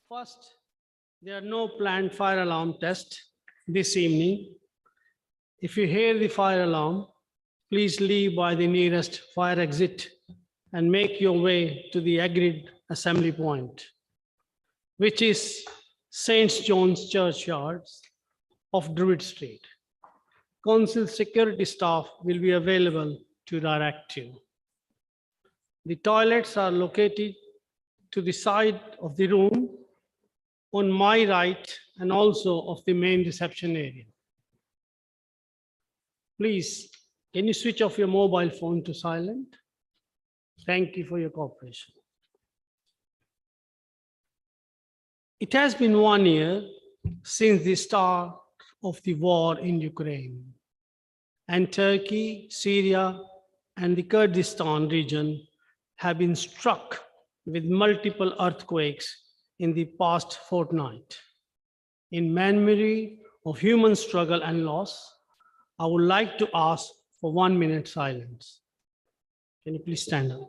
First, there are no planned fire alarm tests this evening. If you hear the fire alarm, please leave by the nearest fire exit and make your way to the agreed assembly point, which is St. John's Churchyard of Druid Street. Council security staff will be available to direct you. The toilets are located to the side of the room on my right and also of the main reception area. Please, can you switch off your mobile phone to silent? Thank you for your cooperation. It has been 1 year since the start of the war in Ukraine, and Turkey, Syria, and the Kurdistan region have been struck with multiple earthquakes in the past fortnight. In memory of human struggle and loss, I would like to ask for 1 minute silence. Can you please stand up?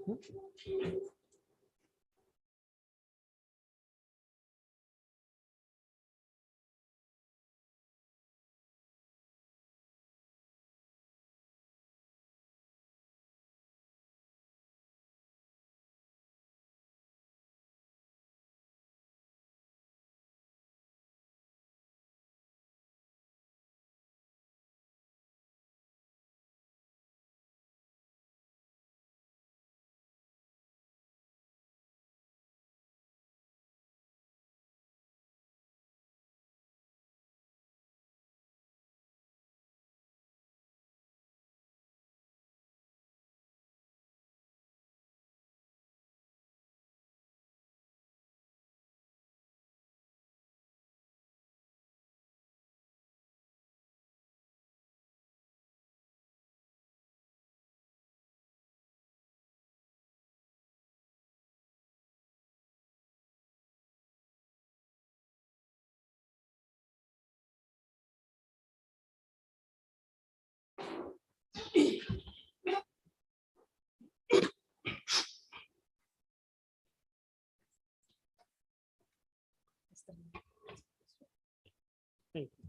Thank you.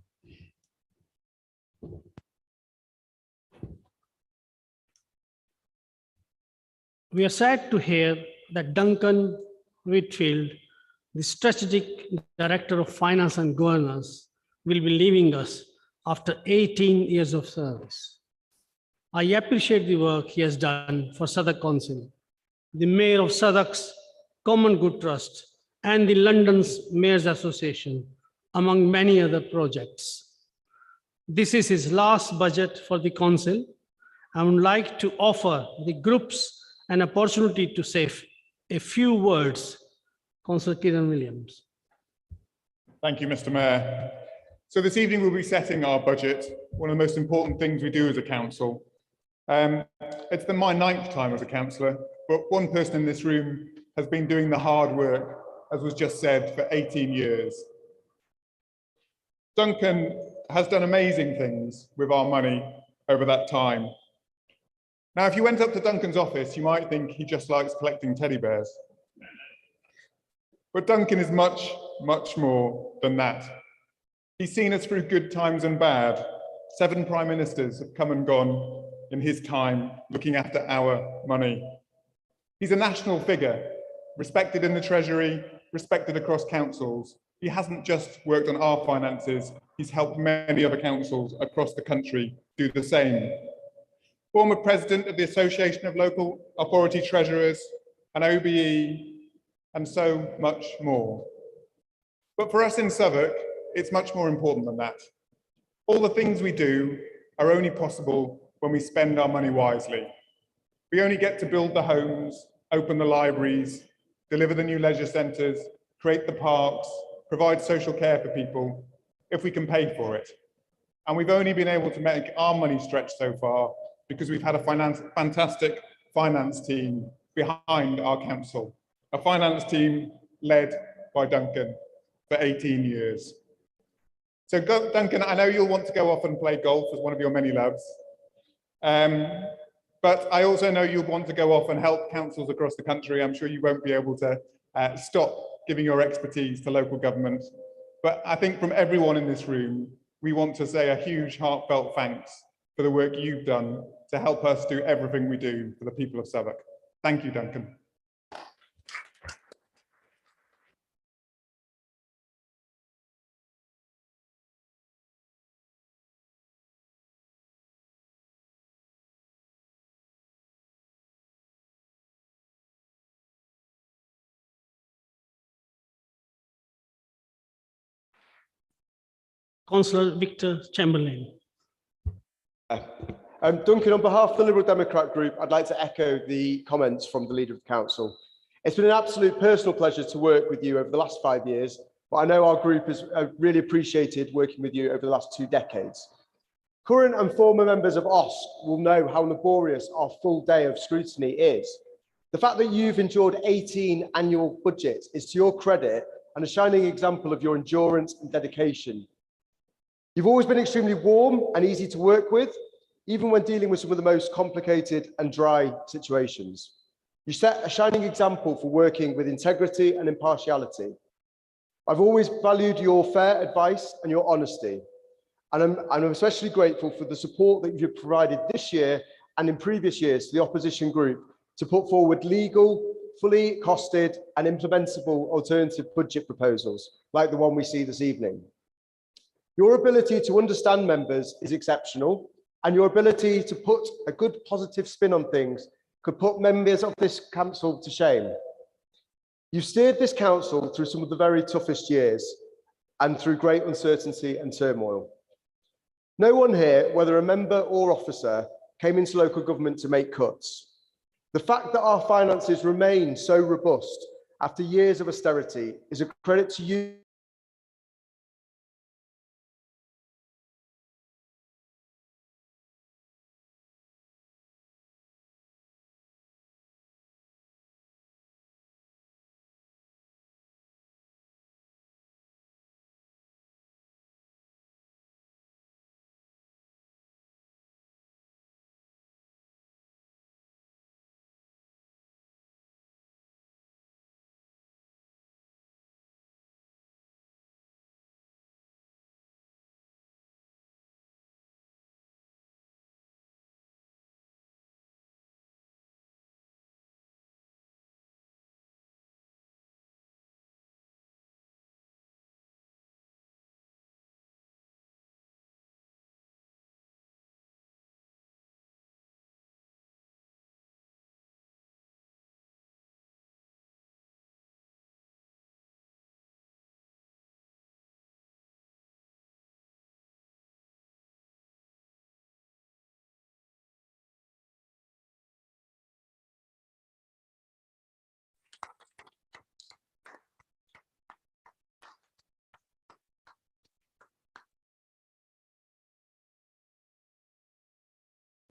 We are sad to hear that Duncan Whitfield, the strategic director of finance and governance, will be leaving us after 18 years of service. I appreciate the work he has done for Southwark Council, the Mayor of Southwark's Common Good Trust, and the London's Mayors Association, among many other projects. This is his last budget for the council. I would like to offer the groups an opportunity to say a few words. Councillor Kieran Williams. Thank you, Mr. Mayor. So this evening we'll be setting our budget, one of the most important things we do as a council. It's my 9th time as a councillor, but one person in this room has been doing the hard work, as was just said, for 18 years. Duncan has done amazing things with our money over that time. Now, if you went up to Duncan's office, you might think he just likes collecting teddy bears. But Duncan is much, much more than that. He's seen us through good times and bad. 7 prime ministers have come and gone in his time looking after our money. He's a national figure, respected in the Treasury, respected across councils. He hasn't just worked on our finances, he's helped many other councils across the country do the same. Former president of the Association of Local Authority Treasurers, an OBE, and so much more. But for us in Southwark, it's much more important than that. All the things we do are only possible when we spend our money wisely. We only get to build the homes, open the libraries, deliver the new leisure centres, create the parks, provide social care for people, if we can pay for it. And we've only been able to make our money stretch so far because we've had a fantastic finance team behind our council, a finance team led by Duncan for 18 years. So Duncan, I know you'll want to go off and play golf as one of your many loves, but I also know you'll want to go off and help councils across the country. I'm sure you won't be able to stop giving your expertise to local government. But I think from everyone in this room, we want to say a huge heartfelt thanks for the work you've done to help us do everything we do for the people of Southwark. Thank you, Duncan. Councillor Victor Chamberlain. Duncan, on behalf of the Liberal Democrat Group, I'd like to echo the comments from the Leader of the Council. It's been an absolute personal pleasure to work with you over the last 5 years, but I know our group has really appreciated working with you over the last 2 decades. Current and former members of OSC will know how laborious our full day of scrutiny is. The fact that you've endured 18 annual budgets is to your credit and a shining example of your endurance and dedication. You've always been extremely warm and easy to work with, even when dealing with some of the most complicated and dry situations. You set a shining example for working with integrity and impartiality. I've always valued your fair advice and your honesty, and I'm especially grateful for the support that you've provided this year and in previous years to the opposition group to put forward legal, fully costed and implementable alternative budget proposals like the one we see this evening. Your ability to understand members is exceptional, and your ability to put a good positive spin on things could put members of this council to shame. You've steered this council through some of the very toughest years and through great uncertainty and turmoil. No one here, whether a member or officer, came into local government to make cuts. The fact that our finances remain so robust after years of austerity is a credit to you.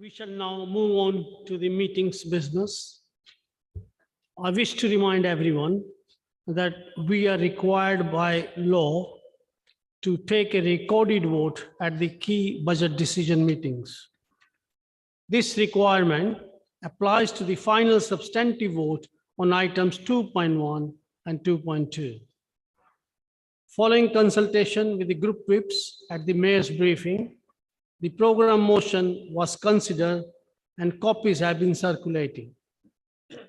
We shall now move on to the meeting's business. I wish to remind everyone that we are required by law to take a recorded vote at the key budget decision meetings. This requirement applies to the final substantive vote on items 2.1 and 2.2. Following consultation with the group whips at the mayor's briefing, the program motion was considered and copies have been circulating.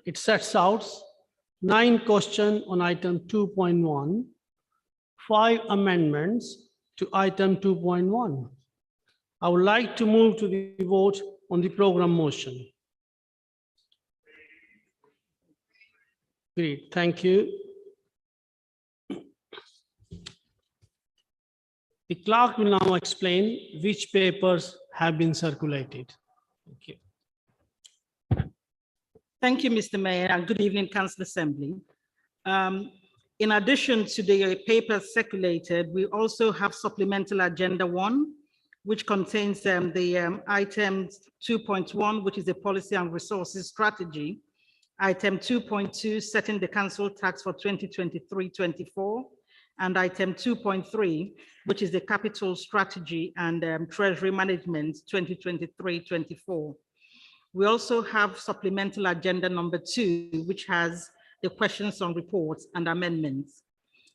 It sets out 9 questions on item 2.1, 5 amendments to item 2.1. I would like to move to the vote on the program motion. Great, thank you. The clerk will now explain which papers have been circulated. Thank you. Thank you, Mr. Mayor, and good evening, Council Assembly. In addition to the papers circulated, we also have supplemental agenda 1, which contains the items 2.1, which is the policy and resources strategy, item 2.2, setting the council tax for 2023-24, and item 2.3, which is the capital strategy and treasury management 2023-24. We also have supplemental agenda number 2, which has the questions on reports and amendments.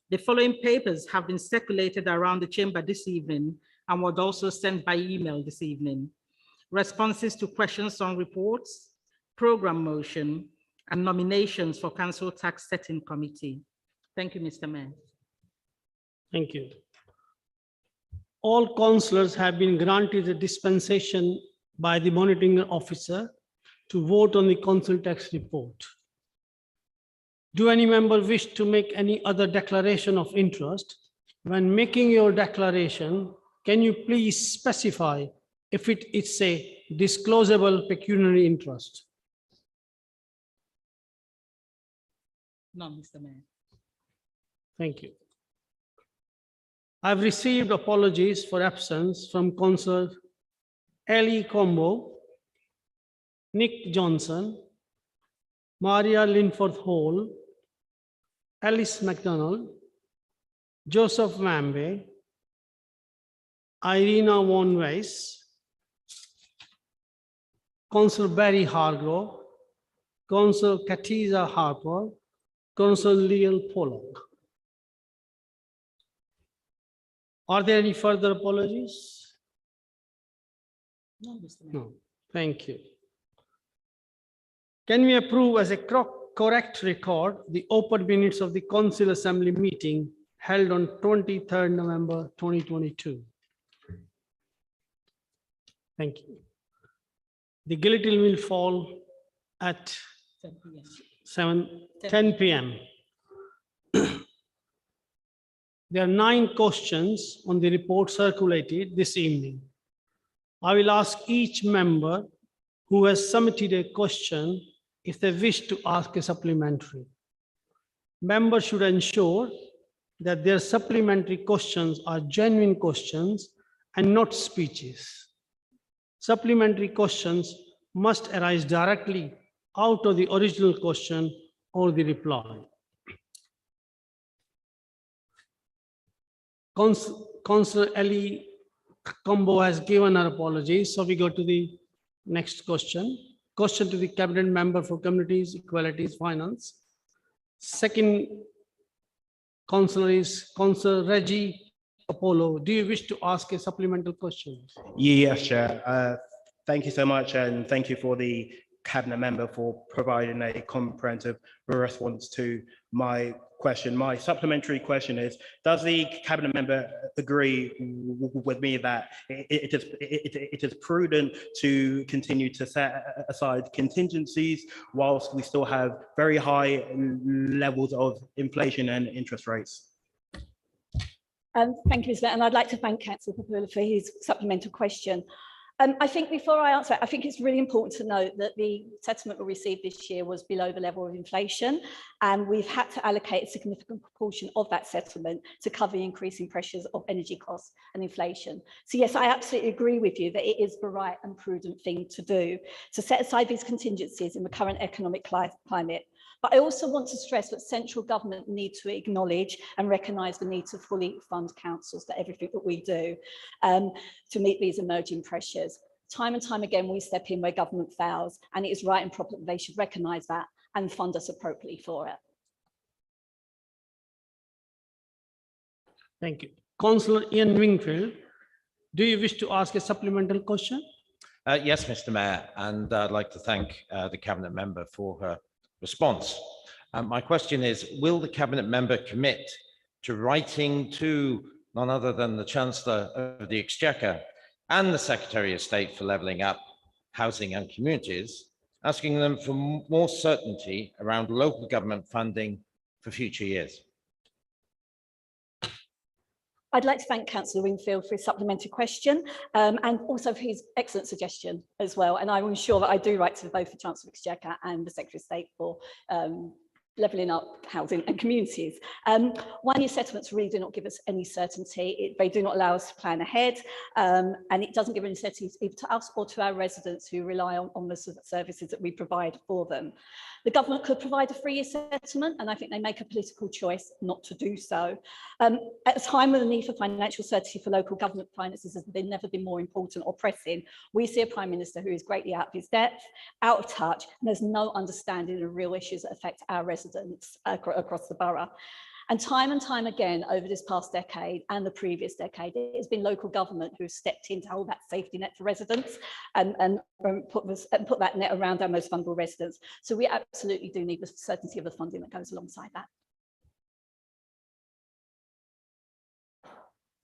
The following papers have been circulated around the chamber this evening and were also sent by email this evening. Responses to questions on reports, program motion, and nominations for Council Tax Setting Committee. Thank you, Mr. Mayor. Thank you. All councillors have been granted a dispensation by the monitoring officer to vote on the council tax report. Do any member wish to make any other declaration of interest? When making your declaration, can you please specify if it is a disclosable pecuniary interest? No, Mr. Mayor. Thank you. I've received apologies for absence from Councillor Ellie Combo, Nick Johnson, Maria Linforth Hall, Alice MacDonald, Joseph Wambe, Irina Von Weiss, Councillor Barry Hargrove, Councillor Katiza Harper, Councillor Leal Pollock. Are there any further apologies? No, Mr. Mayor. No, thank you. Can we approve as a correct record the open minutes of the Council Assembly meeting held on 23rd November 2022? Thank you. The guillotine will fall at 10 p.m. There are 9 questions on the report circulated this evening. I will ask each member who has submitted a question if they wish to ask a supplementary. Members should ensure that their supplementary questions are genuine questions and not speeches. Supplementary questions must arise directly out of the original question or the reply. Councillor Ellie Combo has given her apologies, so we go to the next question. Question to the Cabinet Member for Communities, Equalities, Finance. Second councillor is Councillor Reggie Apollo. Do you wish to ask a supplemental question? Yes, Chair. Thank you so much, and thank you for the Cabinet Member for providing a comprehensive response to my question. My supplementary question is, does the Cabinet Member agree with me that it is prudent to continue to set aside contingencies whilst we still have very high levels of inflation and interest rates? Thank you, Mr. Mayor, and I'd like to thank Councillor Papula for his supplemental question. I think before I answer it, I think it's really important to note that the settlement we received this year was below the level of inflation, and we've had to allocate a significant proportion of that settlement to cover the increasing pressures of energy costs and inflation. So yes, I absolutely agree with you that it is the right and prudent thing to do, to set aside these contingencies in the current economic climate. But I also want to stress that central government need to acknowledge and recognise the need to fully fund councils for everything that we do to meet these emerging pressures. Time and time again, we step in where government fails, and it is right and proper that they should recognise that and fund us appropriately for it. Thank you. Councillor Ian Wingfield, do you wish to ask a supplemental question? Yes, Mr. Mayor, and I'd like to thank the Cabinet Member for her response. My question is, will the Cabinet Member commit to writing to none other than the Chancellor of the Exchequer and the Secretary of State for Levelling Up, Housing and Communities, asking them for more certainty around local government funding for future years? I'd like to thank Councillor Wingfield for his supplementary question and also for his excellent suggestion as well. And I will ensure that I do write to both the Chancellor of Exchequer and the Secretary of State for levelling up housing and communities. One-year settlements really do not give us any certainty. They do not allow us to plan ahead, and it doesn't give any certainty either to us or to our residents who rely on the services that we provide for them. The government could provide a 3-year settlement, and I think they make a political choice not to do so. At a time when the need for financial certainty for local government finances has never been more important or pressing, we see a Prime Minister who is greatly out of his depth, out of touch, and there's no understanding of real issues that affect our residents across the borough. And time again, over this past decade and the previous decade, it has been local government who have stepped in to hold that safety net for residents and put that net around our most vulnerable residents. So we absolutely do need the certainty of the funding that goes alongside that.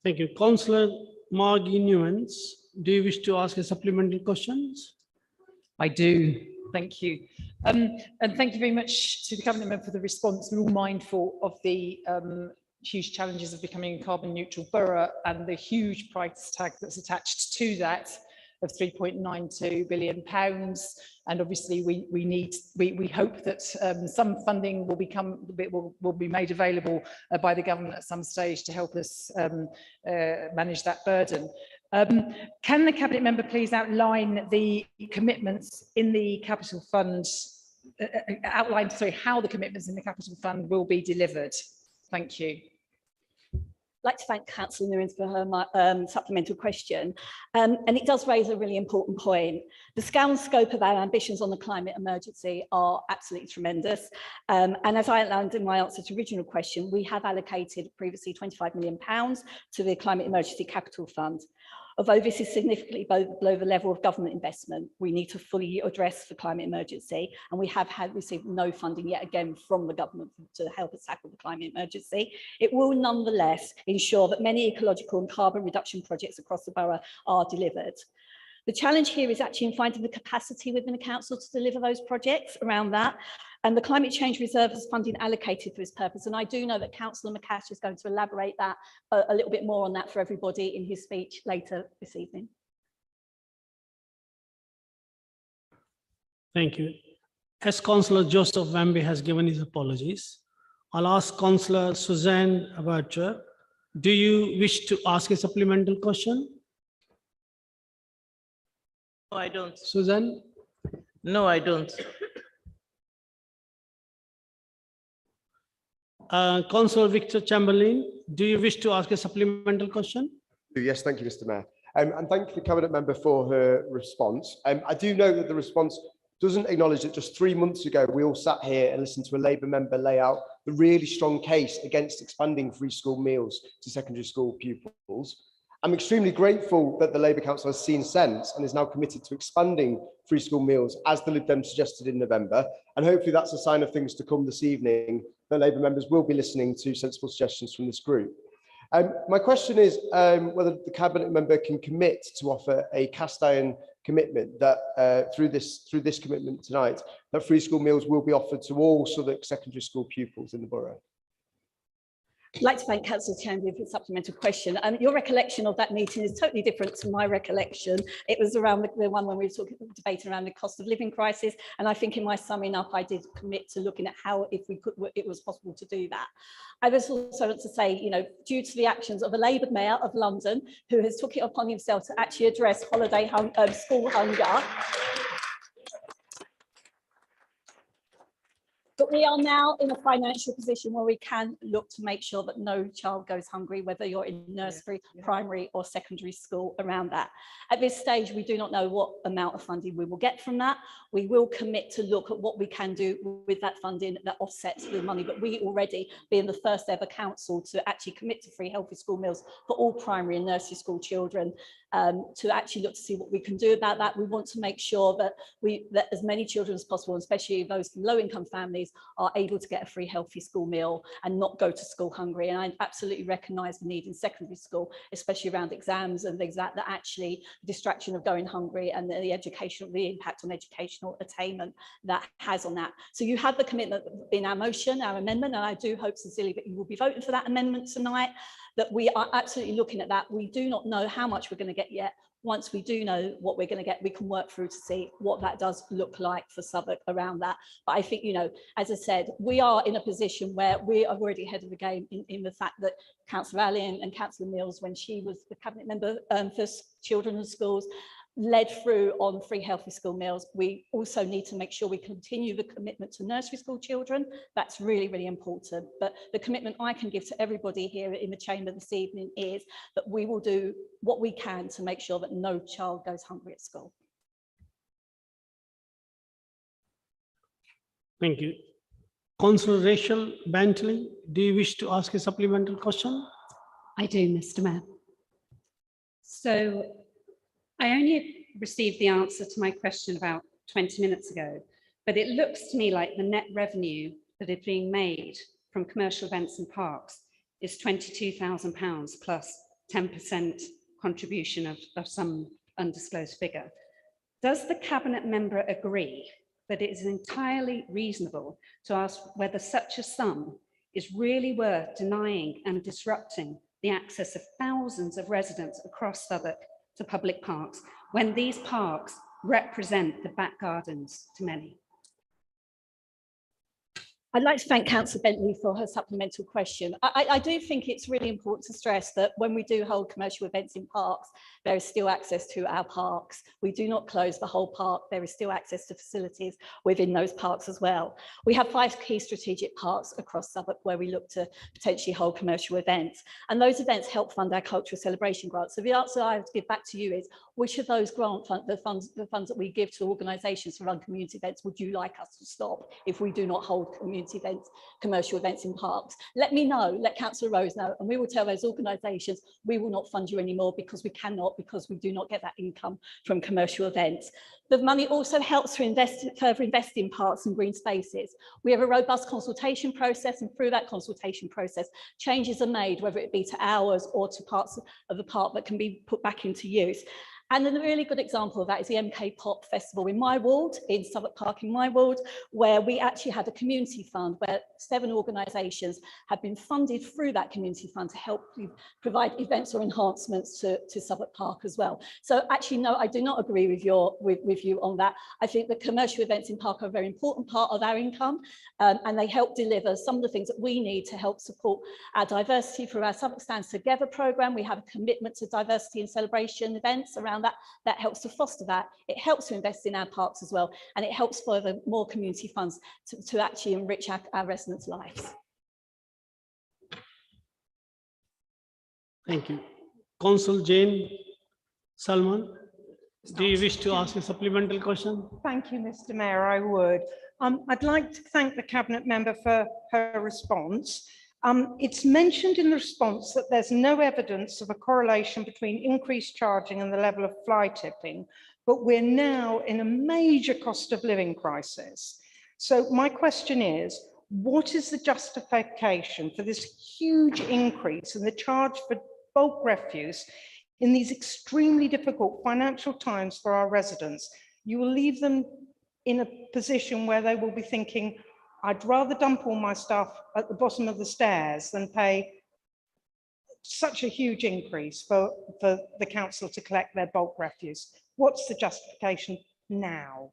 Thank you. Councillor Margie Newens, do you wish to ask a supplementary questions? I do. Thank you. And thank you very much to the Cabinet Member for the response. We're all mindful of the huge challenges of becoming a carbon neutral borough and the huge price tag that's attached to that of £3.92 billion. And obviously we hope that some funding will be made available by the government at some stage to help us manage that burden. Can the Cabinet Member please outline the commitments in the Capital Fund, how the commitments in the Capital Fund will be delivered? Thank you. I'd like to thank Councillor Newens for her supplemental question. And it does raise a really important point. The scale and scope of our ambitions on the climate emergency are absolutely tremendous. And as I outlined in my answer to the original question, we have allocated previously £25 million to the Climate Emergency Capital Fund. Although this is significantly below the level of government investment, we need to fully address the climate emergency, and we have received no funding yet again from the government to help us tackle the climate emergency. It will nonetheless ensure that many ecological and carbon reduction projects across the borough are delivered. The challenge here is actually in finding the capacity within the council to deliver those projects around that. And the Climate Change Reserve has funding allocated for this purpose. And I do know that Councillor McCash is going to elaborate that a little bit more on that for everybody in his speech later this evening. Thank you. As Councillor Joseph Wamby has given his apologies, I'll ask Councillor Suzanne Aberture, do you wish to ask a supplemental question? No, I don't. Suzanne? No, I don't. Councillor Victor Chamberlain, do you wish to ask a supplemental question? Yes, thank you, Mr. Mayor. And thank you, the Cabinet Member, for her response. I do know that the response doesn't acknowledge that just 3 months ago, we all sat here and listened to a Labour member lay out the really strong case against expanding free school meals to secondary school pupils. I'm extremely grateful that the Labour Council has seen sense and is now committed to expanding free school meals as the Lib Dem suggested in November. And hopefully that's a sign of things to come this evening, that Labour members will be listening to sensible suggestions from this group. My question is whether the Cabinet Member can commit to offer a cast iron commitment that through this commitment tonight, that free school meals will be offered to all Southwark secondary school pupils in the borough. I'd like to thank Councillor Chamberlain for the supplemental question. Your recollection of that meeting is totally different to my recollection. It was around the one when we were debating around the cost of living crisis, and I think in my summing up, I did commit to looking at how, if we could, it was possible to do that. I was also want to say, you know, due to the actions of a Labour Mayor of London, who has took it upon himself to actually address school hunger. But we are now in a financial position where we can look to make sure that no child goes hungry, whether you're in nursery, primary or secondary school around that. At this stage, we do not know what amount of funding we will get from that. We will commit to look at what we can do with that funding that offsets the money. But we already, being the first ever council to actually commit to free healthy school meals for all primary and nursery school children, to actually look to see what we can do about that. We want to make sure that that as many children as possible, especially those from low income families, are able to get a free healthy school meal and not go to school hungry. And I absolutely recognise the need in secondary school, especially around exams and things that actually distraction of going hungry and the impact on educational attainment that has on that. So you have the commitment in our motion, our amendment, and I do hope sincerely that you will be voting for that amendment tonight, that we are absolutely looking at that. We do not know how much we're going to get yet. Once we do know what we're going to get, we can work through to see what that does look like for Southwark around that. But I think, you know, as I said, we are in a position where we are already ahead of the game in the fact that Councillor Allen and Councillor Mills, when she was the Cabinet Member for Children and Schools, led through on free healthy school meals. We also need to make sure we continue the commitment to nursery school children. That's really, really important. But the commitment I can give to everybody here in the chamber this evening is that we will do what we can to make sure that no child goes hungry at school. Thank you. Councillor Rachel Bentley, do you wish to ask a supplemental question? I do, Mr. Mayor. So I only received the answer to my question about 20 minutes ago, but it looks to me like the net revenue that is being made from commercial events and parks is £22,000 plus 10% contribution of some undisclosed figure. Does the Cabinet member agree that it is entirely reasonable to ask whether such a sum is really worth denying and disrupting the access of thousands of residents across Southwark to public parks, when these parks represent the back gardens to many? I'd like to thank Councillor Bentley for her supplemental question. I do think it's really important to stress that when we do hold commercial events in parks, there is still access to our parks. We do not close the whole park. There is still access to facilities within those parks as well. We have 5 key strategic parks across Southwark where we look to potentially hold commercial events. And those events help fund our cultural celebration grants. So the answer I have to give back to you is, which of those grant the funds that we give to organisations to run community events would you like us to stop if we do not hold commercial events in parks? Let me know, let Councillor Rose know, and we will tell those organisations we will not fund you anymore because we cannot, because we do not get that income from commercial events. The money also helps to further invest in parks and green spaces. We have a robust consultation process, and through that consultation process, changes are made, whether it be to hours or to parts of the park that can be put back into use. And then a really good example of that is the MK Pop Festival in my ward, in Southwark Park in my ward, where we actually had a community fund where 7 organisations had been funded through that community fund to help provide events or enhancements to Southwark Park as well. So actually, no, I do not agree with you on that. I think the commercial events in park are a very important part of our income, and they help deliver some of the things that we need to help support our diversity through our Southwark Stands Together programme. We have a commitment to diversity and celebration events around that helps to foster that. It helps to invest in our parks as well, and it helps further more community funds to actually enrich our residents' lives. Thank you. Councillor Jane Salman, do you wish to ask a supplemental question? Thank you, Mr. Mayor, I would. I'd like to thank the Cabinet member for her response. It's mentioned in the response that there's no evidence of a correlation between increased charging and the level of fly tipping, but we're now in a major cost of living crisis. So my question is, what is the justification for this huge increase in the charge for bulk refuse in these extremely difficult financial times for our residents? You will leave them in a position where they will be thinking, I'd rather dump all my stuff at the bottom of the stairs than pay such a huge increase for the council to collect their bulk refuse. What's the justification now?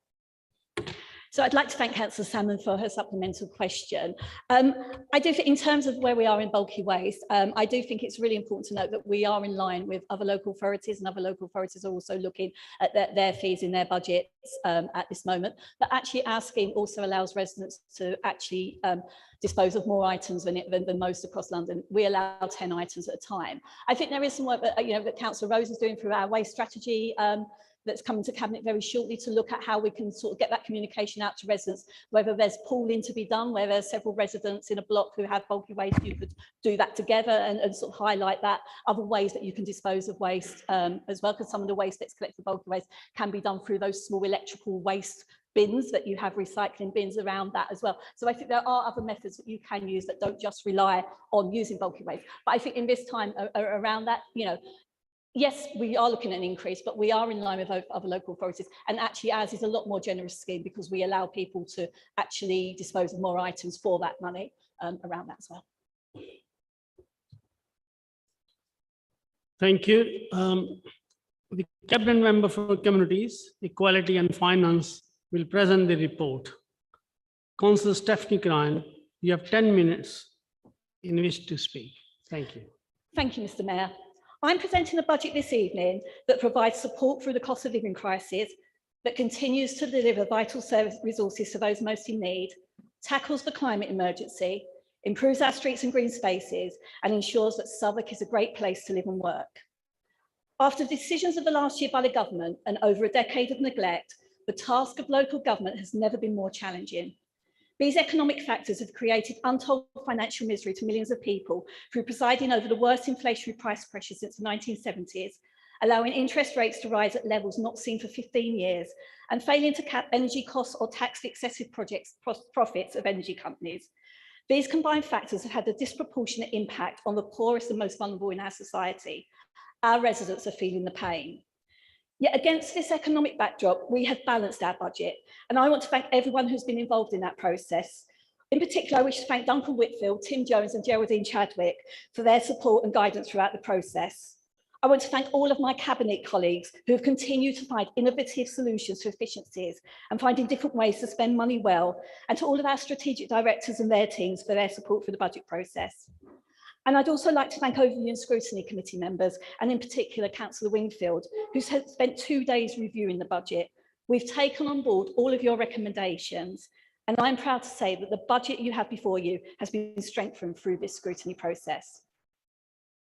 So I'd like to thank Councillor Salmon for her supplemental question. I do think in terms of where we are in bulky waste, I do think it's really important to note that we are in line with other local authorities, and other local authorities are also looking at their fees in their budgets at this moment. But actually our scheme also allows residents to actually dispose of more items than most across London. We allow 10 items at a time. I think there is some work that, that Councillor Rose is doing through our waste strategy that's coming to Cabinet very shortly to look at how we can sort of get that communication out to residents, whether there's pooling to be done, where there's several residents in a block who have bulky waste, you could do that together and sort of highlight that. Other ways that you can dispose of waste as well, because some of the waste that's collected, bulky waste, can be done through those small electrical waste bins that you have, recycling bins around that as well. So I think there are other methods that you can use that don't just rely on using bulky waste. But I think in this time around that, yes, we are looking at an increase, but we are in line with other local authorities. And actually ours is a lot more generous scheme because we allow people to actually dispose of more items for that money around that as well. Thank you. The Cabinet Member for Communities, Equality and Finance will present the report. Councillor Stephanie Cryan, you have 10 minutes in which to speak. Thank you. Thank you, Mr. Mayor. I'm presenting a budget this evening that provides support through the cost of living crisis, that continues to deliver vital service resources to those most in need, tackles the climate emergency, improves our streets and green spaces, and ensures that Southwark is a great place to live and work. After decisions of the last year by the government and over a decade of neglect, the task of local government has never been more challenging. These economic factors have created untold financial misery to millions of people through presiding over the worst inflationary price pressure since the 1970s, allowing interest rates to rise at levels not seen for 15 years, and failing to cap energy costs or tax the excessive profits of energy companies. These combined factors have had a disproportionate impact on the poorest and most vulnerable in our society. Our residents are feeling the pain. Yet against this economic backdrop, we have balanced our budget, and I want to thank everyone who's been involved in that process. In particular, I wish to thank Duncan Whitfield, Tim Jones and Geraldine Chadwick for their support and guidance throughout the process. I want to thank all of my cabinet colleagues who have continued to find innovative solutions to efficiencies and finding different ways to spend money well, and to all of our strategic directors and their teams for their support for the budget process. And I'd also like to thank Overview and Scrutiny Committee members, and in particular Councillor Whitfield, who's spent 2 days reviewing the budget. We've taken on board all of your recommendations, and I'm proud to say that the budget you have before you has been strengthened through this scrutiny process.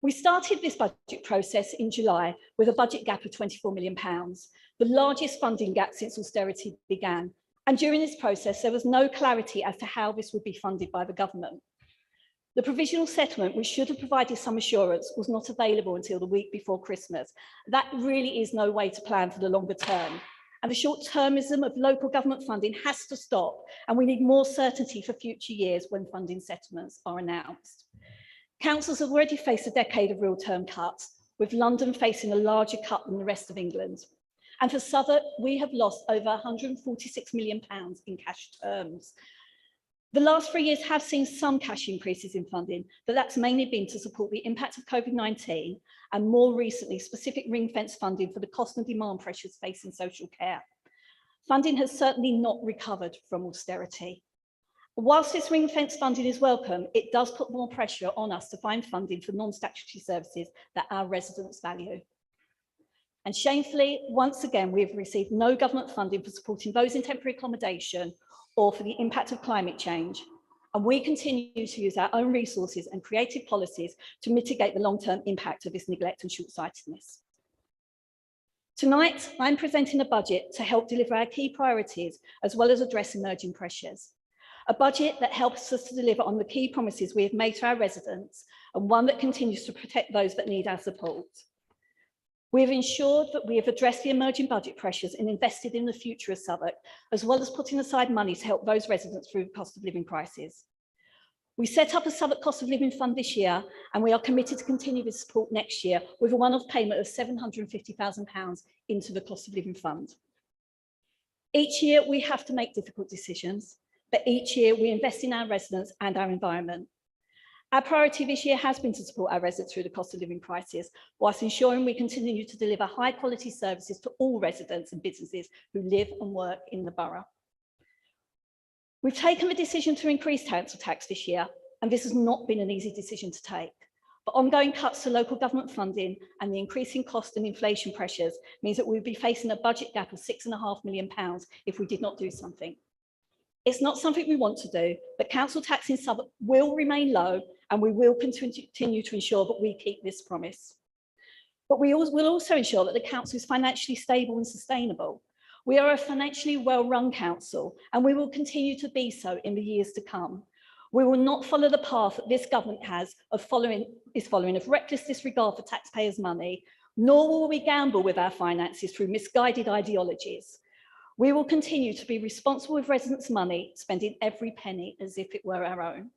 We started this budget process in July with a budget gap of £24 million, the largest funding gap since austerity began. And during this process, there was no clarity as to how this would be funded by the government. The provisional settlement, which should have provided some assurance, was not available until the week before Christmas. That really is no way to plan for the longer term. And the short-termism of local government funding has to stop, and we need more certainty for future years when funding settlements are announced. Councils have already faced a decade of real term cuts, with London facing a larger cut than the rest of England. And for Southwark, we have lost over £146 million in cash terms. The last 3 years have seen some cash increases in funding, but that's mainly been to support the impact of COVID-19 and more recently specific ring-fence funding for the cost and demand pressures facing social care. Funding has certainly not recovered from austerity. Whilst this ring-fence funding is welcome, it does put more pressure on us to find funding for non-statutory services that our residents value. And shamefully, once again, we have received no government funding for supporting those in temporary accommodation or for the impact of climate change. And we continue to use our own resources and creative policies to mitigate the long-term impact of this neglect and short-sightedness. Tonight, I'm presenting a budget to help deliver our key priorities, as well as address emerging pressures. A budget that helps us to deliver on the key promises we have made to our residents, and one that continues to protect those that need our support. We have ensured that we have addressed the emerging budget pressures and invested in the future of Southwark, as well as putting aside money to help those residents through the cost of living crisis. We set up a Southwark cost of living fund this year, and we are committed to continue this support next year with a one-off payment of £750,000 into the cost of living fund. Each year we have to make difficult decisions, but each year we invest in our residents and our environment. Our priority this year has been to support our residents through the cost of living crisis, whilst ensuring we continue to deliver high quality services to all residents and businesses who live and work in the borough. We've taken the decision to increase council tax this year, and this has not been an easy decision to take. But ongoing cuts to local government funding and the increasing cost and inflation pressures means that we'll be facing a budget gap of £6.5 million if we did not do something. It's not something we want to do, but council tax in Southwark will remain low, and we will continue to ensure that we keep this promise. But we will also ensure that the council is financially stable and sustainable. We are a financially well-run council, and we will continue to be so in the years to come. We will not follow the path that this government is following of reckless disregard for taxpayers' money, nor will we gamble with our finances through misguided ideologies. We will continue to be responsible with residents' money, spending every penny as if it were our own.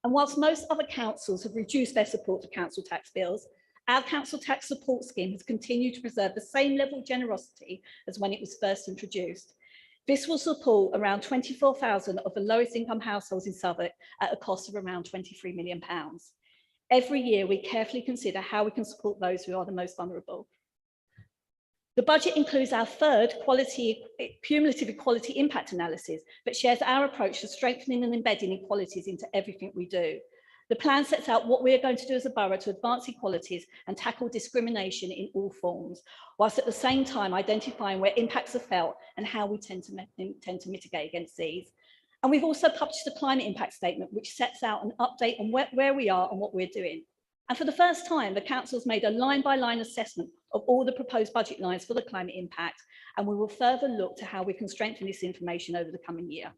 And whilst most other councils have reduced their support for council tax bills, our council tax support scheme has continued to preserve the same level of generosity as when it was first introduced. This will support around 24,000 of the lowest income households in Southwark at a cost of around £23 million. Every year, we carefully consider how we can support those who are the most vulnerable. The budget includes our third cumulative equality impact analysis that shares our approach to strengthening and embedding equalities into everything we do. The plan sets out what we are going to do as a borough to advance equalities and tackle discrimination in all forms, whilst at the same time identifying where impacts are felt and how we tend to mitigate against these. And we've also published a climate impact statement, which sets out an update on where we are and what we're doing. And for the first time, the council's made a line-by-line assessment of all the proposed budget lines for the climate impact, and we will further look to how we can strengthen this information over the coming year.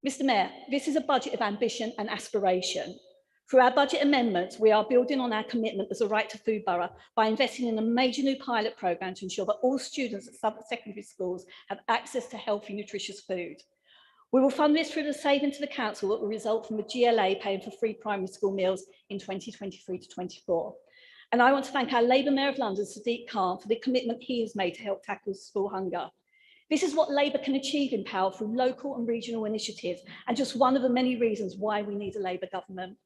Mr. Mayor, this is a budget of ambition and aspiration. Through our budget amendments, we are building on our commitment as a right to food borough by investing in a major new pilot programme to ensure that all students at Southwark secondary schools have access to healthy, nutritious food. We will fund this through the saving to the council that will result from the GLA paying for free primary school meals in 2023 to 24. And I want to thank our Labour Mayor of London, Sadiq Khan, for the commitment he has made to help tackle school hunger. This is what Labour can achieve in power through local and regional initiatives, and just one of the many reasons why we need a Labour government.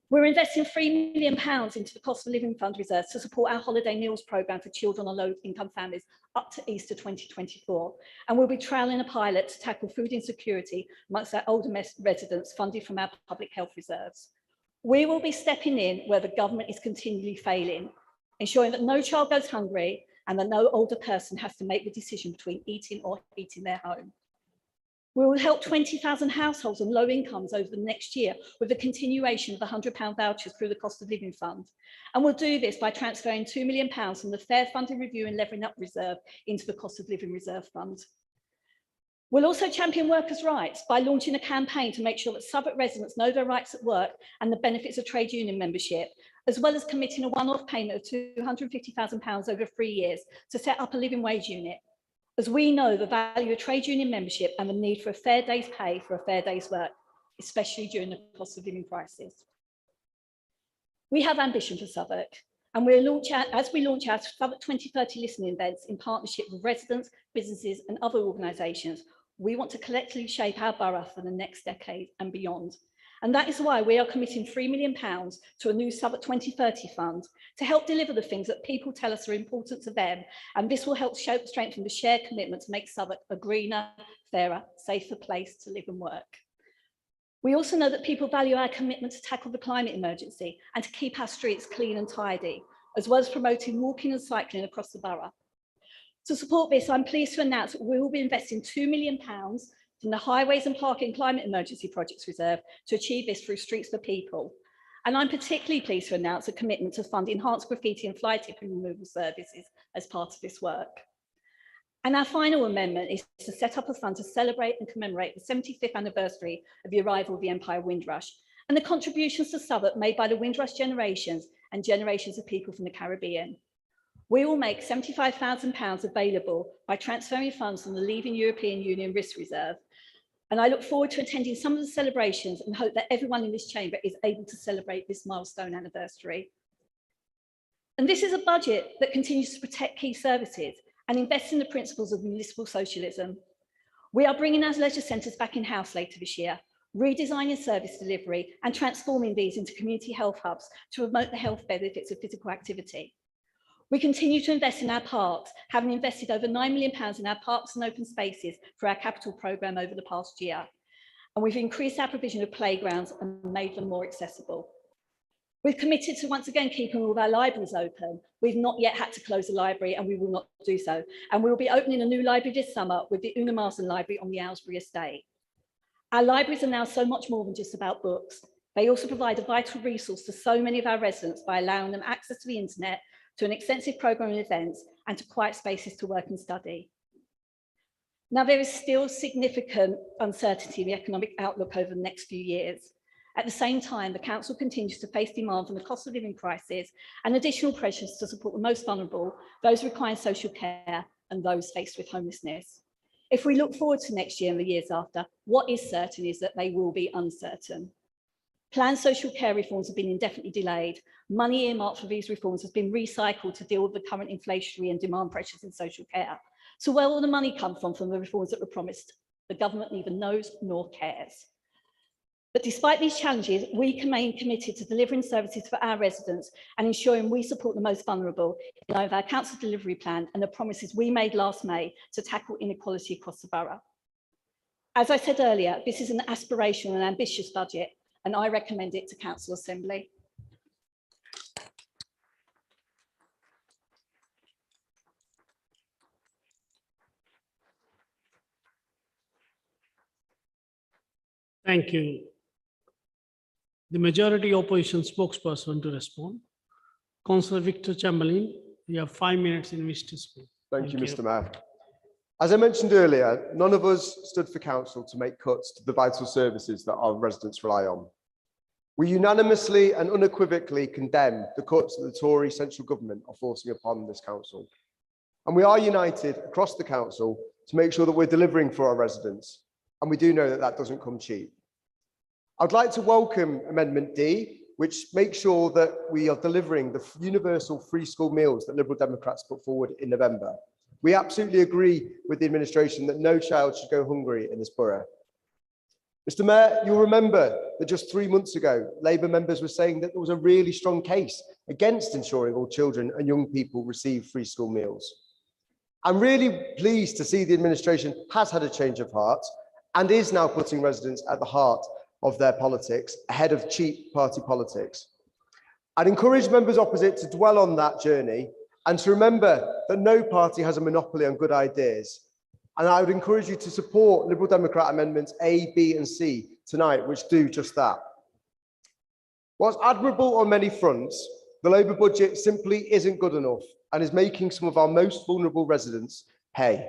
We're investing £3 million into the cost of living fund reserves to support our holiday meals programme for children on low-income families up to Easter 2024. And we'll be trialling a pilot to tackle food insecurity amongst our older residents funded from our public health reserves. We will be stepping in where the government is continually failing, ensuring that no child goes hungry and that no older person has to make the decision between eating or heating their home. We will help 20,000 households on low incomes over the next year with the continuation of the £100 vouchers through the cost of living fund. And we'll do this by transferring £2 million from the Fair Funding Review and Levelling Up Reserve into the cost of living reserve fund. We'll also champion workers' rights by launching a campaign to make sure that Southwark residents know their rights at work and the benefits of trade union membership, as well as committing a one-off payment of £250,000 over 3 years to set up a living wage unit, as we know the value of trade union membership and the need for a fair day's pay for a fair day's work, especially during the cost of living crisis. We have ambition for Southwark, and as we launch our Southwark 2030 listening events in partnership with residents, businesses and other organisations, we want to collectively shape our borough for the next decade and beyond. And that is why we are committing £3 million to a new Southwark 2030 fund to help deliver the things that people tell us are important to them. And this will help strengthen the shared commitment to make Southwark a greener, fairer, safer place to live and work. We also know that people value our commitment to tackle the climate emergency and to keep our streets clean and tidy, as well as promoting walking and cycling across the borough. To support this, I'm pleased to announce that we will be investing £2 million from the Highways and Parking Climate Emergency Projects Reserve to achieve this through Streets for People. And I'm particularly pleased to announce a commitment to fund enhanced graffiti and fly tipping removal services as part of this work. And our final amendment is to set up a fund to celebrate and commemorate the 75th anniversary of the arrival of the Empire Windrush and the contributions to Southwark made by the Windrush generations and generations of people from the Caribbean. We will make £75,000 available by transferring funds from the Leaving European Union Risk Reserve. And I look forward to attending some of the celebrations and hope that everyone in this chamber is able to celebrate this milestone anniversary. And this is a budget that continues to protect key services and invest in the principles of municipal socialism. We are bringing our leisure centres back in-house later this year, redesigning service delivery and transforming these into community health hubs to promote the health benefits of physical activity. We continue to invest in our parks, having invested over £9 million in our parks and open spaces for our capital programme over the past year. And we've increased our provision of playgrounds and made them more accessible. We've committed to once again keeping all of our libraries open. We've not yet had to close the library and we will not do so. And we will be opening a new library this summer with the Una Marsden Library on the Aylesbury estate. Our libraries are now so much more than just about books. They also provide a vital resource to so many of our residents by allowing them access to the internet, to an extensive programme of events and to quiet spaces to work and study. Now, there is still significant uncertainty in the economic outlook over the next few years. At the same time, the council continues to face demand from the cost of living crisis and additional pressures to support the most vulnerable, those requiring social care and those faced with homelessness. If we look forward to next year and the years after, what is certain is that they will be uncertain. Planned social care reforms have been indefinitely delayed. Money earmarked for these reforms has been recycled to deal with the current inflationary and demand pressures in social care. So where will the money come from the reforms that were promised? The government neither knows nor cares. But despite these challenges, we remain committed to delivering services for our residents and ensuring we support the most vulnerable in line with our council delivery plan and the promises we made last May to tackle inequality across the borough. As I said earlier, this is an aspirational and ambitious budget, and I recommend it to Council Assembly. Thank you. The majority opposition spokesperson to respond. Councillor Victor Chamberlain, you have 5 minutes in which to speak. Thank you, Mr. Mayor. As I mentioned earlier, none of us stood for council to make cuts to the vital services that our residents rely on. We unanimously and unequivocally condemn the cuts that the Tory central government are forcing upon this council. And we are united across the council to make sure that we're delivering for our residents. And we do know that that doesn't come cheap. I'd like to welcome Amendment D, which makes sure that we are delivering the universal free school meals that Liberal Democrats put forward in November. We absolutely agree with the administration that no child should go hungry in this borough. Mr. Mayor, you'll remember that just 3 months ago, Labour members were saying that there was a really strong case against ensuring all children and young people receive free school meals. I'm really pleased to see the administration has had a change of heart and is now putting residents at the heart of their politics ahead of cheap party politics. I'd encourage members opposite to dwell on that journey and to remember that no party has a monopoly on good ideas. And I would encourage you to support Liberal Democrat amendments A, B and C tonight, which do just that. Whilst admirable on many fronts, the Labour budget simply isn't good enough and is making some of our most vulnerable residents pay.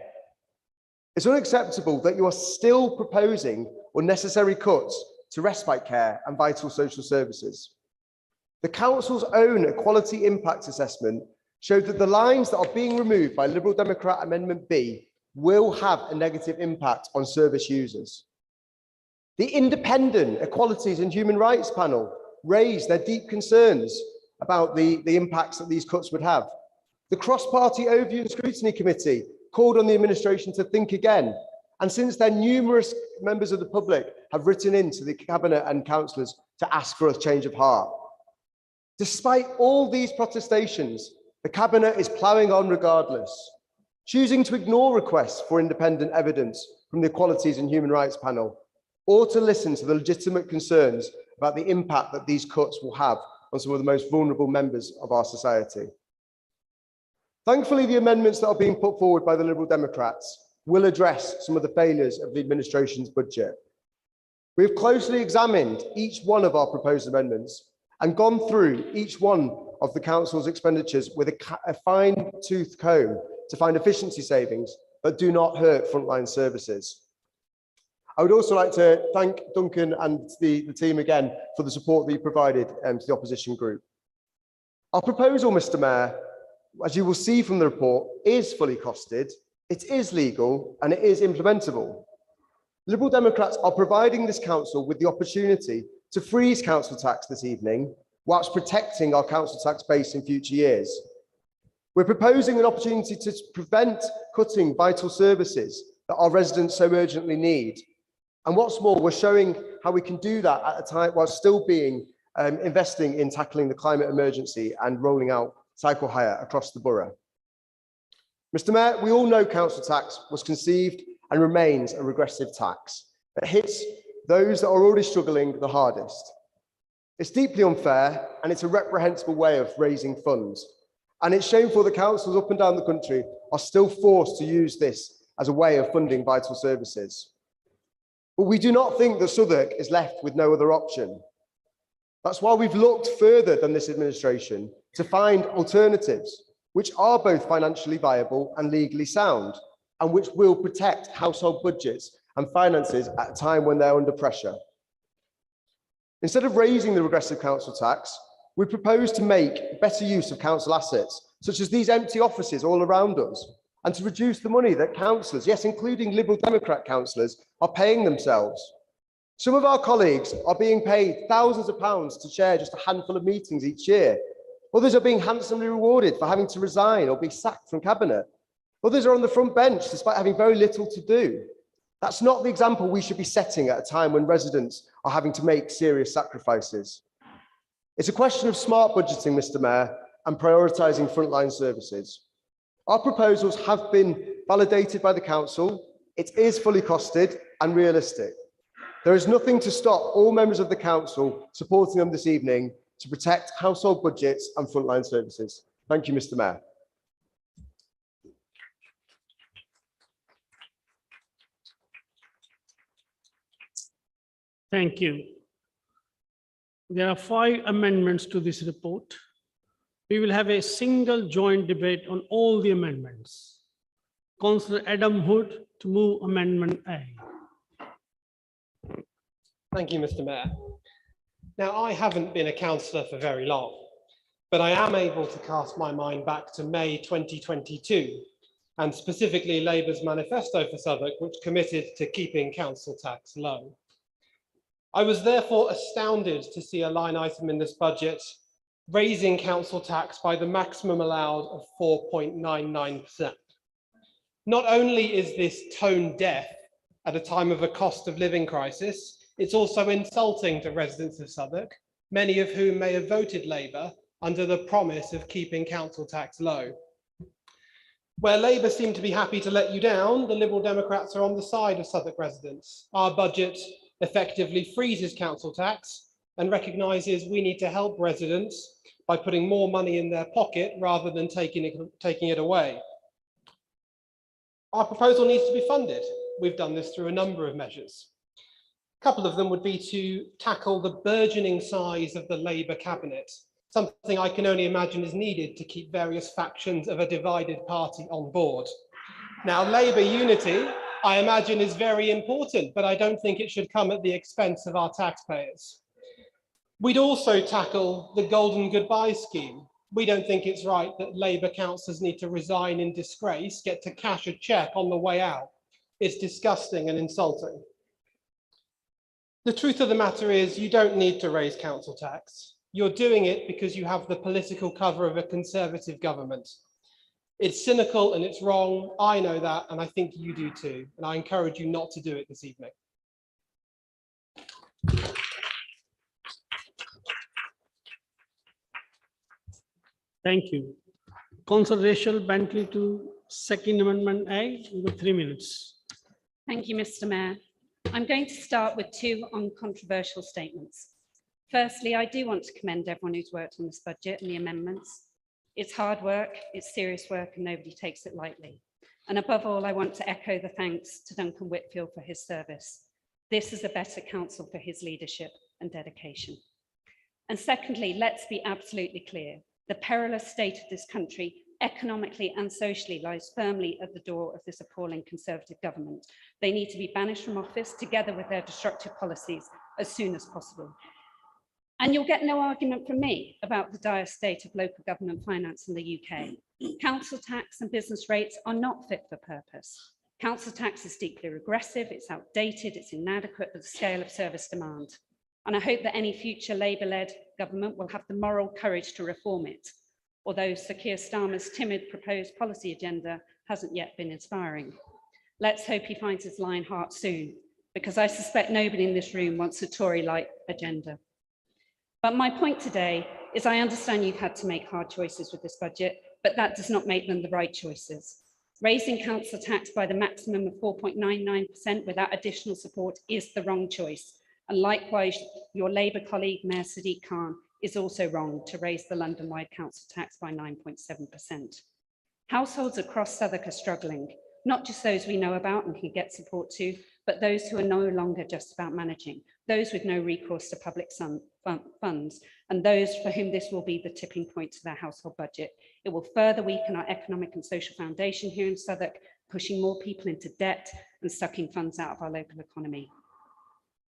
It's unacceptable that you are still proposing unnecessary cuts to respite care and vital social services. The council's own equality impact assessment showed that the lines that are being removed by Liberal Democrat Amendment B will have a negative impact on service users. The Independent Equalities and Human Rights Panel raised their deep concerns about the impacts that these cuts would have. The Cross-Party Overview and Scrutiny Committee called on the administration to think again. And since then, numerous members of the public have written into the Cabinet and councillors to ask for a change of heart. Despite all these protestations, the Cabinet is ploughing on regardless, choosing to ignore requests for independent evidence from the Equalities and Human Rights Panel, or to listen to the legitimate concerns about the impact that these cuts will have on some of the most vulnerable members of our society. Thankfully, the amendments that are being put forward by the Liberal Democrats will address some of the failures of the administration's budget. We have closely examined each one of our proposed amendments and gone through each one of the council's expenditures with a fine-tooth comb to find efficiency savings that do not hurt frontline services. I would also like to thank Duncan and the team again for the support that you provided to the opposition group. Our proposal, Mr. Mayor, as you will see from the report, is fully costed, it is legal, and it is implementable. Liberal Democrats are providing this council with the opportunity to freeze council tax this evening, whilst protecting our council tax base in future years. We're proposing an opportunity to prevent cutting vital services that our residents so urgently need. And what's more, we're showing how we can do that at a time while still being investing in tackling the climate emergency and rolling out cycle hire across the borough. Mr. Mayor, we all know council tax was conceived and remains a regressive tax that hits those that are already struggling the hardest. It's deeply unfair and it's a reprehensible way of raising funds. And it's shameful that councils up and down the country are still forced to use this as a way of funding vital services. But we do not think that Southwark is left with no other option. That's why we've looked further than this administration to find alternatives which are both financially viable and legally sound, and which will protect household budgets and finances at a time when they're under pressure. Instead of raising the regressive council tax, we propose to make better use of council assets, such as these empty offices all around us, and to reduce the money that councillors, yes, including Liberal Democrat councillors, are paying themselves. Some of our colleagues are being paid thousands of pounds to chair just a handful of meetings each year. Others are being handsomely rewarded for having to resign or be sacked from cabinet. Others are on the front bench despite having very little to do. That's not the example we should be setting at a time when residents are having to make serious sacrifices. It's a question of smart budgeting, Mr. Mayor, and prioritising frontline services. Our proposals have been validated by the council. It is fully costed and realistic. There is nothing to stop all members of the council supporting them this evening to protect household budgets and frontline services. Thank you, Mr. Mayor. Thank you. There are 5 amendments to this report. We will have a single joint debate on all the amendments. Councillor Adam Hood to move Amendment A. Thank you, Mr. Mayor. Now, I haven't been a councillor for very long, but I am able to cast my mind back to May 2022, and specifically Labour's manifesto for Southwark, which committed to keeping council tax low. I was therefore astounded to see a line item in this budget raising council tax by the maximum allowed of 4.99%. Not only is this tone deaf at a time of a cost of living crisis, it's also insulting to residents of Southwark, many of whom may have voted Labour under the promise of keeping council tax low. Where Labour seem to be happy to let you down, the Liberal Democrats are on the side of Southwark residents. Our budget effectively freezes council tax and recognises we need to help residents by putting more money in their pocket rather than taking it away. Our proposal needs to be funded. We've done this through a number of measures. A couple of them would be to tackle the burgeoning size of the Labour cabinet, something I can only imagine is needed to keep various factions of a divided party on board. Now, Labour unity, I imagine, is very important, but I don't think it should come at the expense of our taxpayers. We'd also tackle the golden goodbye scheme. We don't think it's right that Labour councillors need to resign in disgrace, get to cash a cheque on the way out. It's disgusting and insulting. The truth of the matter is you don't need to raise council tax. You're doing it because you have the political cover of a Conservative government. It's cynical and it's wrong. I know that, and I think you do too. And I encourage you not to do it this evening. Thank you. Councillor Rachel Bentley to second Amendment A. You've got 3 minutes. Thank you, Mr. Mayor. I'm going to start with 2 uncontroversial statements. Firstly, I do want to commend everyone who's worked on this budget and the amendments. It's hard work, it's serious work, and nobody takes it lightly. And above all, I want to echo the thanks to Duncan Whitfield for his service. This is a better council for his leadership and dedication. And secondly, let's be absolutely clear. The perilous state of this country, economically and socially, lies firmly at the door of this appalling Conservative government. They need to be banished from office together with their destructive policies as soon as possible. And you'll get no argument from me about the dire state of local government finance in the UK. Council tax and business rates are not fit for purpose. Council tax is deeply regressive, it's outdated, it's inadequate for the scale of service demand. And I hope that any future Labour-led government will have the moral courage to reform it, although Sir Keir Starmer's timid proposed policy agenda hasn't yet been inspiring. Let's hope he finds his lion heart soon, because I suspect nobody in this room wants a Tory-like agenda. But my point today is I understand you've had to make hard choices with this budget, but that does not make them the right choices. Raising council tax by the maximum of 4.99% without additional support is the wrong choice. And likewise, your Labour colleague, Mayor Sadiq Khan, is also wrong to raise the London-wide council tax by 9.7%. Households across Southwark are struggling, not just those we know about and can get support to, but those who are no longer just about managing, those with no recourse to public funds, and those for whom this will be the tipping point to their household budget. It will further weaken our economic and social foundation here in Southwark, pushing more people into debt and sucking funds out of our local economy.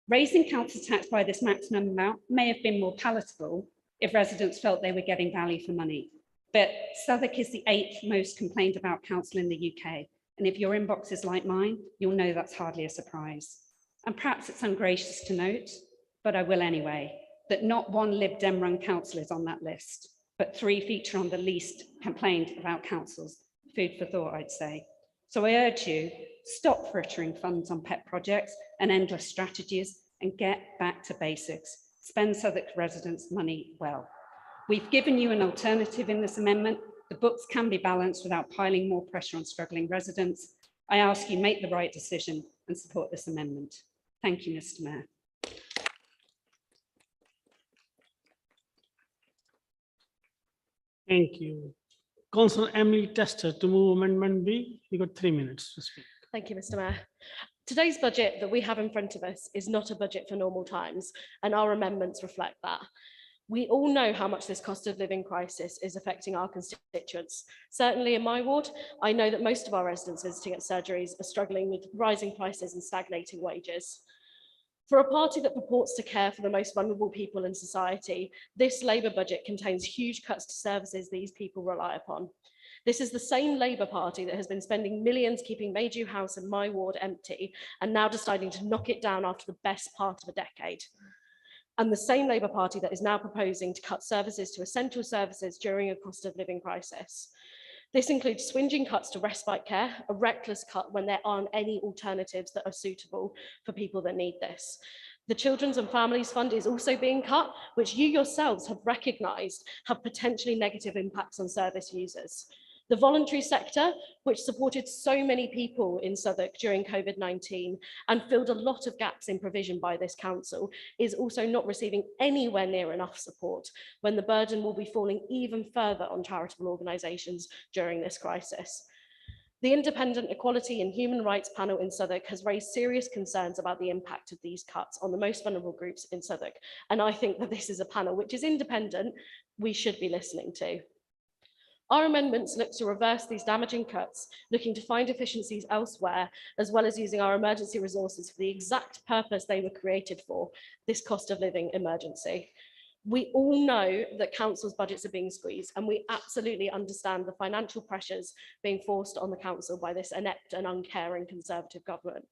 Raising council tax by this maximum amount may have been more palatable if residents felt they were getting value for money. But Southwark is the 8th most complained about council in the UK. And if your inbox is like mine, you'll know that's hardly a surprise. And perhaps it's ungracious to note, but I will anyway, that not one Lib Dem run council is on that list, but 3 feature on the least complained about councils. Food for thought, I'd say. So I urge you, stop frittering funds on pet projects and endless strategies and get back to basics. Spend Southwark residents' money well. We've given you an alternative in this amendment. The books can be balanced without piling more pressure on struggling residents. I ask you make the right decision and support this amendment. Thank you, Mr. Mayor. Thank you. Councillor Emily Tester to move Amendment B. You got 3 minutes to speak. Thank you, Mr. Mayor. Today's budget that we have in front of us is not a budget for normal times, and our amendments reflect that. We all know how much this cost of living crisis is affecting our constituents. Certainly in my ward, I know that most of our residents visiting at surgeries are struggling with rising prices and stagnating wages. For a party that purports to care for the most vulnerable people in society, this Labour budget contains huge cuts to services these people rely upon. This is the same Labour Party that has been spending millions keeping Maydew House and my ward empty and now deciding to knock it down after the best part of a decade. And the same Labour Party that is now proposing to cut services to essential services during a cost of living crisis. This includes swinging cuts to respite care, a reckless cut when there aren't any alternatives that are suitable for people that need this. The Children's and Families Fund is also being cut, which you yourselves have recognised have potentially negative impacts on service users. The voluntary sector, which supported so many people in Southwark during COVID-19 and filled a lot of gaps in provision by this council, is also not receiving anywhere near enough support when the burden will be falling even further on charitable organisations during this crisis. The Independent Equality and Human Rights Panel in Southwark has raised serious concerns about the impact of these cuts on the most vulnerable groups in Southwark. And I think that this is a panel which is independent, we should be listening to. Our amendments look to reverse these damaging cuts, looking to find efficiencies elsewhere, as well as using our emergency resources for the exact purpose they were created for, this cost of living emergency. We all know that councils' budgets are being squeezed, and we absolutely understand the financial pressures being forced on the council by this inept and uncaring Conservative government.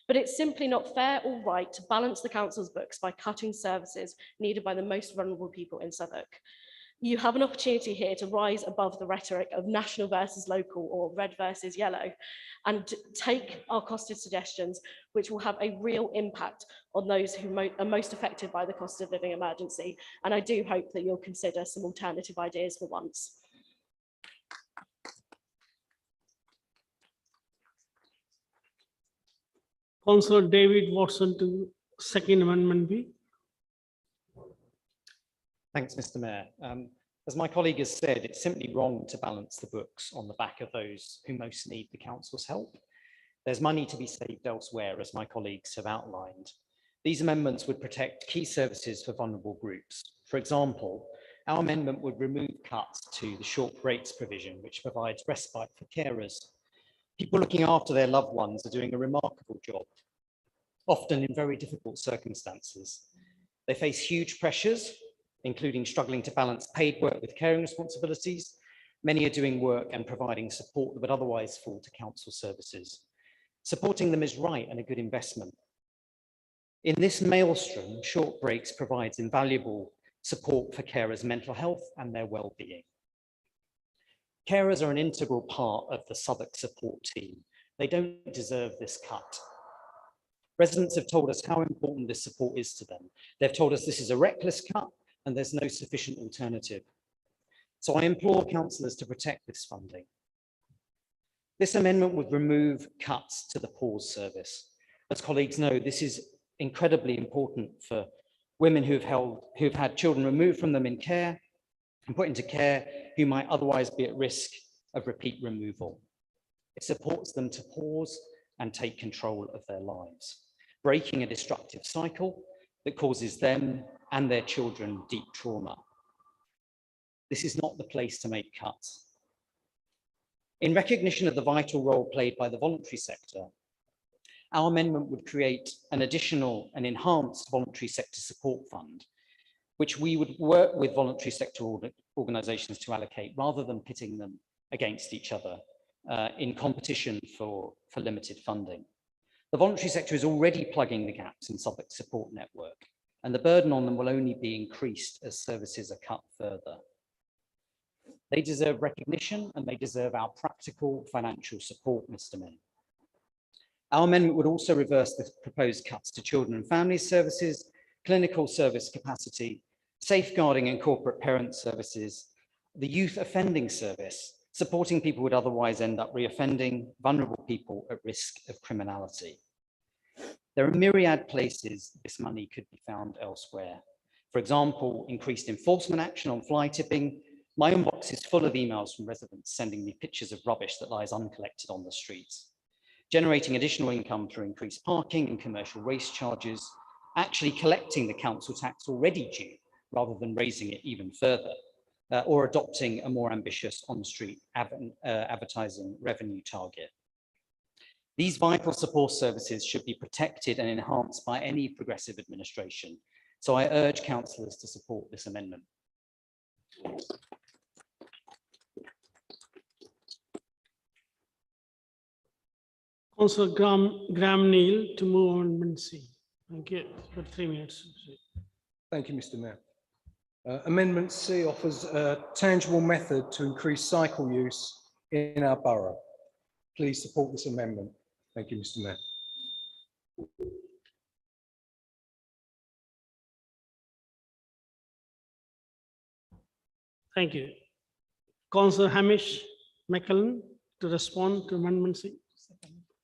But it's simply not fair or right to balance the council's books by cutting services needed by the most vulnerable people in Southwark. You have an opportunity here to rise above the rhetoric of national versus local or red versus yellow and take our costed suggestions, which will have a real impact on those who are most affected by the cost of living emergency. And I do hope that you'll consider some alternative ideas for once. Councillor David Watson to second Amendment B. Thanks, Mr. Mayor. As my colleague has said, it's simply wrong to balance the books on the back of those who most need the council's help. There's money to be saved elsewhere, as my colleagues have outlined. These amendments would protect key services for vulnerable groups. For example, our amendment would remove cuts to the short breaks provision, which provides respite for carers. People looking after their loved ones are doing a remarkable job, often in very difficult circumstances. They face huge pressures, including struggling to balance paid work with caring responsibilities. Many are doing work and providing support that would otherwise fall to council services. Supporting them is right and a good investment. In this maelstrom, short breaks provides invaluable support for carers' mental health and their well-being. Carers are an integral part of the Southwark support team. They don't deserve this cut. Residents have told us how important this support is to them. They've told us this is a reckless cut and there's no sufficient alternative. So I implore councillors to protect this funding. This amendment would remove cuts to the pause service. As colleagues know, this is incredibly important for women who've had children removed from them in care and put into care who might otherwise be at risk of repeat removal. It supports them to pause and take control of their lives, breaking a destructive cycle that causes them and their children deep trauma. This is not the place to make cuts. In recognition of the vital role played by the voluntary sector, our amendment would create an additional and enhanced voluntary sector support fund, which we would work with voluntary sector organisations to allocate rather than pitting them against each other in competition for limited funding. The voluntary sector is already plugging the gaps in Southwark's support network, and the burden on them will only be increased as services are cut further. They deserve recognition and they deserve our practical financial support, Mr. Mayor. Our amendment would also reverse the proposed cuts to children and family services, clinical service capacity, safeguarding and corporate parent services, the youth offending service, supporting people who would otherwise end up reoffending, vulnerable people at risk of criminality. There are myriad places this money could be found elsewhere. For example, increased enforcement action on fly tipping. My inbox is full of emails from residents sending me pictures of rubbish that lies uncollected on the streets. Generating additional income through increased parking and commercial waste charges, actually collecting the council tax already due rather than raising it even further, or adopting a more ambitious on-street advertising revenue target. These vital support services should be protected and enhanced by any progressive administration. So I urge councillors to support this amendment. Councillor Graham Neil to move on Amendment C. Thank you. For 3 minutes. Thank you, Mr. Mayor. Amendment C offers a tangible method to increase cycle use in our borough. Please support this amendment. Thank you, Mr. Mayor. Thank you. Councillor Hamish McClellan to respond to Amendment C.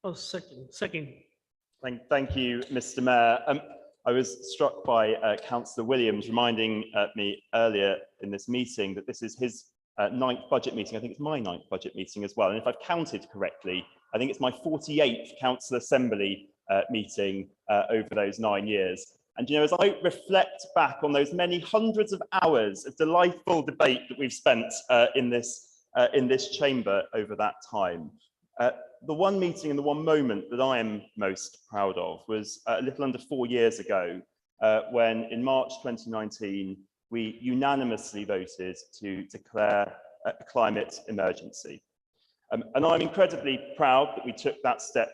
Oh, second. Thank you, Mr. Mayor. I was struck by Councillor Williams reminding me earlier in this meeting that this is his 9th budget meeting. I think it's my 9th budget meeting as well. And if I've counted correctly, I think it's my 48th Council Assembly meeting over those 9 years. And, you know, as I reflect back on those many hundreds of hours of delightful debate that we've spent in this chamber over that time, the one meeting and the one moment that I am most proud of was a little under 4 years ago, when in March 2019, we unanimously voted to declare a climate emergency. And I'm incredibly proud that we took that step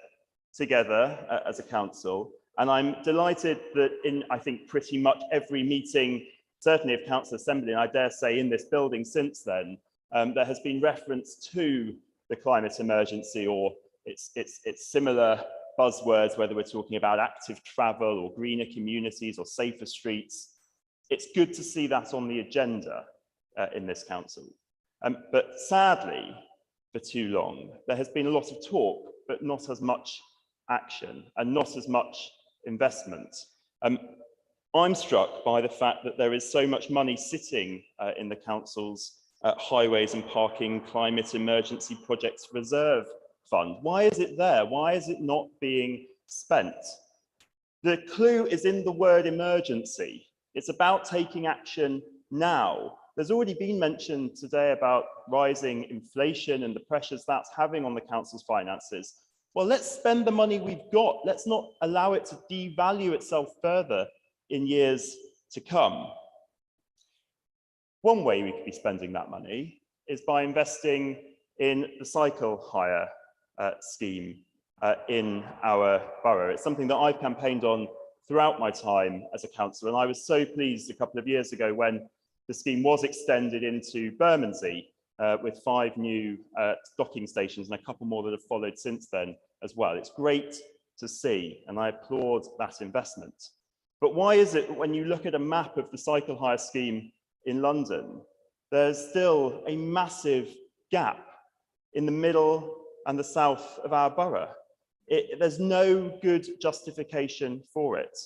together as a council. And I'm delighted that in, I think, pretty much every meeting, certainly of Council Assembly, and I dare say in this building since then, there has been reference to the climate emergency or its similar buzzwords, whether we're talking about active travel or greener communities or safer streets. It's good to see that on the agenda in this council. But sadly, for too long, there has been a lot of talk, but not as much action and not as much investment. I'm struck by the fact that there is so much money sitting in the council's highways and parking climate emergency projects reserve fund. Why is it there? Why is it not being spent? The clue is in the word emergency. It's about taking action now. There's already been mention today about rising inflation and the pressures that's having on the council's finances. Well, let's spend the money we've got. Let's not allow it to devalue itself further in years to come. One way we could be spending that money is by investing in the cycle hire scheme in our borough. It's something that I've campaigned on throughout my time as a councillor, and I was so pleased a couple of years ago when the scheme was extended into Bermondsey with 5 new docking stations and a couple more that have followed since then as well. It's great to see, and I applaud that investment. But why is it that when you look at a map of the cycle hire scheme in London, there's still a massive gap in the middle and the south of our borough? There's no good justification for it.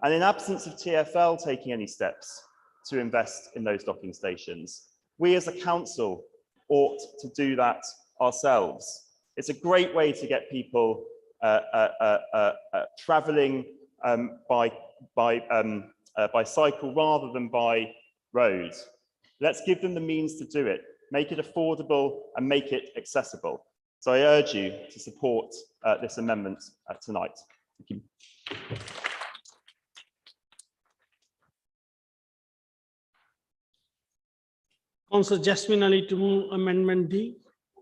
And in absence of TfL taking any steps to invest in those docking stations, we as a council ought to do that ourselves. It's a great way to get people travelling by cycle rather than by road. Let's give them the means to do it, make it affordable and make it accessible. So I urge you to support this amendment tonight. Thank you. Councillor Jasmine Ali to move Amendment D.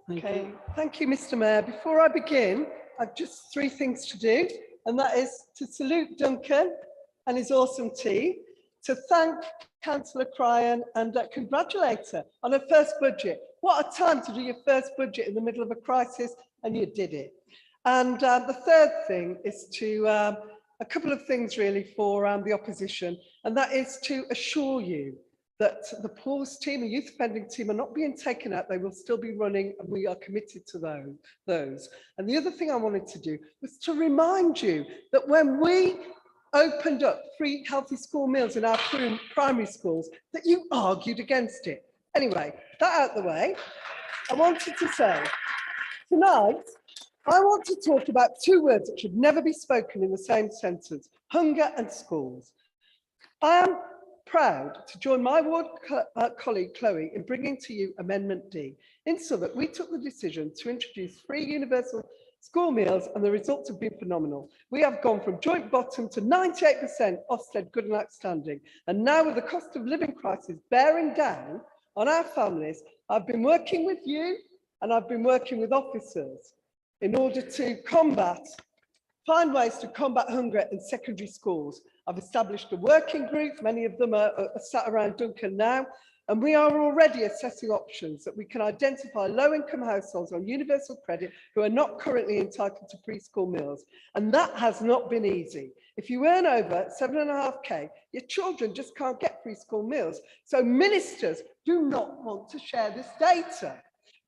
Thank you, Mr. Mayor. Before I begin, I've just 3 things to do, and that is to salute Duncan and his awesome tea, to thank Councillor Cryan and congratulate her on her first budget. What a time to do your first budget in the middle of a crisis, and you did it. And the third thing is to, a couple of things really for the opposition, and that is to assure you that the pause team and youth offending team are not being taken out. They will still be running, and we are committed to those. And the other thing I wanted to do was to remind you that when we opened up free healthy school meals in our primary schools, that you argued against it. Anyway, that out the way, I wanted to say, tonight, I want to talk about two words that should never be spoken in the same sentence: hunger and schools. I am proud to join my ward colleague Chloe in bringing to you Amendment D. In Southwark, we took the decision to introduce free universal school meals, and the results have been phenomenal. We have gone from joint bottom to 98% Ofsted good and outstanding. And now, with the cost of living crisis bearing down on our families, I've been working with you and I've been working with officers in order to find ways to combat hunger in secondary schools. I've established a working group. Many of them are sat around Duncan now, and we are already assessing options that we can identify low-income households on universal credit who are not currently entitled to preschool meals. And that has not been easy. If you earn over 7.5K, your children just can't get preschool meals. So ministers do not want to share this data.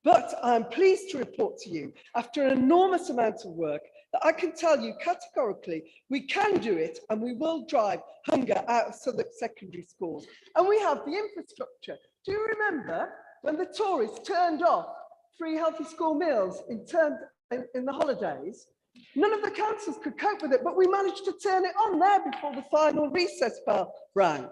But I'm pleased to report to you, after an enormous amount of work, that I can tell you categorically, we can do it, and we will drive hunger out of Southwark secondary schools. And we have the infrastructure. Do you remember when the Tories turned off free healthy school meals in the holidays? None of the councils could cope with it, but we managed to turn it on there before the final recess bell rang.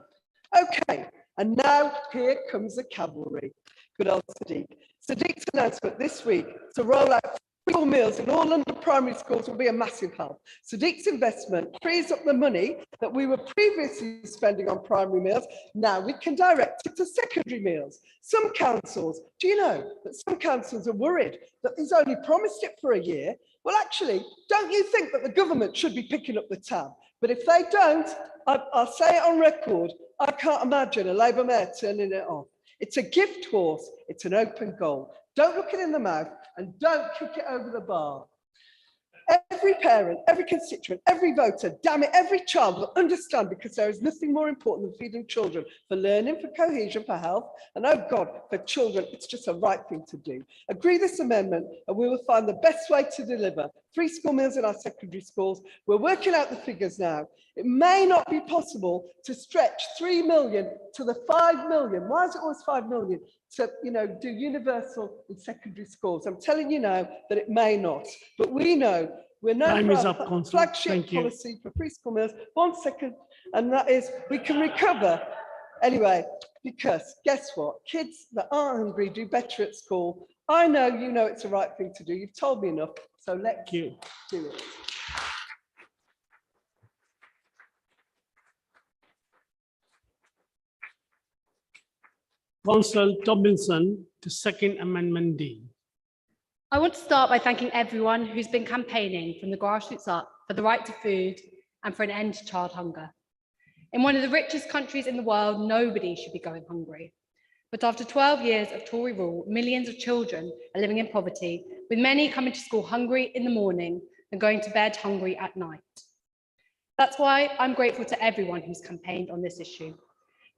Okay, and now here comes the cavalry. Good old Sadiq. Sadiq's announcement this week to roll out school meals in all London primary schools will be a massive help. Sadiq's investment frees up the money that we were previously spending on primary meals. Now we can direct it to secondary meals. Some councils, do you know that some councils are worried that he's only promised it for a year? Well, actually, don't you think that the government should be picking up the tab? But if they don't, I'll say it on record, I can't imagine a Labour mayor turning it off. It's a gift horse, it's an open goal. Don't look it in the mouth and don't kick it over the bar. Every parent, every constituent, every voter, damn it, every child will understand, because there is nothing more important than feeding children, for learning, for cohesion, for health, and oh God, for children, it's just a right thing to do. Agree this amendment and we will find the best way to deliver free school meals in our secondary schools. We're working out the figures now. It may not be possible to stretch 3 million to the 5 million. Why is it always 5 million? To, do universal in secondary schools. I'm telling you now that it may not, but we know we're known for our flagship policy for preschool meals. 1 second, and that is we can recover anyway, because guess what? Kids that aren't hungry do better at school. I know you know it's the right thing to do. You've told me enough, so let's do it. Councillor Tomlinson to second Amendment D. I want to start by thanking everyone who's been campaigning from the grassroots up for the right to food and for an end to child hunger. In one of the richest countries in the world, nobody should be going hungry. But after 12 years of Tory rule, millions of children are living in poverty, with many coming to school hungry in the morning and going to bed hungry at night. That's why I'm grateful to everyone who's campaigned on this issue,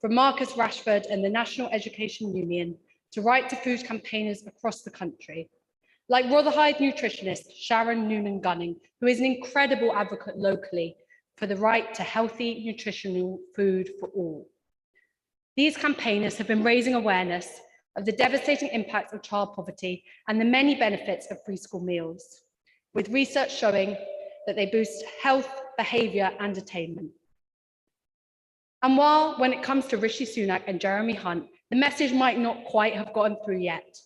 from Marcus Rashford and the National Education Union to right to food campaigners across the country, like Rotherhithe nutritionist Sharon Noonan-Gunning, who is an incredible advocate locally for the right to healthy, nutritional food for all. These campaigners have been raising awareness of the devastating impacts of child poverty and the many benefits of free school meals, with research showing that they boost health, behaviour and attainment. And while, when it comes to Rishi Sunak and Jeremy Hunt, the message might not quite have gotten through yet,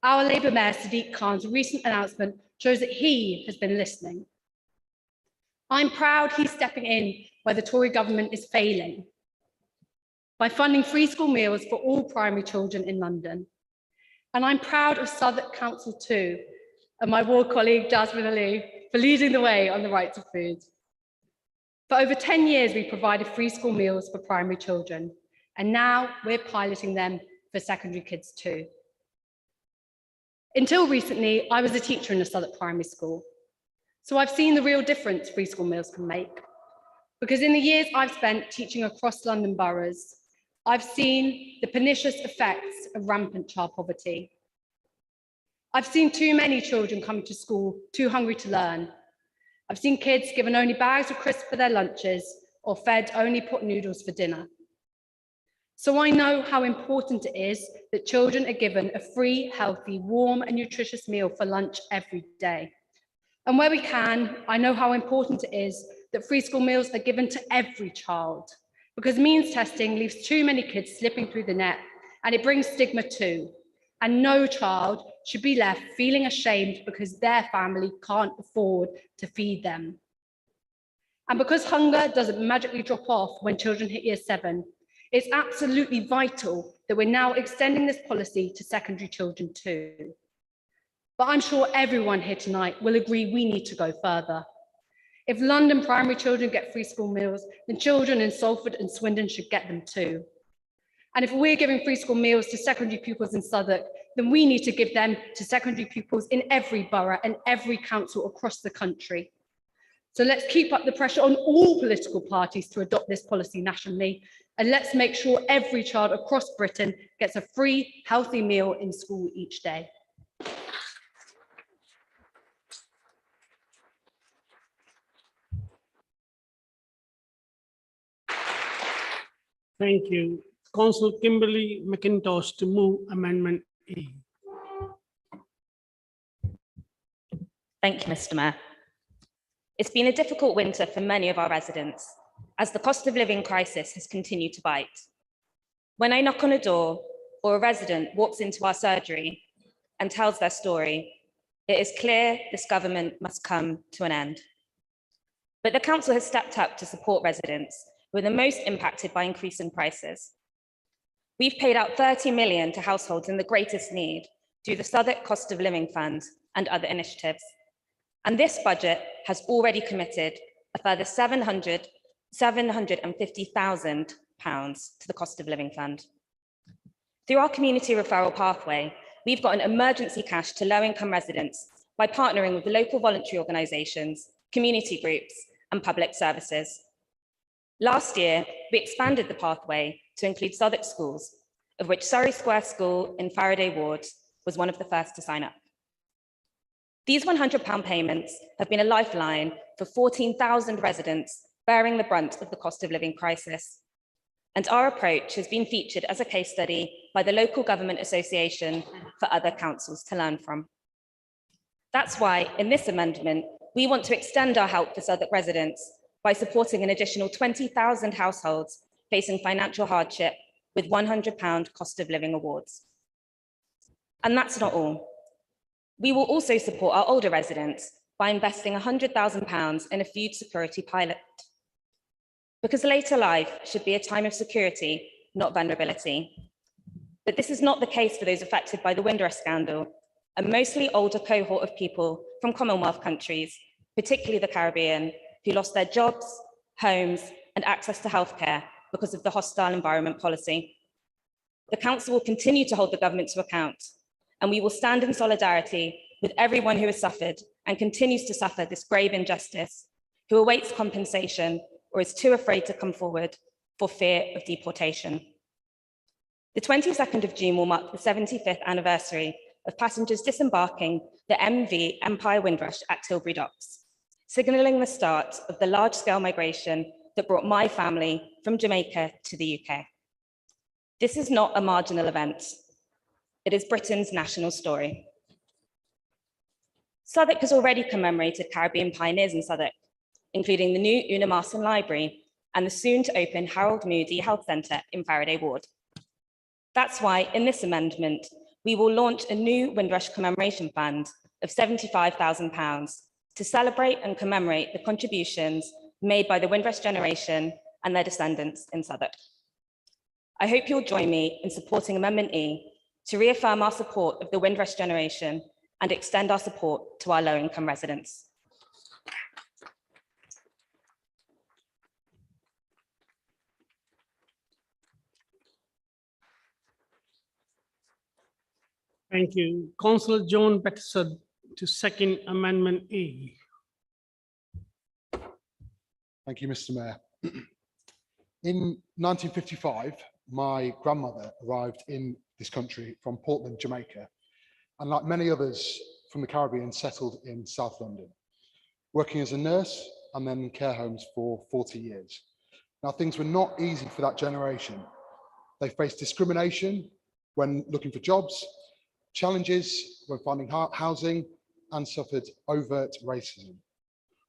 our Labour Mayor Sadiq Khan's recent announcement shows that he has been listening. I'm proud he's stepping in where the Tory government is failing, by funding free school meals for all primary children in London. And I'm proud of Southwark Council too, and my ward colleague Jasmine Ali for leading the way on the right to food. For over 10 years, we provided free school meals for primary children, and now we're piloting them for secondary kids too. Until recently, I was a teacher in a Southwark primary school, so I've seen the real difference free school meals can make. Because in the years I've spent teaching across London boroughs, I've seen the pernicious effects of rampant child poverty. I've seen too many children come to school too hungry to learn. I've seen kids given only bags of crisps for their lunches or fed only pot noodles for dinner. So I know how important it is that children are given a free, healthy, warm and nutritious meal for lunch every day. And where we can, I know how important it is that free school meals are given to every child, because means testing leaves too many kids slipping through the net, and it brings stigma too. And no child should be left feeling ashamed because their family can't afford to feed them. And because hunger doesn't magically drop off when children hit year 7, it's absolutely vital that we're now extending this policy to secondary children too. But I'm sure everyone here tonight will agree we need to go further. If London primary children get free school meals, then children in Salford and Swindon should get them too. And if we're giving free school meals to secondary pupils in Southwark, then we need to give them to secondary pupils in every borough and every council across the country. So let's keep up the pressure on all political parties to adopt this policy nationally, and let's make sure every child across Britain gets a free, healthy meal in school each day. Thank you. Councillor Kimberly McIntosh to move Amendment A. Thank you, Mr. Mayor. It's been a difficult winter for many of our residents as the cost of living crisis has continued to bite. When I knock on a door or a resident walks into our surgery and tells their story, it is clear this government must come to an end. But the council has stepped up to support residents who are the most impacted by increasing prices. We've paid out 30 million to households in the greatest need through the Southwark Cost of Living Fund and other initiatives. And this budget has already committed a further £750,000 to the Cost of Living Fund. Through our community referral pathway, we've got an emergency cash to low-income residents by partnering with the local voluntary organisations, community groups, and public services. Last year, we expanded the pathway to include Southwark schools, of which Surrey Square School in Faraday Ward was one of the first to sign up. These £100 payments have been a lifeline for 14,000 residents bearing the brunt of the cost of living crisis. And our approach has been featured as a case study by the Local Government Association for other councils to learn from. That's why, in this amendment, we want to extend our help for Southwark residents by supporting an additional 20,000 households facing financial hardship with £100 cost of living awards. And that's not all. We will also support our older residents by investing £100,000 in a food security pilot. Because later life should be a time of security, not vulnerability. But this is not the case for those affected by the Windrush scandal, a mostly older cohort of people from Commonwealth countries, particularly the Caribbean, who lost their jobs, homes, and access to healthcare because of the hostile environment policy. The council will continue to hold the government to account, and we will stand in solidarity with everyone who has suffered and continues to suffer this grave injustice, who awaits compensation or is too afraid to come forward for fear of deportation. The 22nd of June will mark the 75th anniversary of passengers disembarking the MV Empire Windrush at Tilbury Docks, signalling the start of the large-scale migration that brought my family from Jamaica to the UK. This is not a marginal event. It is Britain's national story. Southwark has already commemorated Caribbean pioneers in Southwark, including the new Una Marston Library and the soon-to-open Harold Moody Health Centre in Faraday Ward. That's why, in this amendment, we will launch a new Windrush Commemoration Fund of £75,000 to celebrate and commemorate the contributions made by the Windrush generation and their descendants in Southwark. I hope you'll join me in supporting Amendment E to reaffirm our support of the Windrush generation and extend our support to our low-income residents. Thank you. Councillor John Bettesod to second Amendment E. Thank you, Mr. Mayor. In 1955, my grandmother arrived in this country from Portland, Jamaica, and like many others from the Caribbean, settled in South London, working as a nurse and then in care homes for 40 years. Now, things were not easy for that generation. They faced discrimination when looking for jobs, challenges when finding housing, and suffered overt racism.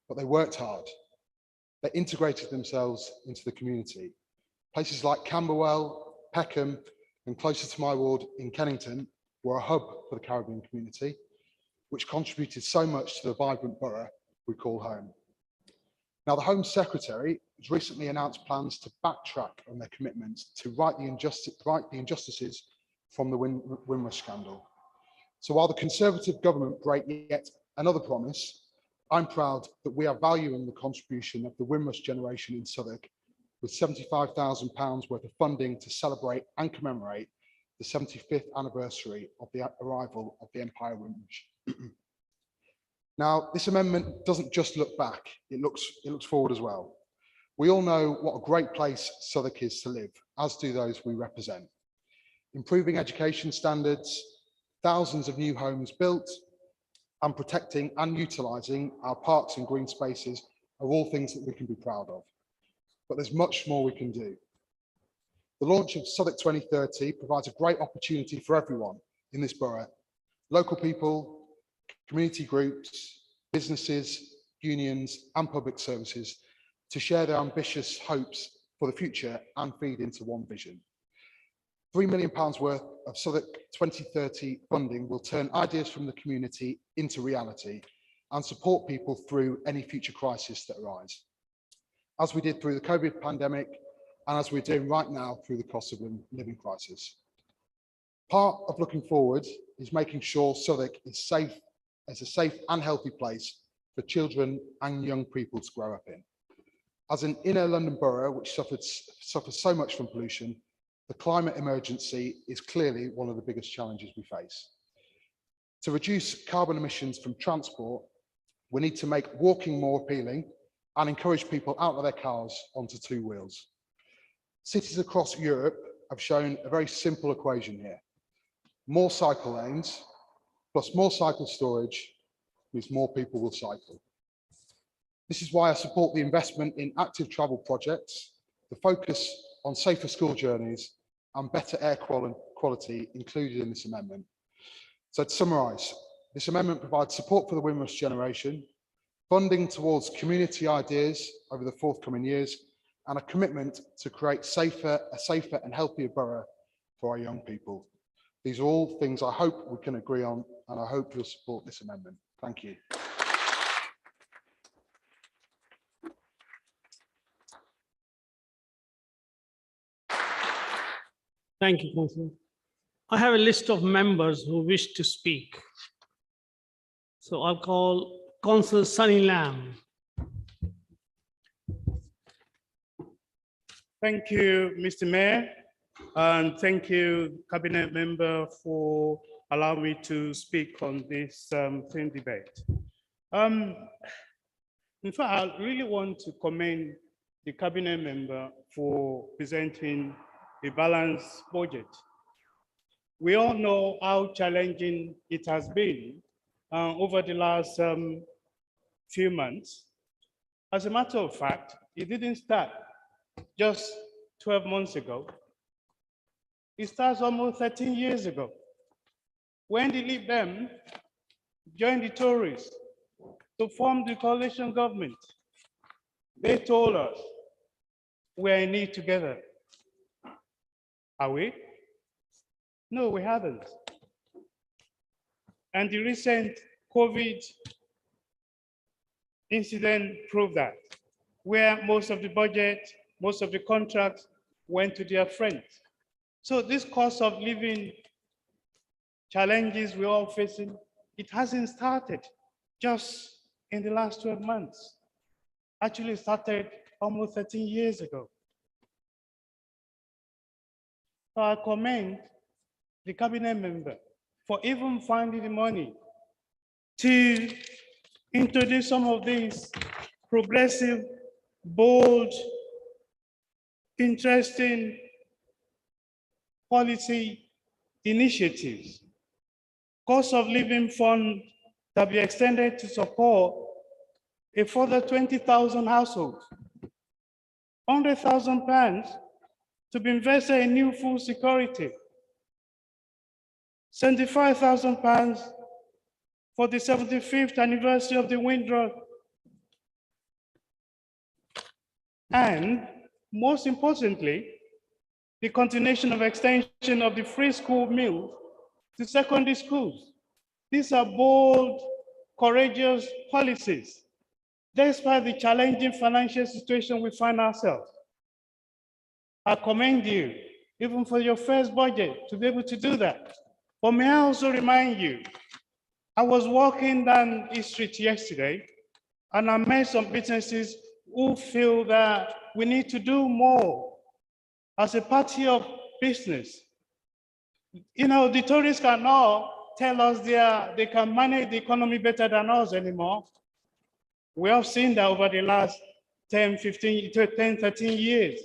But they worked hard. They integrated themselves into the community. Places like Camberwell, Peckham, and closer to my ward in Kennington were a hub for the Caribbean community, which contributed so much to the vibrant borough we call home. Now, the Home Secretary has recently announced plans to backtrack on their commitments to right the injustices from the Windrush scandal. So while the Conservative government break yet another promise, I'm proud that we are valuing the contribution of the Windrush generation in Southwark with £75,000 worth of funding to celebrate and commemorate the 75th anniversary of the arrival of the Empire Windrush. Now, this amendment doesn't just look back, it looks forward as well. We all know what a great place Southwark is to live, as do those we represent. Improving education standards, thousands of new homes built, and protecting and utilising our parks and green spaces are all things that we can be proud of. But there's much more we can do. The launch of Southwark 2030 provides a great opportunity for everyone in this borough, local people, community groups, businesses, unions, and public services to share their ambitious hopes for the future and feed into one vision. £3 million worth of Southwark 2030 funding will turn ideas from the community into reality and support people through any future crisis that arise, as we did through the COVID pandemic and as we're doing right now through the cost of living crisis. Part of looking forward is making sure Southwark is safe, as a safe and healthy place for children and young people to grow up in. As an inner London borough which suffers so much from pollution, the climate emergency is clearly one of the biggest challenges we face. To reduce carbon emissions from transport, we need to make walking more appealing and encourage people out of their cars onto two wheels. Cities across Europe have shown a very simple equation here. More cycle lanes plus more cycle storage means more people will cycle. This is why I support the investment in active travel projects, the focus on safer school journeys and better air quality included in this amendment. So to summarise, this amendment provides support for the Windrush generation, funding towards community ideas over the forthcoming years, and a commitment to create a safer and healthier borough for our young people. These are all things I hope we can agree on, and I hope you'll support this amendment. Thank you. Thank you, Councillor. I have a list of members who wish to speak. So I'll call Councillor Sunny Lamb. Thank you, Mr. Mayor, and thank you, Cabinet Member, for allowing me to speak on this same debate. In fact, I really want to commend the Cabinet Member for presenting a balanced budget. We all know how challenging it has been over the last few months. As a matter of fact, it didn't start just 12 months ago. It starts almost 13 years ago, when the Lib Dem joined the Tories to form the coalition government. They told us we're in it together. Are we? No, we haven't. And the recent COVID incident proved that, where most of the budget, most of the contracts went to their friends. So this cost of living challenges we're all facing, it hasn't started just in the last 12 months. Actually started almost 13 years ago. So I commend the Cabinet Member for even finding the money to introduce some of these progressive, bold, interesting policy initiatives. Cost of living fund that be extended to support a further 20,000 households. £100,000 to be invested in new food security. £75,000 for the 75th anniversary of the Windrush. And most importantly, the continuation of extension of the free school meal to secondary schools. These are bold, courageous policies, despite the challenging financial situation we find ourselves. I commend you, even for your first budget, to be able to do that. But may I also remind you, I was walking down East Street yesterday, and I met some businesses who feel that we need to do more as a party of business. You know, the tourists cannot tell us they can manage the economy better than us anymore. We have seen that over the last 10, 13 years.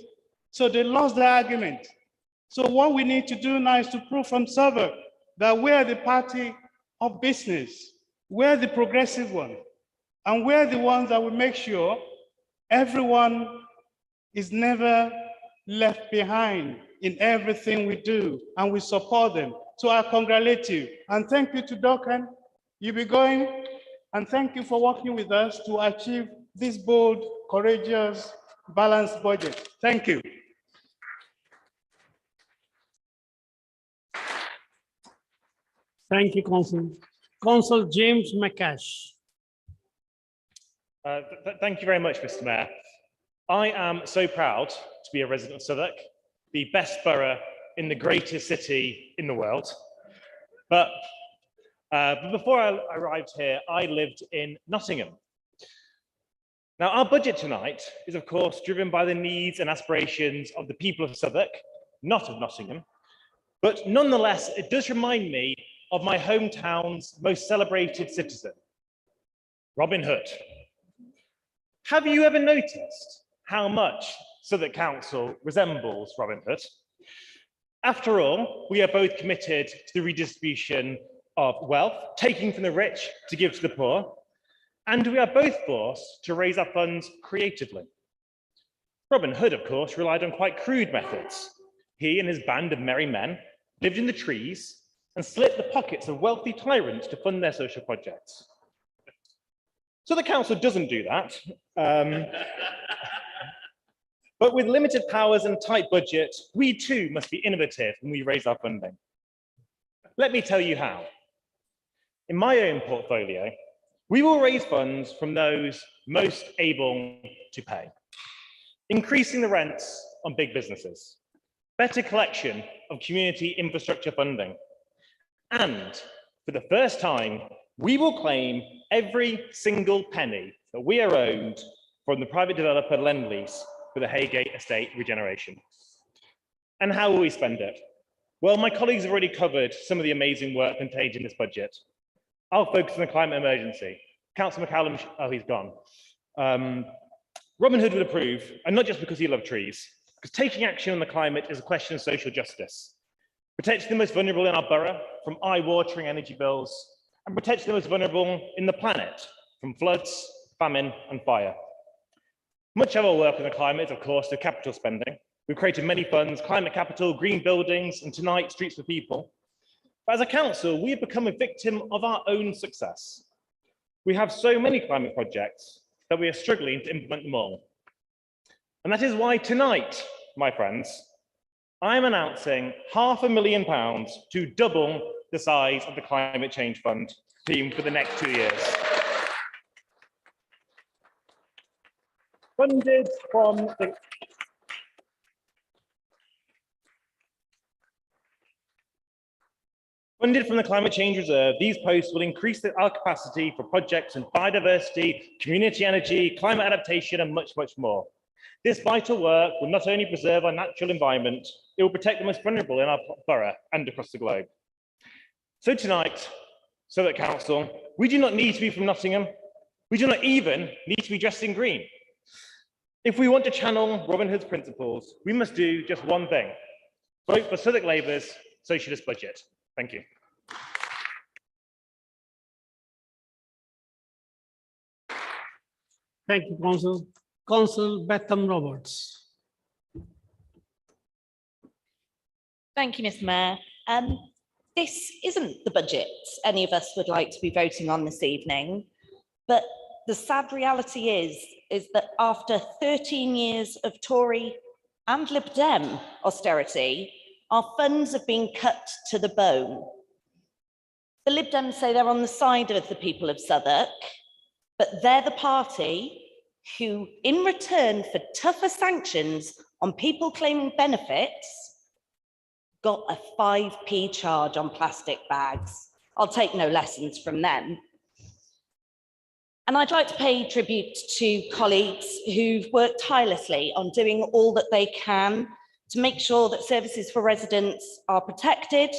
So they lost the argument. So what we need to do now is to prove from Southwark that we're the party of business, we're the progressive one, and we're the ones that will make sure everyone is never left behind in everything we do, and we support them. So I congratulate you, and thank you to Duncan. You'll be going, and thank you for working with us to achieve this bold, courageous, balanced budget. Thank you. Thank you, Council. Council James McCash. Thank you very much, Mr. Mayor. I am so proud to be a resident of Southwark, the best borough in the greatest city in the world. But before I arrived here, I lived in Nottingham. Now, our budget tonight is, of course, driven by the needs and aspirations of the people of Southwark, not of Nottingham. But nonetheless, it does remind me of my hometown's most celebrated citizen, Robin Hood. Have you ever noticed how much Southwark Council resembles Robin Hood? After all, we are both committed to the redistribution of wealth, taking from the rich to give to the poor, and we are both forced to raise our funds creatively. Robin Hood, of course, relied on quite crude methods. He and his band of merry men lived in the trees and slit the pockets of wealthy tyrants to fund their social projects. So the council doesn't do that. But with limited powers and tight budgets, we too must be innovative when we raise our funding. Let me tell you how. In my own portfolio, we will raise funds from those most able to pay, increasing the rents on big businesses, better collection of community infrastructure funding, and for the first time, we will claim every single penny that we are owed from the private developer Lend-Lease for the Haygate estate regeneration. And how will we spend it? Well, my colleagues have already covered some of the amazing work contained in this budget. I'll focus on the climate emergency. Councillor McCallum, oh, he's gone. Robin Hood would approve, and not just because he loved trees, because taking action on the climate is a question of social justice. Protecting the most vulnerable in our borough from eye-watering energy bills, and protecting the most vulnerable in the planet from floods, famine, and fire. Much of our work on the climate is, of course, the capital spending. We've created many funds, climate capital, green buildings, and tonight, Streets for People. But as a council, we have become a victim of our own success. We have so many climate projects that we are struggling to implement them all. And that is why tonight, my friends, I'm announcing £500,000 to double the size of the Climate Change Fund team for the next 2 years. Funded from the Climate Change Reserve, these posts will increase our capacity for projects in biodiversity, community energy, climate adaptation, and much, much more. This vital work will not only preserve our natural environment, it will protect the most vulnerable in our borough and across the globe. So tonight, Southwark Council, we do not need to be from Nottingham. We do not even need to be dressed in green. If we want to channel Robin Hood's principles, we must do just one thing: Vote for Southwark Labour's socialist budget. Thank you. Thank you, Council. Council Betham Roberts. Thank you, Mr. Mayor. This isn't the budget any of us would like to be voting on this evening, but the sad reality is that after 13 years of Tory and Lib Dem austerity, our funds have been cut to the bone. The Lib Dems say they're on the side of the people of Southwark, but they're the party who, in return for tougher sanctions on people claiming benefits, got a 5p charge on plastic bags. I'll take no lessons from them. And I'd like to pay tribute to colleagues who've worked tirelessly on doing all that they can to make sure that services for residents are protected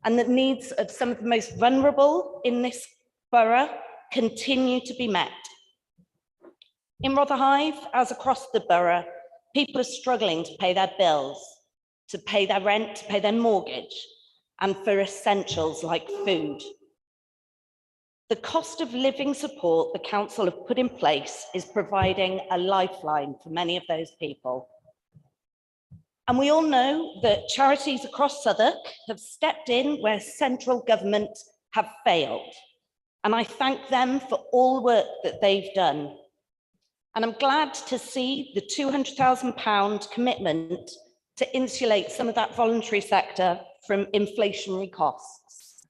and that needs of some of the most vulnerable in this borough continue to be met. In Rotherhithe, as across the borough, people are struggling to pay their bills, to pay their rent, to pay their mortgage, and for essentials like food. The cost of living support the council have put in place is providing a lifeline for many of those people. And we all know that charities across Southwark have stepped in where central government have failed. And I thank them for all the work that they've done. And I'm glad to see the £200,000 commitment to insulate some of that voluntary sector from inflationary costs.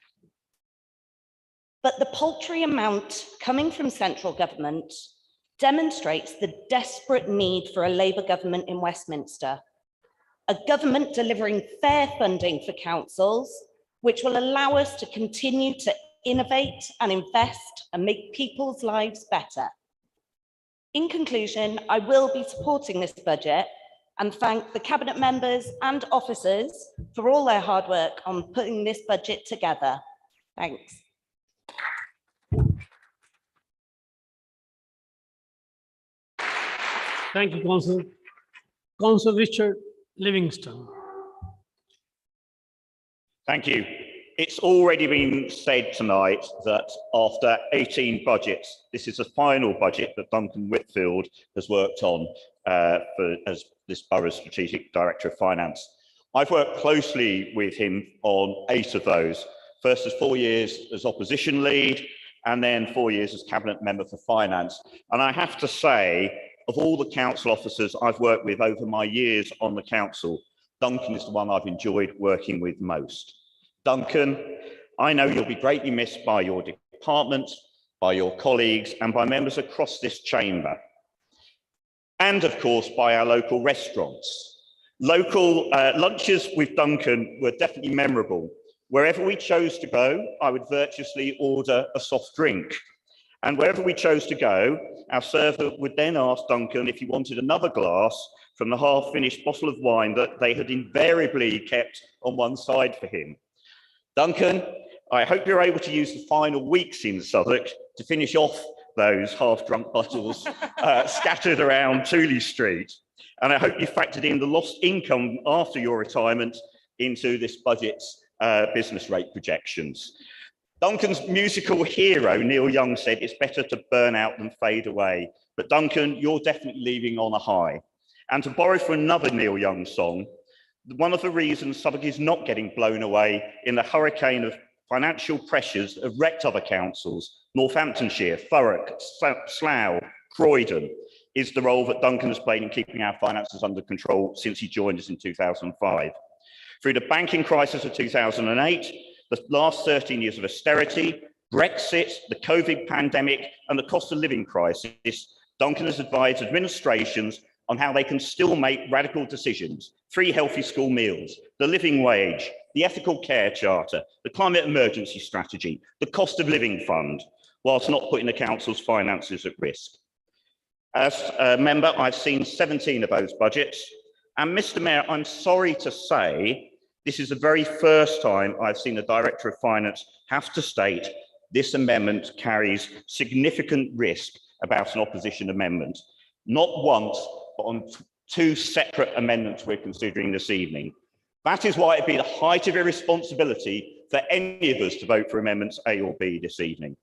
But the paltry amount coming from central government demonstrates the desperate need for a Labour government in Westminster, a government delivering fair funding for councils, which will allow us to continue to innovate and invest and make people's lives better. In conclusion, I will be supporting this budget and thank the Cabinet members and officers for all their hard work on putting this budget together. Thanks. Thank you, Council. Council Richard Livingston. Thank you. It's already been said tonight that after 18 budgets, this is the final budget that Duncan Whitfield has worked on as this borough's strategic director of finance. I've worked closely with him on 8 of those, first as 4 years as opposition lead, and then 4 years as cabinet member for finance. And I have to say, of all the council officers I've worked with over my years on the council, Duncan is the one I've enjoyed working with most. Duncan, I know you'll be greatly missed by your department, by your colleagues, and by members across this chamber. And of course, by our local restaurants. Local lunches with Duncan were definitely memorable. Wherever we chose to go, I would virtuously order a soft drink. And wherever we chose to go, our server would then ask Duncan if he wanted another glass from the half-finished bottle of wine that they had invariably kept on one side for him. Duncan, I hope you're able to use the final weeks in Southwark to finish off those half-drunk bottles scattered around Tooley Street. And I hope you factored in the lost income after your retirement into this budget's business rate projections. Duncan's musical hero, Neil Young, said it's better to burn out than fade away. But Duncan, you're definitely leaving on a high. And to borrow from another Neil Young song, one of the reasons Southwark is not getting blown away in the hurricane of financial pressures have wrecked other councils, Northamptonshire, Thurrock, Slough, Croydon, is the role that Duncan has played in keeping our finances under control since he joined us in 2005. Through the banking crisis of 2008, the last 13 years of austerity, Brexit, the COVID pandemic, and the cost of living crisis, Duncan has advised administrations on how they can still make radical decisions: 3 healthy school meals, the living wage, the ethical care charter, the climate emergency strategy, the cost of living fund, whilst not putting the council's finances at risk. As a member, I've seen 17 of those budgets. And Mr. Mayor, I'm sorry to say, this is the very first time I've seen the Director of Finance have to state this amendment carries significant risk about an opposition amendment. Not once, but on 2 separate amendments we're considering this evening. That is why it'd be the height of irresponsibility for any of us to vote for amendments A or B this evening.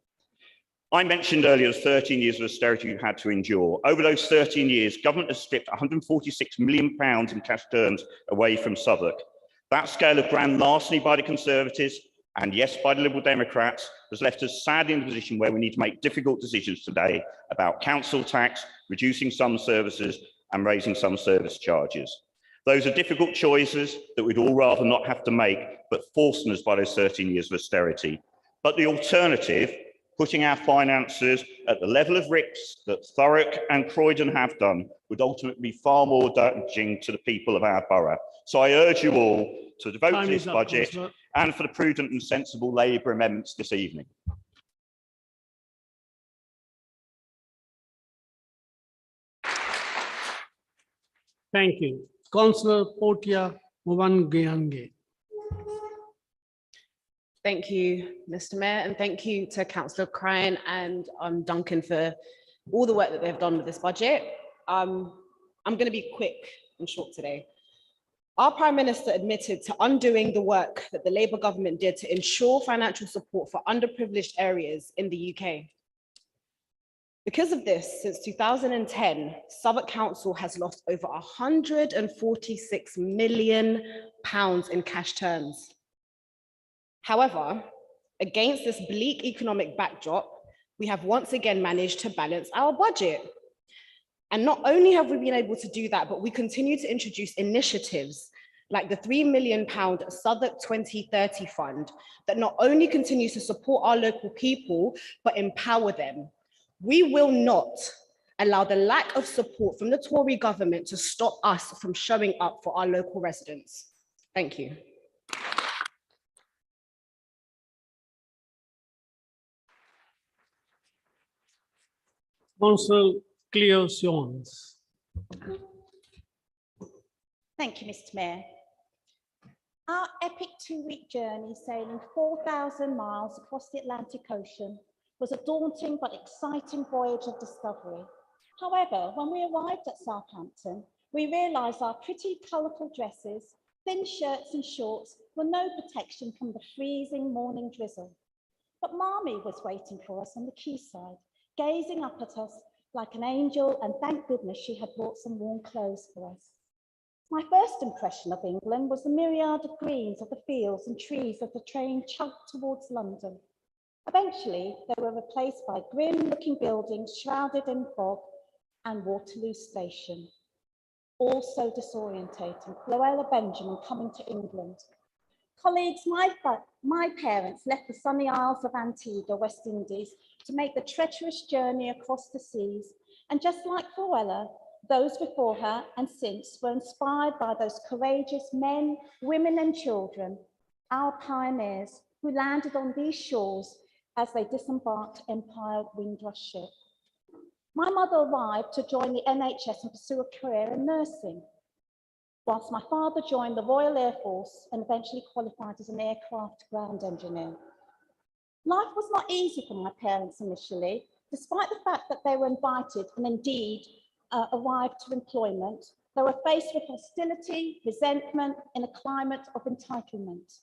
I mentioned earlier the 13 years of austerity we've had to endure. Over those 13 years, government has stripped £146 million in cash terms away from Southwark. That scale of grand larceny by the Conservatives, and yes, by the Liberal Democrats, has left us sadly in a position where we need to make difficult decisions today about council tax, reducing some services and raising some service charges. Those are difficult choices that we'd all rather not have to make, but forced on us by those 13 years of austerity. But the alternative, putting our finances at the level of risks that Thurrock and Croydon have done, would ultimately be far more damaging to the people of our borough. So I urge you all to vote for this budget and for the prudent and sensible Labour amendments this evening. Thank you. Councillor Portia Muwangiange. Thank you, Mr. Mayor, and thank you to Councillor Cryan and Duncan for all the work that they've done with this budget. I'm going to be quick and short today. Our Prime Minister admitted to undoing the work that the Labour government did to ensure financial support for underprivileged areas in the UK. Because of this, since 2010, Southwark Council has lost over £146 million in cash terms. However, against this bleak economic backdrop, we have once again managed to balance our budget. And not only have we been able to do that, but we continue to introduce initiatives like the £3 million Southwark 2030 fund that not only continues to support our local people, but empower them. We will not allow the lack of support from the Tory government to stop us from showing up for our local residents. Thank you. Councillor Cleo Sions. Thank you, Mr. Mayor. Our epic 2-week journey sailing 4,000 miles across the Atlantic Ocean was a daunting but exciting voyage of discovery. However, when we arrived at Southampton, we realised our pretty colourful dresses, thin shirts and shorts were no protection from the freezing morning drizzle. But Marmee was waiting for us on the quayside, gazing up at us like an angel, and thank goodness she had brought some warm clothes for us. My first impression of England was the myriad of greens of the fields and trees as the train chugged towards London. Eventually, they were replaced by grim-looking buildings shrouded in fog and Waterloo Station. All so disorientating. Llewellyn Benjamin coming to England. Colleagues, my parents left the sunny Isles of Antigua, West Indies, to make the treacherous journey across the seas. And just like Llewellyn, those before her and since were inspired by those courageous men, women and children, our pioneers, who landed on these shores as they disembarked Empire Windrush ship. My mother arrived to join the NHS and pursue a career in nursing, whilst my father joined the Royal Air Force and eventually qualified as an aircraft ground engineer. Life was not easy for my parents initially, despite the fact that they were invited and indeed arrived to employment. They were faced with hostility, resentment in a climate of entitlement.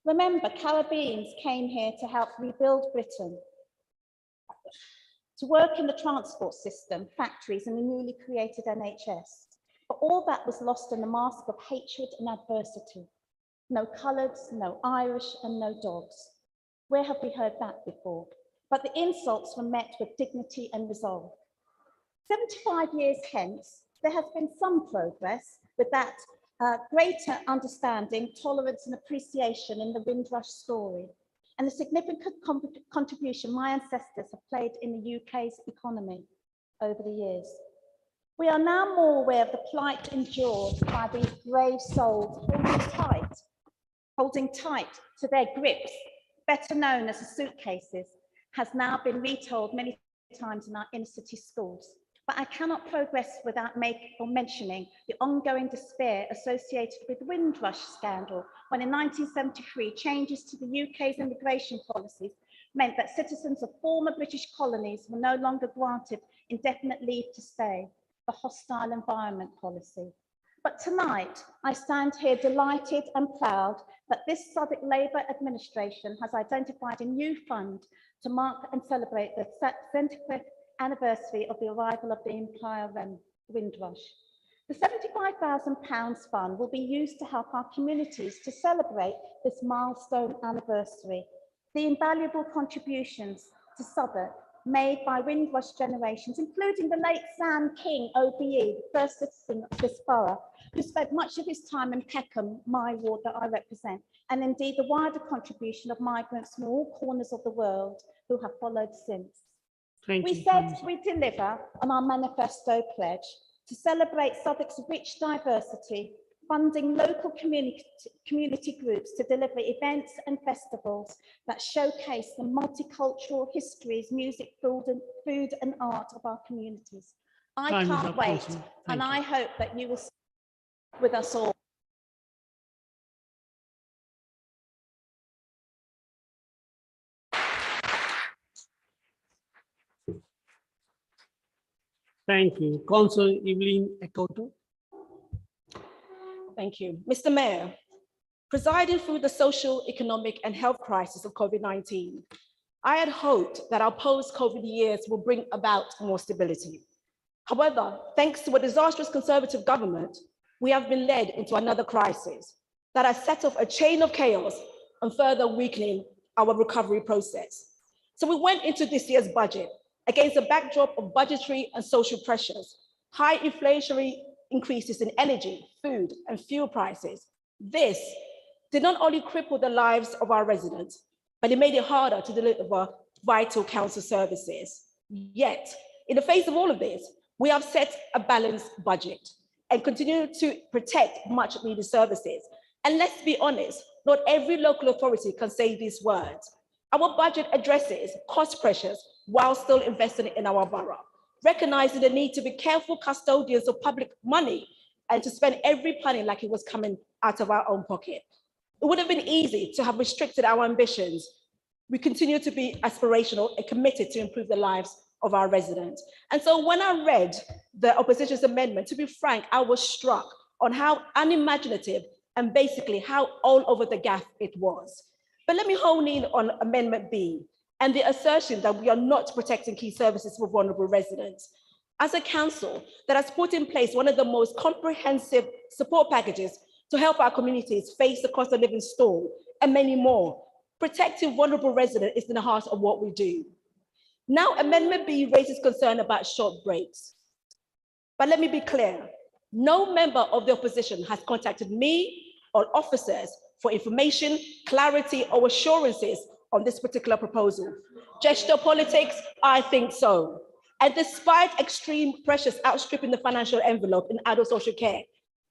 Remember, Caribbeans came here to help rebuild Britain, to work in the transport system, factories and the newly created NHS. But all that was lost in the mask of hatred and adversity. No coloureds, no Irish and no dogs. Where have we heard that before? But the insults were met with dignity and resolve. 75 years hence, there has been some progress with that greater understanding, tolerance and appreciation in the Windrush story, and the significant contribution my ancestors have played in the UK's economy over the years. We are now more aware of the plight endured by these brave souls holding tight to their grips, better known as the suitcases, has now been retold many times in our inner city schools. But I cannot progress without mentioning the ongoing despair associated with the Windrush scandal, when in 1973, changes to the UK's immigration policies meant that citizens of former British colonies were no longer granted indefinite leave to stay, the hostile environment policy. But tonight, I stand here delighted and proud that this Southwark Labour administration has identified a new fund to mark and celebrate the 75th anniversary of the arrival of the Empire Windrush. The £75,000 fund will be used to help our communities to celebrate this milestone anniversary. The invaluable contributions to Southwark made by Windrush generations, including the late Sam King, OBE, the first citizen of this borough, who spent much of his time in Peckham, my ward that I represent, and indeed the wider contribution of migrants from all corners of the world who have followed since. We said we deliver on our manifesto pledge to celebrate Southwark's rich diversity, funding local community groups to deliver events and festivals that showcase the multicultural histories, music, food and art of our communities. I can't wait, and I hope that you will stay with us all. Thank you. Councillor Evelyn Ekoto. Thank you. Mr. Mayor, presiding through the social, economic and health crisis of COVID-19, I had hoped that our post-COVID years will bring about more stability. However, thanks to a disastrous Conservative government, we have been led into another crisis that has set off a chain of chaos and further weakening our recovery process. So we went into this year's budget against a backdrop of budgetary and social pressures, high inflationary increases in energy, food, and fuel prices. This did not only cripple the lives of our residents, but it made it harder to deliver vital council services. Yet, in the face of all of this, we have set a balanced budget and continue to protect much needed services. And let's be honest, not every local authority can say these words. Our budget addresses cost pressures while still investing in our borough, recognizing the need to be careful custodians of public money and to spend every penny like it was coming out of our own pocket. It would have been easy to have restricted our ambitions. We continue to be aspirational and committed to improve the lives of our residents. And so when I read the opposition's amendment, to be frank, I was struck on how unimaginative and basically how all over the gap it was. But let me hone in on Amendment B and the assertion that we are not protecting key services for vulnerable residents. As a council that has put in place one of the most comprehensive support packages to help our communities face the cost of living storm and many more, protecting vulnerable residents is in the heart of what we do. Now, Amendment B raises concern about short breaks. But let me be clear, no member of the opposition has contacted me or officers for information, clarity, or assurances on this particular proposal. Gesture politics, I think so. And despite extreme pressures outstripping the financial envelope in adult social care,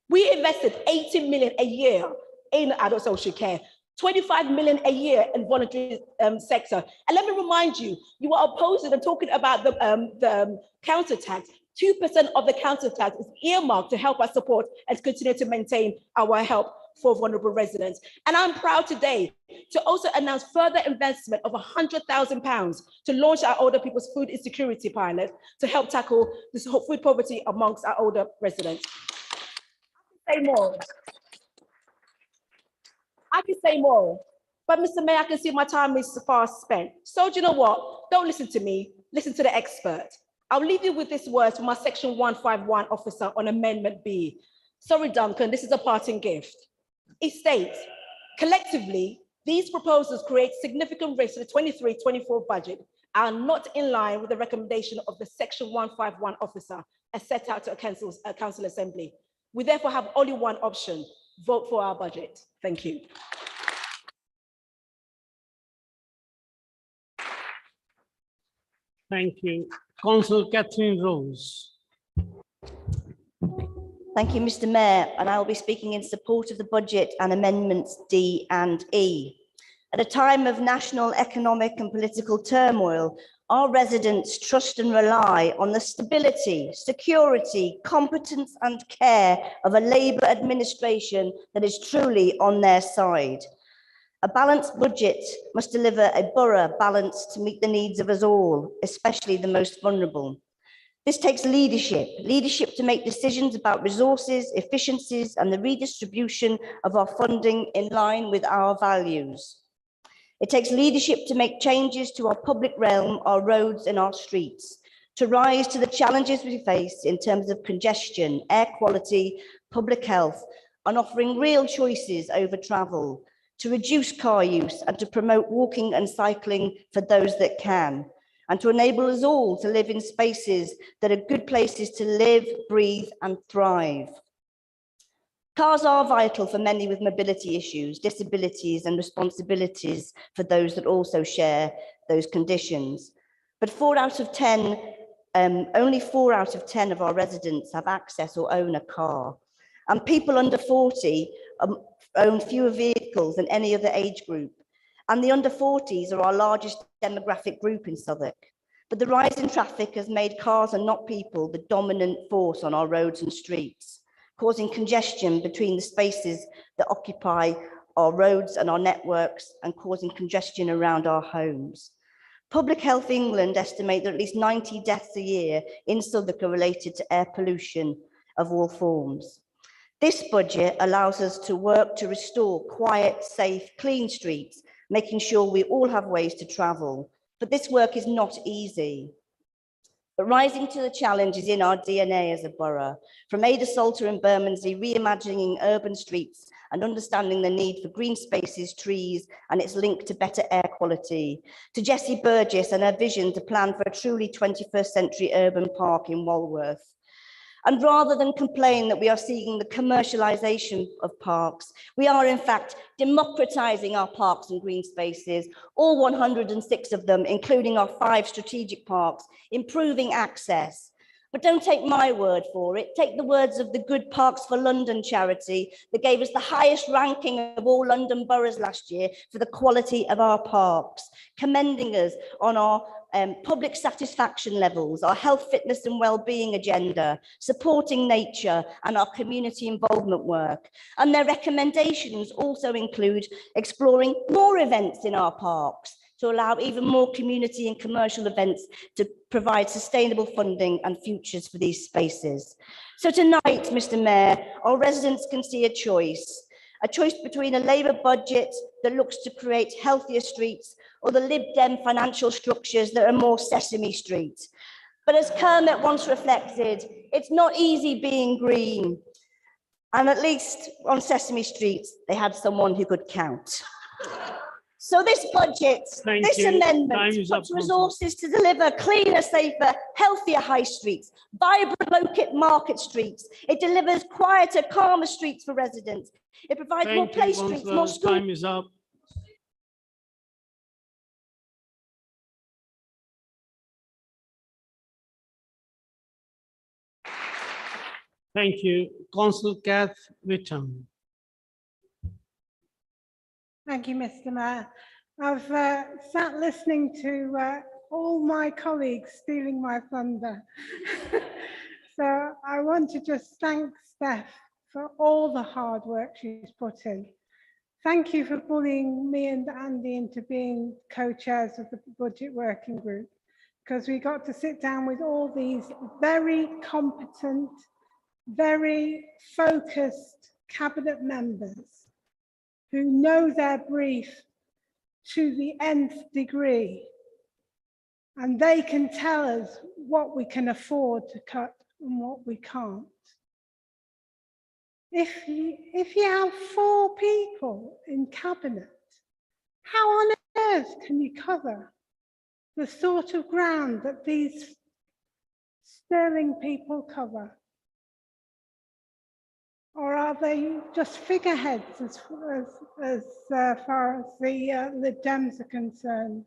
we invested 80 million a year in adult social care, 25 million a year in voluntary sector. And let me remind you, you are opposing and talking about the council tax. 2% of the council tax is earmarked to help us support and continue to maintain our help for vulnerable residents. And I'm proud today to also announce further investment of £100,000 to launch our older people's food insecurity pilot to help tackle this food poverty amongst our older residents. I can say more. I can say more, but Mr. Mayor, I can see my time is fast spent. So do you know what? Don't listen to me, listen to the expert. I'll leave you with this words from our Section 151 officer on Amendment B. Sorry, Duncan, this is a parting gift. It states, collectively, these proposals create significant risks to the 23-24 budget are not in line with the recommendation of the Section 151 officer as set out to a council assembly. We therefore have only one option, vote for our budget. Thank you. Thank you. Councillor Catherine Rose. Thank you, Mr. Mayor, and I will be speaking in support of the budget and amendments D and E. At a time of national economic and political turmoil, our residents trust and rely on the stability, security, competence and care of a Labour administration that is truly on their side. A balanced budget must deliver a borough balance to meet the needs of us all, especially the most vulnerable. This takes leadership to make decisions about resources, efficiencies, and the redistribution of our funding in line with our values. It takes leadership to make changes to our public realm, our roads and our streets, to rise to the challenges we face in terms of congestion, air quality, public health, and offering real choices over travel, to reduce car use and to promote walking and cycling for those that can, and to enable us all to live in spaces that are good places to live, breathe, and thrive. Cars are vital for many with mobility issues, disabilities, and responsibilities for those that also share those conditions. But only 4 out of 10 of our residents have access or own a car. And people under 40 own fewer vehicles than any other age group. And the under 40s are our largest demographic group in Southwark. But the rise in traffic has made cars and not people the dominant force on our roads and streets, causing congestion between the spaces that occupy our roads and our networks and causing congestion around our homes. Public Health England estimate that at least 90 deaths a year in Southwark are related to air pollution of all forms. This budget allows us to work to restore quiet, safe, clean streets, making sure we all have ways to travel. But this work is not easy. But rising to the challenge is in our DNA as a borough. From Ada Salter and Bermondsey, reimagining urban streets and understanding the need for green spaces, trees, and its link to better air quality, to Jessie Burgess and her vision to plan for a truly 21st century urban park in Walworth. And rather than complain that we are seeing the commercialisation of parks, we are in fact democratising our parks and green spaces, all 106 of them, including our 5 strategic parks, improving access. But don't take my word for it, take the words of the Good Parks for London charity that gave us the highest ranking of all London boroughs last year for the quality of our parks, commending us on our public satisfaction levels, our health, fitness and well-being agenda, supporting nature and our community involvement work. And their recommendations also include exploring more events in our parks to allow even more community and commercial events to provide sustainable funding and futures for these spaces. So tonight, Mr. Mayor, our residents can see a choice between a Labour budget that looks to create healthier streets or the Lib Dem financial structures that are more Sesame Street. But as Kermit once reflected, it's not easy being green. And at least on Sesame Street, they had someone who could count. So this budget, this amendment puts resources to deliver cleaner, safer, healthier high streets, vibrant local market streets. It delivers quieter, calmer streets for residents. It provides more play streets, more schools. Time is up. Thank you. Councillor Kath Whitham. Thank you, Mr. Mayor. I've sat listening to all my colleagues stealing my thunder. So I want to just thank Steph for all the hard work she's put in. Thank you for bullying me and Andy into being co-chairs of the budget working group, because we got to sit down with all these very competent, very focused cabinet members who know their brief to the nth degree, and they can tell us what we can afford to cut and what we can't. If you have 4 people in cabinet, how on earth can you cover the sort of ground that these sterling people cover? Or are they just figureheads as far as the Lib Dems are concerned?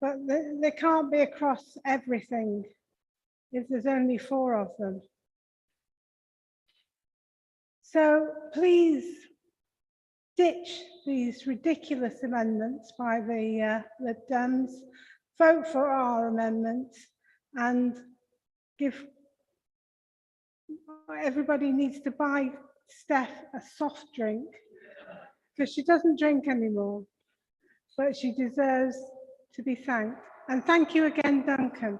But they can't be across everything if there's only 4 of them. So please ditch these ridiculous amendments by the Lib Dems, vote for our amendments, and everybody needs to buy Steph a soft drink, because she doesn't drink anymore, but she deserves to be thanked. And thank you again, Duncan.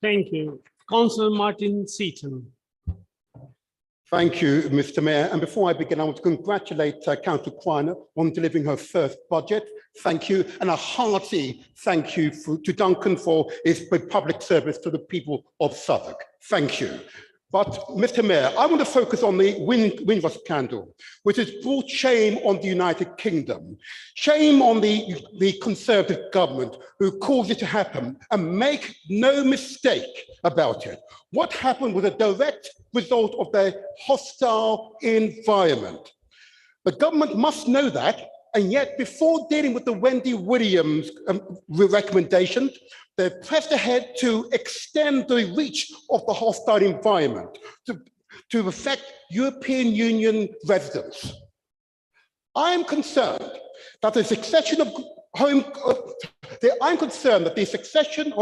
Thank you. Councillor Martin Seaton. Thank you, Mr. Mayor. And before I begin, I want to congratulate Councillor Quine on delivering her first budget. Thank you. And a hearty thank you to Duncan for his public service to the people of Southwark. Thank you. But, Mr. Mayor, I want to focus on the Windrush scandal, which has brought shame on the United Kingdom, shame on the Conservative government who caused it to happen, and make no mistake about it. What happened was a direct result of their hostile environment. The government must know that, and yet before dealing with the Wendy Williams recommendations, they pressed ahead to extend the reach of the hostile environment to affect European Union residents. I am concerned that the succession of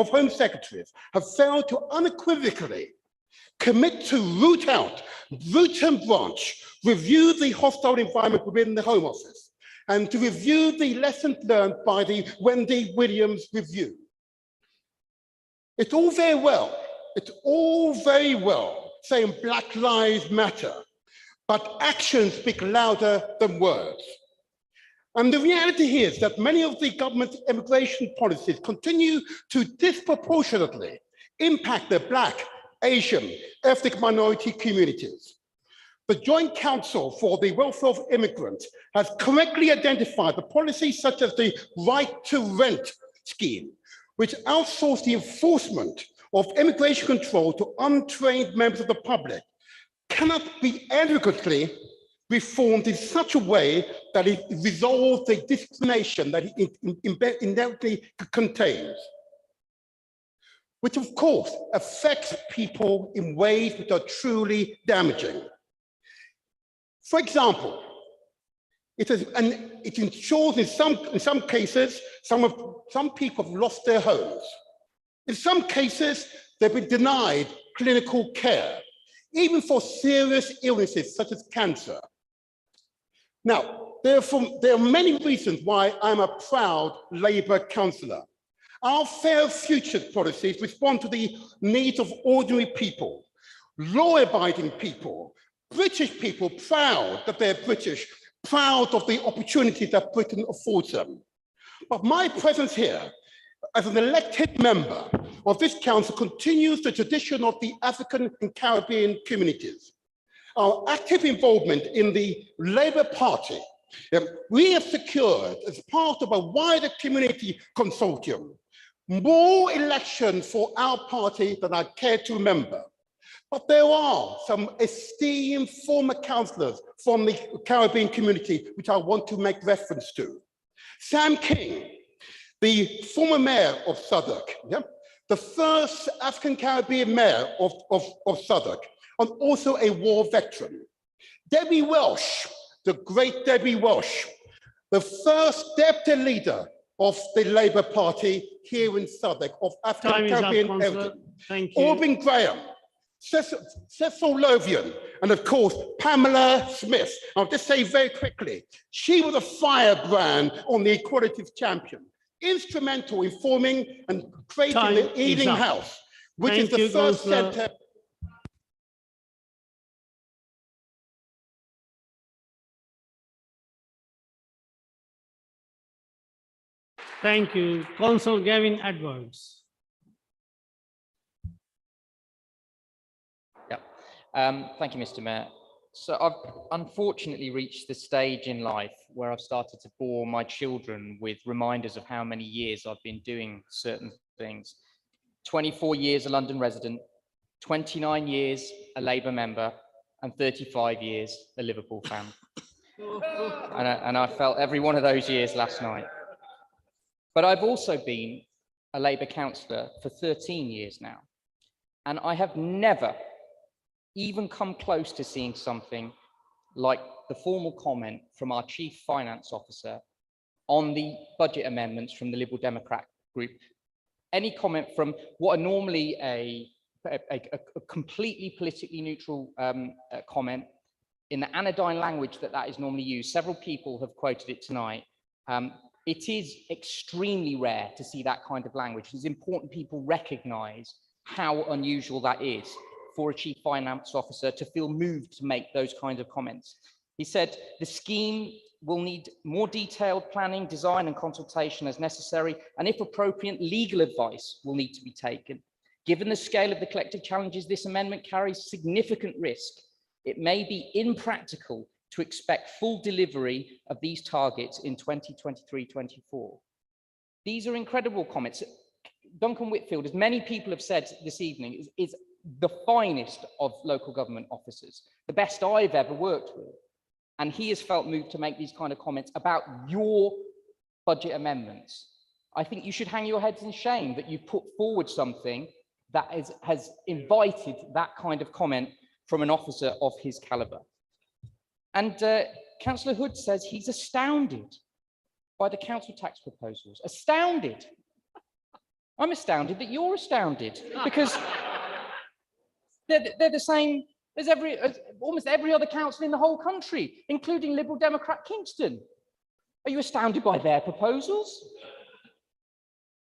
Home Secretaries have failed to unequivocally commit to root out, root and branch, review the hostile environment within the Home Office, and to review the lessons learned by the Wendy Williams review. It's all very well saying Black Lives Matter, but actions speak louder than words. And the reality is that many of the government's immigration policies continue to disproportionately impact the Black, Asian, ethnic minority communities. The Joint Council for the Welfare of Immigrants has correctly identified the policies such as the Right to Rent scheme, which outsource the enforcement of immigration control to untrained members of the public, cannot be adequately reformed in such a way that it resolves the discrimination that it inevitably contains, which of course affects people in ways which are truly damaging. For example, it ensures in some cases, some people have lost their homes. In some cases, they've been denied clinical care, even for serious illnesses such as cancer. Now, there are many reasons why I'm a proud Labour councillor. Our Fair Futures policies respond to the needs of ordinary people, law-abiding people, British people proud that they're British, proud of the opportunities that Britain affords them. But my presence here as an elected member of this council continues the tradition of the African and Caribbean communities. Our active involvement in the Labour Party, we have secured as part of a wider community consortium, more elections for our party than I care to remember. But there are some esteemed former councillors from the Caribbean community which I want to make reference to. Sam King, the former mayor of Southwark, the first African Caribbean mayor of Southwark, and also a war veteran. Debbie Welsh, the great Debbie Welsh, the first deputy leader of the Labour Party here in Southwark of African Caribbean heritage. Thank you. Orban Graham, Cecil Lovian, and of course, Pamela Smith. I'll just say very quickly, she was a firebrand on the Equalities Champion, instrumental in forming and creating the Ealing House, which is the first centre. Thank you. Councillor Gavin Edwards. Thank you, Mr. Mayor. So I've unfortunately reached the stage in life where I've started to bore my children with reminders of how many years I've been doing certain things. 24 years a London resident, 29 years a Labour member, and 35 years a Liverpool fan. And I felt every one of those years last night. But I've also been a Labour councillor for 13 years now, and I have never even come close to seeing something like the formal comment from our Chief Finance Officer on the budget amendments from the Liberal Democrat group. Any comment from what are normally a completely politically neutral comment in the anodyne language that is normally used. Several people have quoted it tonight. It is extremely rare to see that kind of language. It's important people recognise how unusual that is for a chief finance officer to feel moved to make those kinds of comments. He said the scheme will need more detailed planning, design and consultation as necessary, and if appropriate, legal advice will need to be taken. Given the scale of the collective challenges, this amendment carries significant risk. It may be impractical to expect full delivery of these targets in 2023-24. These are incredible comments. Duncan Whitfield, as many people have said this evening, is the finest of local government officers, the best I've ever worked with. And he has felt moved to make these kind of comments about your budget amendments. I think you should hang your heads in shame that you put forward something that has invited that kind of comment from an officer of his caliber. And Councillor Hood says he's astounded by the council tax proposals. Astounded. I'm astounded that you're astounded, because they're the same as almost every other council in the whole country, including Liberal Democrat Kingston. Are you astounded by their proposals?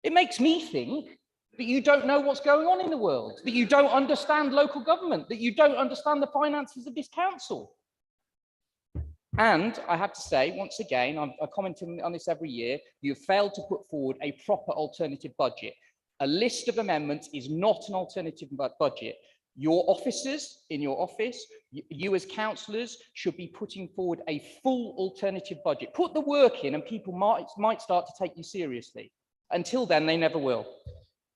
It makes me think that you don't know what's going on in the world, that you don't understand local government, that you don't understand the finances of this council. And I have to say, once again, I comment on this every year, you have failed to put forward a proper alternative budget. A list of amendments is not an alternative budget. Your officers in your office, you as councillors, should be putting forward a full alternative budget. Put the work in and people might start to take you seriously. Until then, they never will.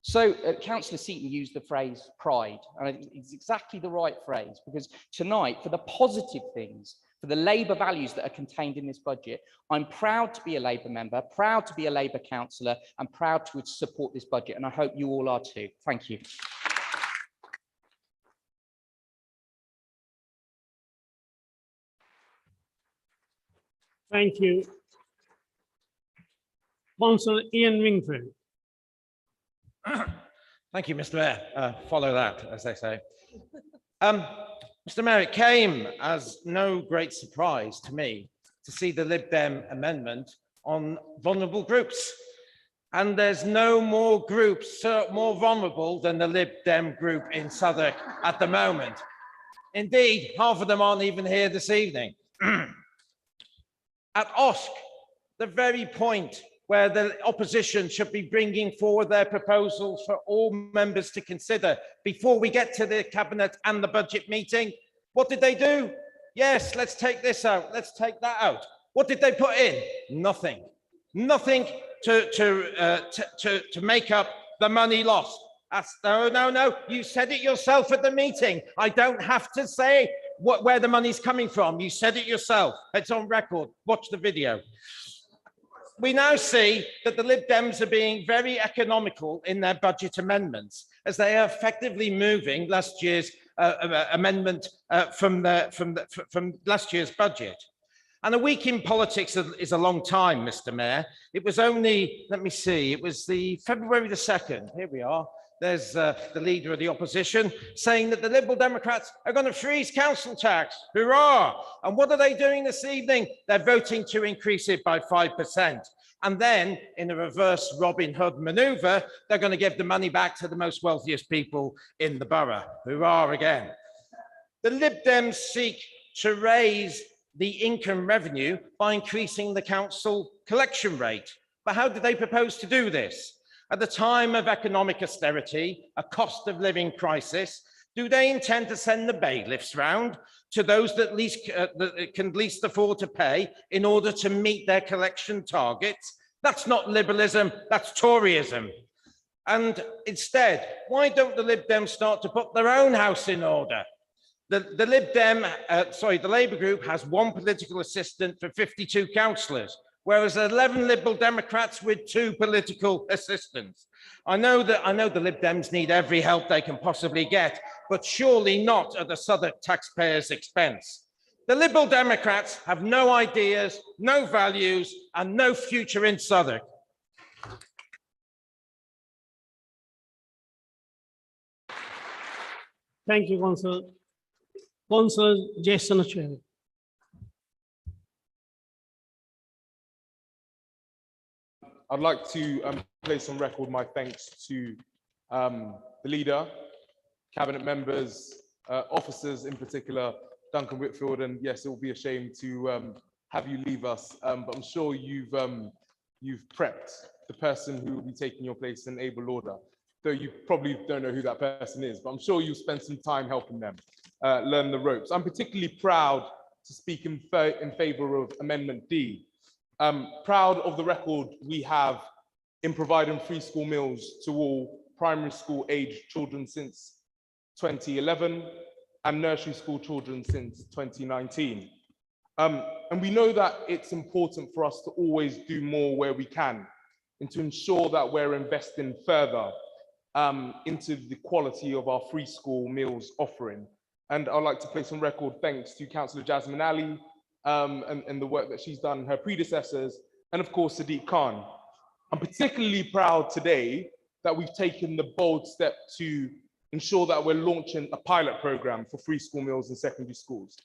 So Councillor Seaton used the phrase pride, and it's exactly the right phrase, because tonight, for the positive things, for the Labour values that are contained in this budget, I'm proud to be a Labour member, proud to be a Labour councillor, and proud to support this budget, and I hope you all are too. Thank you. Thank you. Councillor Ian Wingfield. Thank you, Mr. Mayor. Follow that, as they say. Mr. Mayor, it came as no great surprise to me to see the Lib Dem amendment on vulnerable groups. And there's no more groups more vulnerable than the Lib Dem group in Southwark at the moment. Indeed, half of them aren't even here this evening. At OSC, the very point where the opposition should be bringing forward their proposals for all members to consider before we get to the cabinet and the budget meeting. What did they do? Yes, let's take this out, let's take that out. What did they put in? Nothing. Nothing to make up the money lost. No, you said it yourself at the meeting. I don't have to say where the money's coming from. You said it yourself. It's on record. Watch the video. We now see that the Lib Dems are being very economical in their budget amendments, as they are effectively moving last year's amendment from last year's budget. And a week in politics is a long time, Mr. Mayor. It was only, let me see, it was the February the 2nd. Here we are. There's the leader of the opposition saying that the Liberal Democrats are going to freeze council tax. Hurrah! And what are they doing this evening? They're voting to increase it by 5%. And then, in a reverse Robin Hood maneuver, they're going to give the money back to the most wealthiest people in the borough. Hurrah again. The Lib Dems seek to raise the income revenue by increasing the council collection rate. But how do they propose to do this? At the time of economic austerity, a cost of living crisis, do they intend to send the bailiffs round to those that can least afford to pay in order to meet their collection targets? That's not liberalism, that's Toryism. And instead, why don't the Lib Dems start to put their own house in order? The Labour group has one political assistant for 52 councillors, whereas 11 Liberal Democrats with 2 political assistants. I know the Lib Dems need every help they can possibly get, but surely not at the Southwark taxpayers' expense. The Liberal Democrats have no ideas, no values, and no future in Southwark. Thank you, Councillor. Councillor Jason Achwani. I'd like to place on record my thanks to the the leader, cabinet members, officers in particular, Duncan Whitfield, and yes, it will be a shame to have you leave us, but I'm sure you've prepped the person who will be taking your place in able order, though you probably don't know who that person is, but I'm sure you'll spend some time helping them learn the ropes. I'm particularly proud to speak in favor of Amendment D. Proud of the record we have in providing free school meals to all primary school aged children since 2011 and nursery school children since 2019. And we know that it's important for us to always do more where we can and to ensure that we're investing further into the quality of our free school meals offering. And I'd like to place on record thanks to Councillor Jasmine Ali and the work that she's done, her predecessors, and of course, Sadiq Khan. I'm particularly proud today that we've taken the bold step to ensure that we're launching a pilot program for free school meals in secondary schools.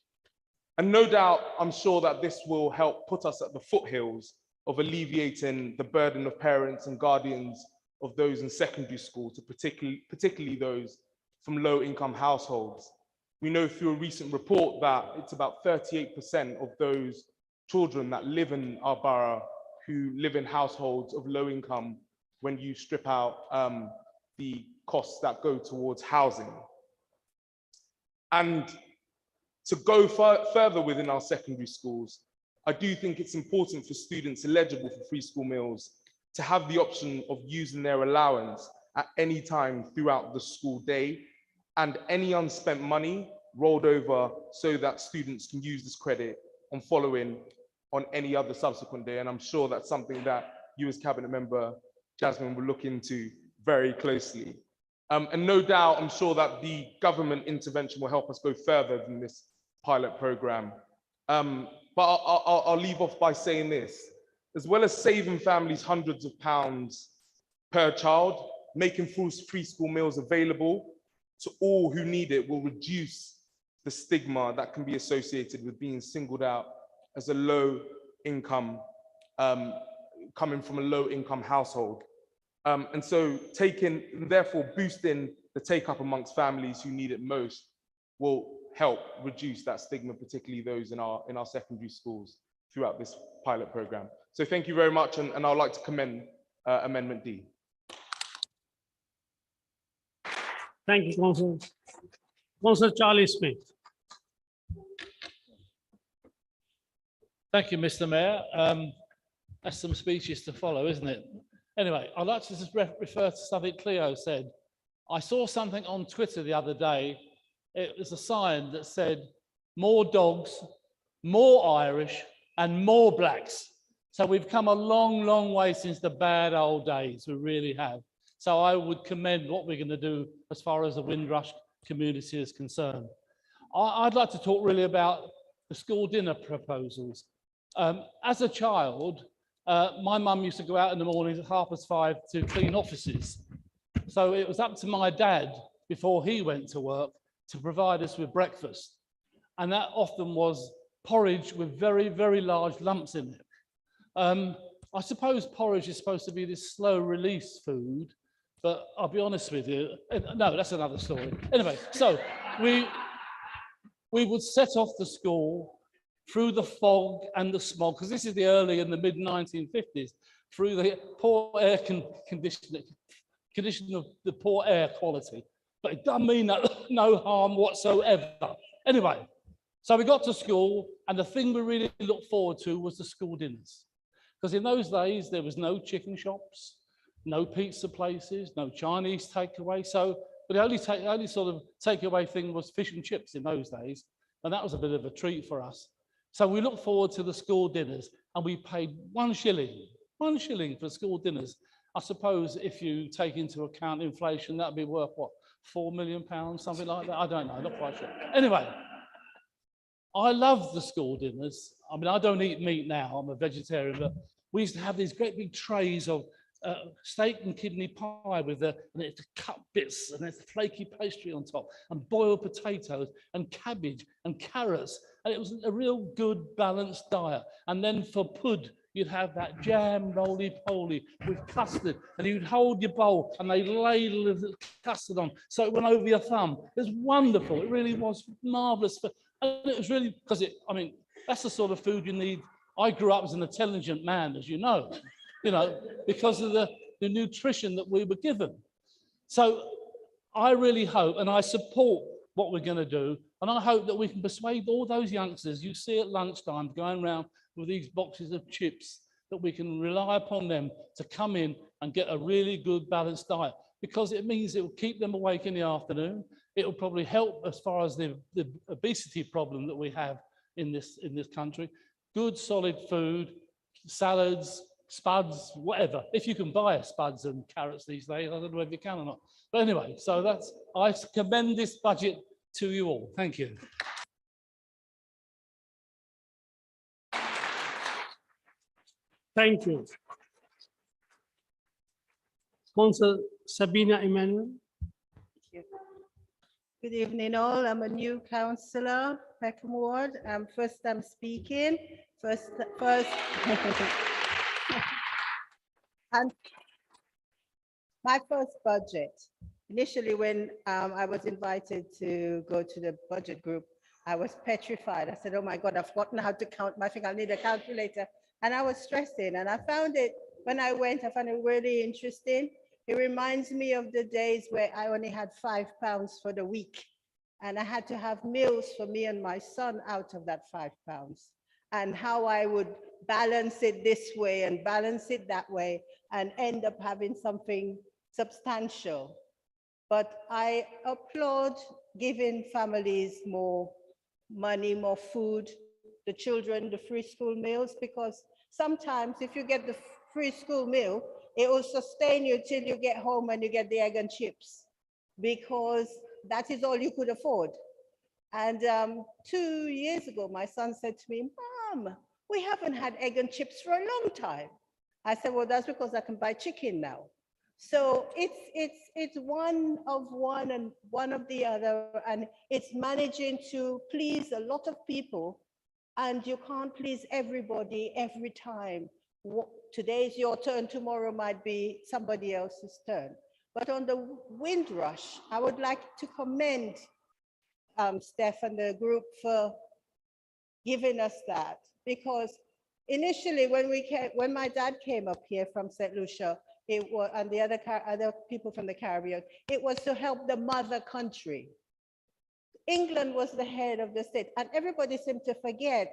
And no doubt, I'm sure that this will help put us at the foothills of alleviating the burden of parents and guardians of those in secondary school, to particularly those from low-income households. We know through a recent report that it's about 38% of those children that live in our borough who live in households of low income when you strip out the costs that go towards housing. And to go further within our secondary schools, I do think it's important for students eligible for free school meals to have the option of using their allowance at any time throughout the school day, and any unspent money rolled over so that students can use this credit on following on any other subsequent day. And I'm sure that's something that you as Cabinet Member Jasmine will look into very closely. And no doubt, I'm sure that the government intervention will help us go further than this pilot program. But I'll leave off by saying this: as well as saving families hundreds of pounds per child, making free school meals available to all who need it will reduce the stigma that can be associated with being singled out as a low income, coming from a low income household. And so therefore boosting the take up amongst families who need it most will help reduce that stigma, particularly those in our secondary schools throughout this pilot program. So thank you very much, and I'd like to commend Amendment D. Thank you, Councillor. Councillor Charlie Smith. Thank you, Mr. Mayor. That's some speeches to follow, isn't it? Anyway, I'd like to just refer to something Cleo said. I saw something on Twitter the other day. It was a sign that said, more dogs, more Irish, and more blacks. So we've come a long, long way since the bad old days. We really have. So I would commend what we're going to do as far as the Windrush community is concerned. I'd like to talk really about the school dinner proposals. As a child, my mum used to go out in the mornings at 5:30 to clean offices. So it was up to my dad, before he went to work, to provide us with breakfast. And that often was porridge with very, very large lumps in it. I suppose porridge is supposed to be this slow release food, but I'll be honest with you, no, that's another story. Anyway, so we would set off to school through the fog and the smog, because this is the early and the mid 1950s, through the poor air condition of the poor air quality. But it doesn't mean no harm whatsoever. Anyway, so we got to school, and the thing we really looked forward to was the school dinners. Because in those days, there was no chicken shops, no pizza places, no Chinese takeaway. So, but the only sort of takeaway thing was fish and chips in those days. And that was a bit of a treat for us. So we looked forward to the school dinners, and we paid £1 shilling for school dinners. I suppose if you take into account inflation, that'd be worth what, £4 million, something like that? I don't know, not quite sure. Anyway, I love the school dinners. I mean, I don't eat meat now, I'm a vegetarian, but we used to have these great big trays of steak and kidney pie with the cut bits, and there's flaky pastry on top, and boiled potatoes and cabbage and carrots, and it was a real good balanced diet. And then for pud you'd have that jam roly-poly with custard, and you'd hold your bowl and they'd ladle the custard on so it went over your thumb. It was wonderful. It really was marvellous. And it was really, because I mean, that's the sort of food you need. I grew up as an intelligent man, as you know, because of the nutrition that we were given. So I really hope, and I support what we're going to do, and I hope that we can persuade all those youngsters you see at lunchtime going around with these boxes of chips, that we can rely upon them to come in and get a really good balanced diet, because it means it will keep them awake in the afternoon. It will probably help as far as the obesity problem that we have in this country. Good solid food, salads, spuds, whatever. If you can buy spuds and carrots these days, I don't know if you can or not. But anyway, so I commend this budget to you all. Thank you. Thank you. Councillor Sabina Emmanuel. Good evening, all. I'm a new councillor, Peckham Ward. First time speaking. First. And my first budget. Initially, when I was invited to go to the budget group, I was petrified. I said, oh my God, I've forgotten how to count my finger. I need a calculator. And I was stressing. And I found it, when I went, I found it really interesting. It reminds me of the days where I only had £5 for the week. And I had to have meals for me and my son out of that £5. And how I would balance it this way and balance it that way and end up having something substantial. But I applaud giving families more money, more food, the children, the free school meals, because sometimes if you get the free school meal, it will sustain you till you get home and you get the egg and chips, because that is all you could afford. And 2 years ago, my son said to me, Mom, we haven't had egg and chips for a long time. I said, well, that's because I can buy chicken now. So it's one of one and one of the other, and it's managing to please a lot of people, and you can't please everybody every time. Today's your turn, tomorrow might be somebody else's turn. But on the Windrush, I would like to commend Steph and the group for giving us that, because initially when my dad came up here from St. Lucia, it was, and the other people from the Caribbean, it was to help the mother country. England was the head of the state, and everybody seemed to forget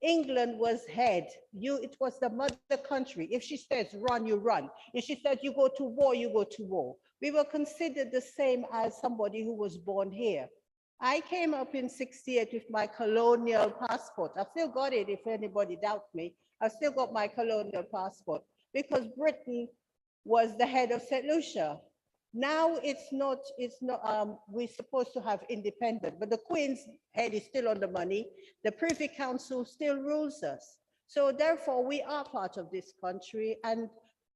England was head. It was the mother country. If she says run, you run. If she says you go to war, you go to war. We were considered the same as somebody who was born here. I came up in '68 with my colonial passport. I've still got it, if anybody doubts me. I've still got my colonial passport, because Britain was the head of St. Lucia. Now we're supposed to have independent, but the Queen's head is still on the money. The Privy Council still rules us. So therefore we are part of this country, and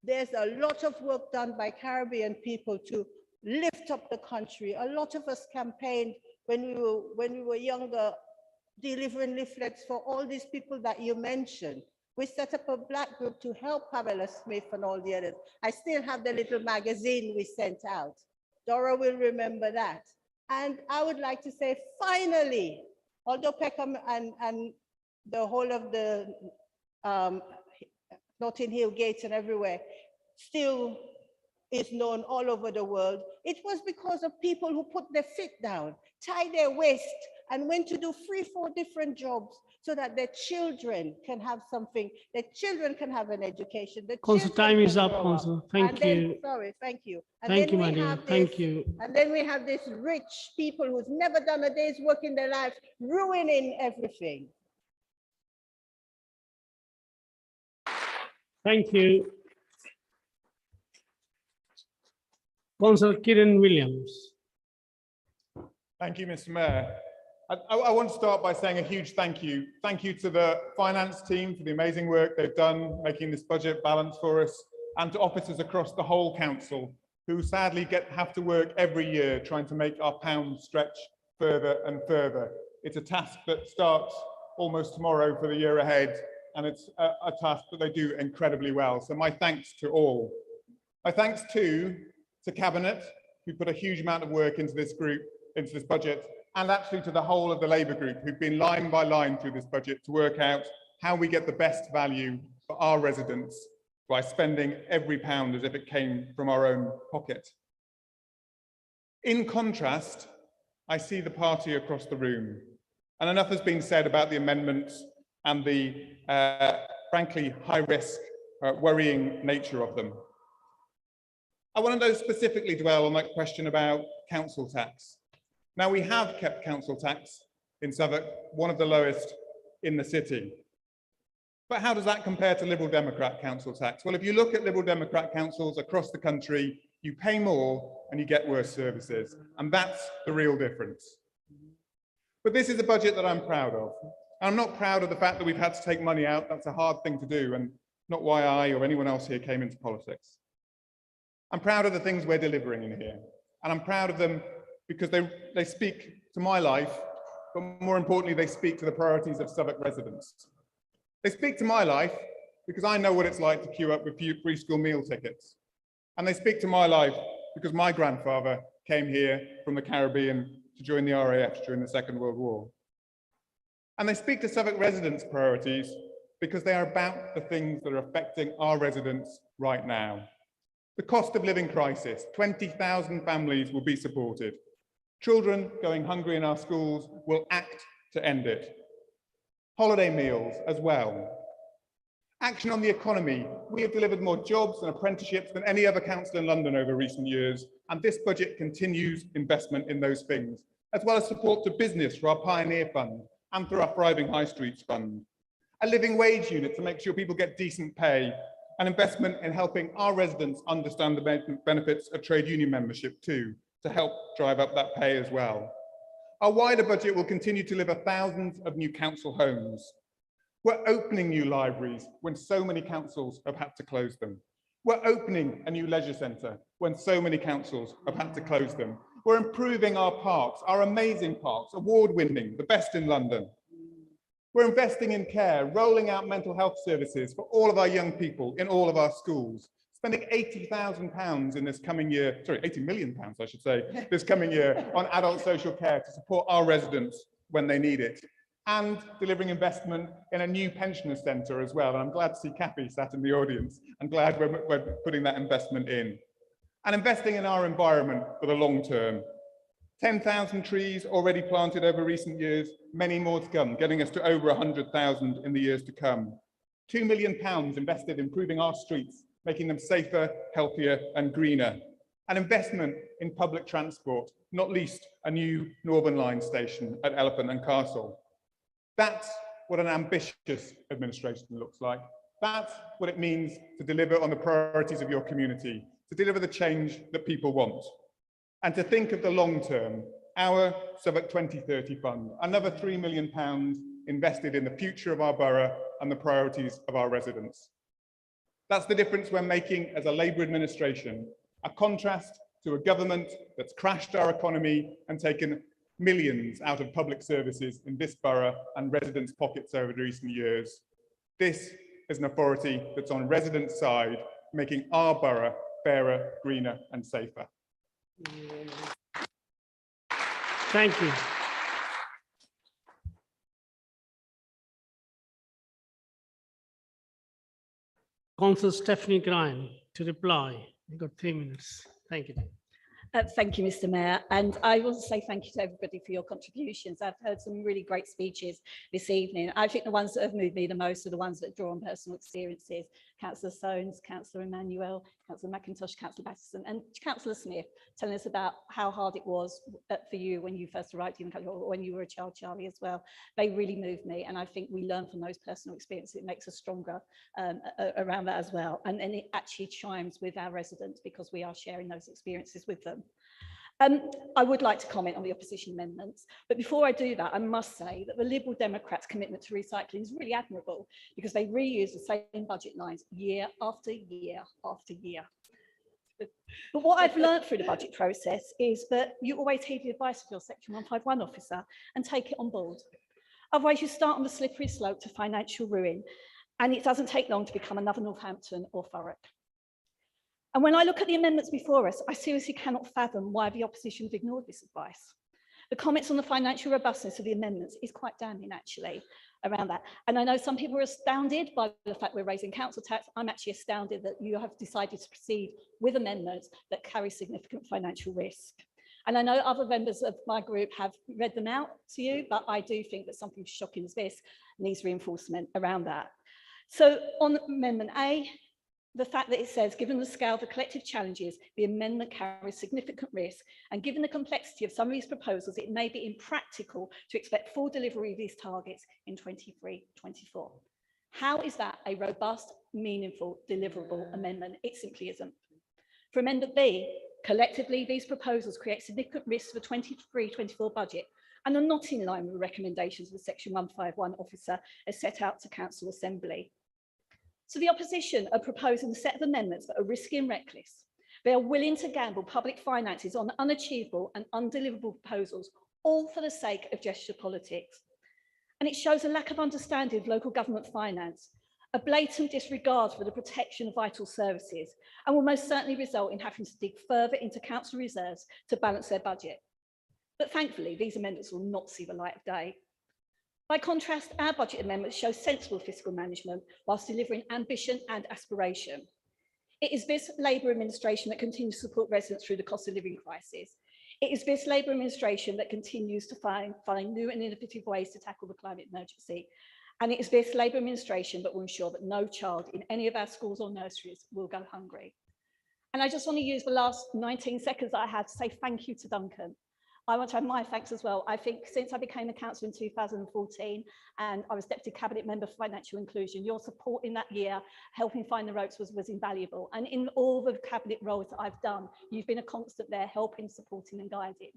there's a lot of work done by Caribbean people to lift up the country. A lot of us campaigned when we were younger, delivering leaflets for all these people that you mentioned. We set up a black group to help Pamela Smith and all the others. I still have the little magazine we sent out. Dora will remember that. And I would like to say, finally, although Peckham and the whole of the Notting Hill Gates and everywhere still is known all over the world, it was because of people who put their feet down, tied their waist, and went to do 3-4 different jobs so that their children can have something, their children can have an education. Council, time is up, Council. Thank you. Sorry, thank you. And thank you, then my dear. Thank you. And then we have this rich people who's never done a day's work in their life, ruining everything. Thank you. Councillor Kieran Williams. Thank you, Mr. Mayor. I want to start by saying a huge thank you. Thank you to the finance team for the amazing work they've done making this budget balanced for us, and to officers across the whole council who sadly have to work every year trying to make our pounds stretch further and further. It's a task that starts almost tomorrow for the year ahead, and it's a task that they do incredibly well. So my thanks to all. My thanks too to Cabinet, who put a huge amount of work into this group, into this budget, and actually to the whole of the Labour group, who've been line by line through this budget to work out how we get the best value for our residents by spending every pound as if it came from our own pocket. In contrast, I see the party across the room, and enough has been said about the amendments and the, frankly, high-risk, worrying nature of them. I want to specifically dwell on that question about council tax. Now, we have kept council tax in Southwark, one of the lowest in the city. But how does that compare to Liberal Democrat council tax? Well, if you look at Liberal Democrat councils across the country, you pay more and you get worse services. And that's the real difference. But this is a budget that I'm proud of. I'm not proud of the fact that we've had to take money out. That's a hard thing to do, and not why I or anyone else here came into politics. I'm proud of the things we're delivering in here. And I'm proud of them because they speak to my life, but more importantly, they speak to the priorities of Southwark residents. They speak to my life because I know what it's like to queue up with free school meal tickets. And they speak to my life because my grandfather came here from the Caribbean to join the RAF during the Second World War. And they speak to Southwark residents' priorities because they are about the things that are affecting our residents right now. The cost of living crisis, 20,000 families will be supported. Children going hungry in our schools will act to end it. Holiday meals as well. Action on the economy. We have delivered more jobs and apprenticeships than any other council in London over recent years, and this budget continues investment in those things, as well as support to business through our Pioneer Fund and through our Thriving High Streets Fund. A living wage unit to make sure people get decent pay, an investment in helping our residents understand the benefits of trade union membership too, to help drive up that pay as well. Our wider budget will continue to deliver thousands of new council homes. We're opening new libraries when so many councils have had to close them. We're opening a new leisure centre when so many councils have had to close them. We're improving our parks, our amazing parks, award-winning, the best in London. We're investing in care, rolling out mental health services for all of our young people in all of our schools, spending £80,000 in this coming year, sorry, £80 million, I should say, this coming year on adult social care to support our residents when they need it, and delivering investment in a new pensioner centre as well. And I'm glad to see Kathy sat in the audience. I'm glad we're putting that investment in. And investing in our environment for the long term. 10,000 trees already planted over recent years, many more to come, getting us to over 100,000 in the years to come. £2 million invested in improving our streets, making them safer, healthier and greener. An investment in public transport, not least a new Northern Line station at Elephant and Castle. That's what an ambitious administration looks like. That's what it means to deliver on the priorities of your community, to deliver the change that people want. And to think of the long term, our Southwark 2030 Fund, another £3 million invested in the future of our borough and the priorities of our residents. That's the difference we're making as a Labour administration, a contrast to a government that's crashed our economy and taken millions out of public services in this borough and residents' pockets over recent years. This is an authority that's on residents' side, making our borough fairer, greener and safer. Thank you. Councillor Stephanie Grime to reply. You've got 3 minutes. Thank you. Thank you, Mr. Mayor. And I want to say thank you to everybody for your contributions. I've heard some really great speeches this evening. I think the ones that have moved me the most are the ones that draw on personal experiences. Councillor Soanes, Councillor Emmanuel, Councillor McIntosh, Councillor Batterson and Councillor Smith telling us about how hard it was for you when you first arrived in the country, or when you were a child, Charlie, as well. They really moved me, and I think we learn from those personal experiences. It makes us stronger around that as well. And it actually chimes with our residents because we are sharing those experiences with them. I would like to comment on the opposition amendments, but before I do that, I must say that the Liberal Democrats' commitment to recycling is really admirable because they reuse the same budget lines year after year after year. But what I've learned through the budget process is that you always heed the advice of your Section 151 officer and take it on board. Otherwise, you start on the slippery slope to financial ruin. And it doesn't take long to become another Northampton or Southwark. And when I look at the amendments before us, I seriously cannot fathom why the opposition have ignored this advice. The comments on the financial robustness of the amendments is quite damning, actually, around that. And I know some people are astounded by the fact we're raising council tax. I'm actually astounded that you have decided to proceed with amendments that carry significant financial risk. And I know other members of my group have read them out to you, but I do think that something shocking as this needs reinforcement around that. So on Amendment A, the fact that it says, given the scale of the collective challenges, the amendment carries significant risk, and given the complexity of some of these proposals, it may be impractical to expect full delivery of these targets in 23-24. How is that a robust, meaningful, deliverable amendment? It simply isn't. For Amendment B, collectively, these proposals create significant risks for the 23-24 budget and are not in line with the recommendations of the Section 151 officer as set out to Council Assembly. So the opposition are proposing a set of amendments that are risky and reckless. They are willing to gamble public finances on unachievable and undeliverable proposals, all for the sake of gesture politics. And it shows a lack of understanding of local government finance, a blatant disregard for the protection of vital services, and will most certainly result in having to dig further into council reserves to balance their budget. But thankfully, these amendments will not see the light of day. By contrast, our budget amendments show sensible fiscal management whilst delivering ambition and aspiration. It is this Labour administration that continues to support residents through the cost of living crisis. It is this Labour administration that continues to find new and innovative ways to tackle the climate emergency. And it is this Labour administration that will ensure that no child in any of our schools or nurseries will go hungry. And I just want to use the last 19 seconds that I have to say thank you to Duncan. I want to have my thanks as well. I think since I became a councillor in 2014 and I was Deputy Cabinet Member for Financial Inclusion, your support in that year, helping find the ropes was invaluable. And in all the Cabinet roles that I've done, you've been a constant there, helping, supporting and guiding.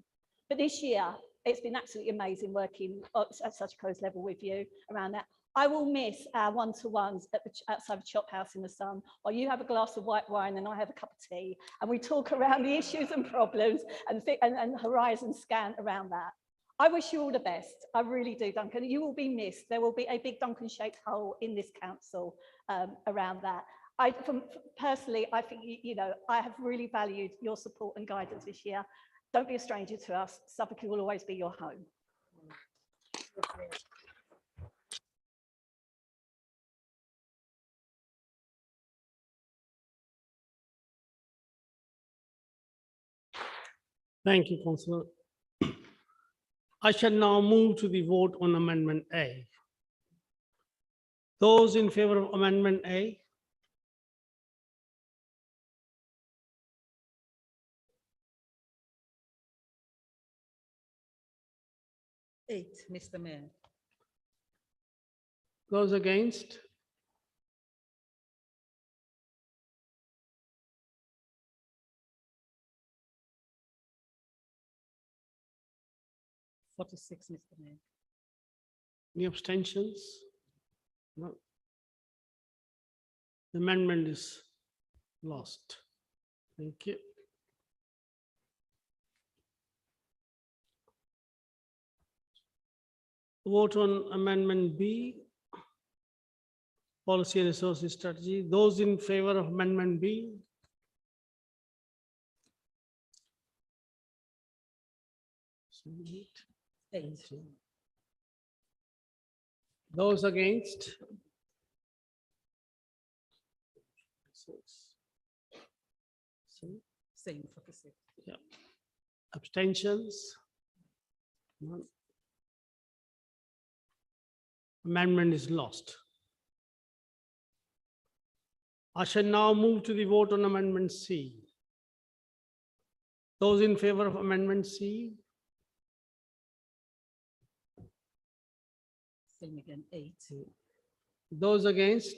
But this year, it's been absolutely amazing working at such a close level with you around that. I will miss our one-to-ones outside the Chop House in the sun, while you have a glass of white wine and I have a cup of tea, and we talk around the issues and problems and horizon scan around that. I wish you all the best. I really do, Duncan. You will be missed. There will be a big Duncan-shaped hole in this council around that. Personally, I think, I have really valued your support and guidance this year. Don't be a stranger to us. Southwark will always be your home. Thank you, Councillor. I shall now move to the vote on Amendment A. Those in favour of Amendment A? Eight, Mr. Mayor. Those against? $46, Mr. Mayor. Any abstentions? No. The amendment is lost. Thank you. Vote on Amendment B, Policy and Resources Strategy. Those in favor of Amendment B? Eight. Those against? Same, 46. Yeah. Abstentions? None. Amendment is lost. I shall now move to the vote on Amendment C. Those in favor of Amendment C? Same again, 8. Those against?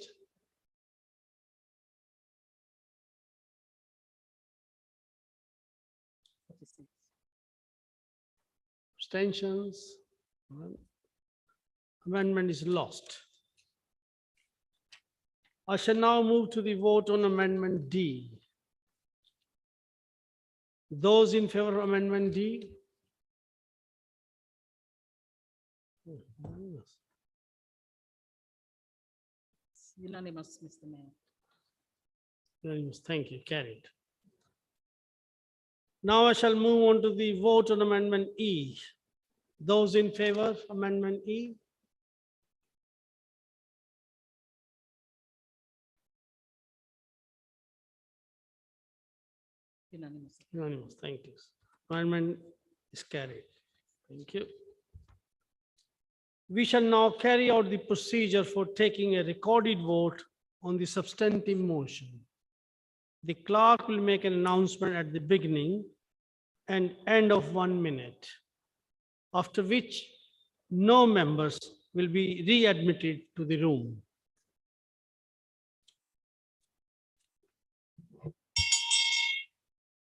Abstentions? None. Amendment is lost. I shall now move to the vote on Amendment D. Those in favor of Amendment D? Unanimous, Mr. Mayor. Unanimous. Thank you. Carried. Now I shall move on to the vote on Amendment E. Those in favor of Amendment E? Unanimous. Unanimous. Thank you. Amendment is carried. Thank you. We shall now carry out the procedure for taking a recorded vote on the substantive motion. The clerk will make an announcement at the beginning and end of 1 minute, after which no members will be readmitted to the room.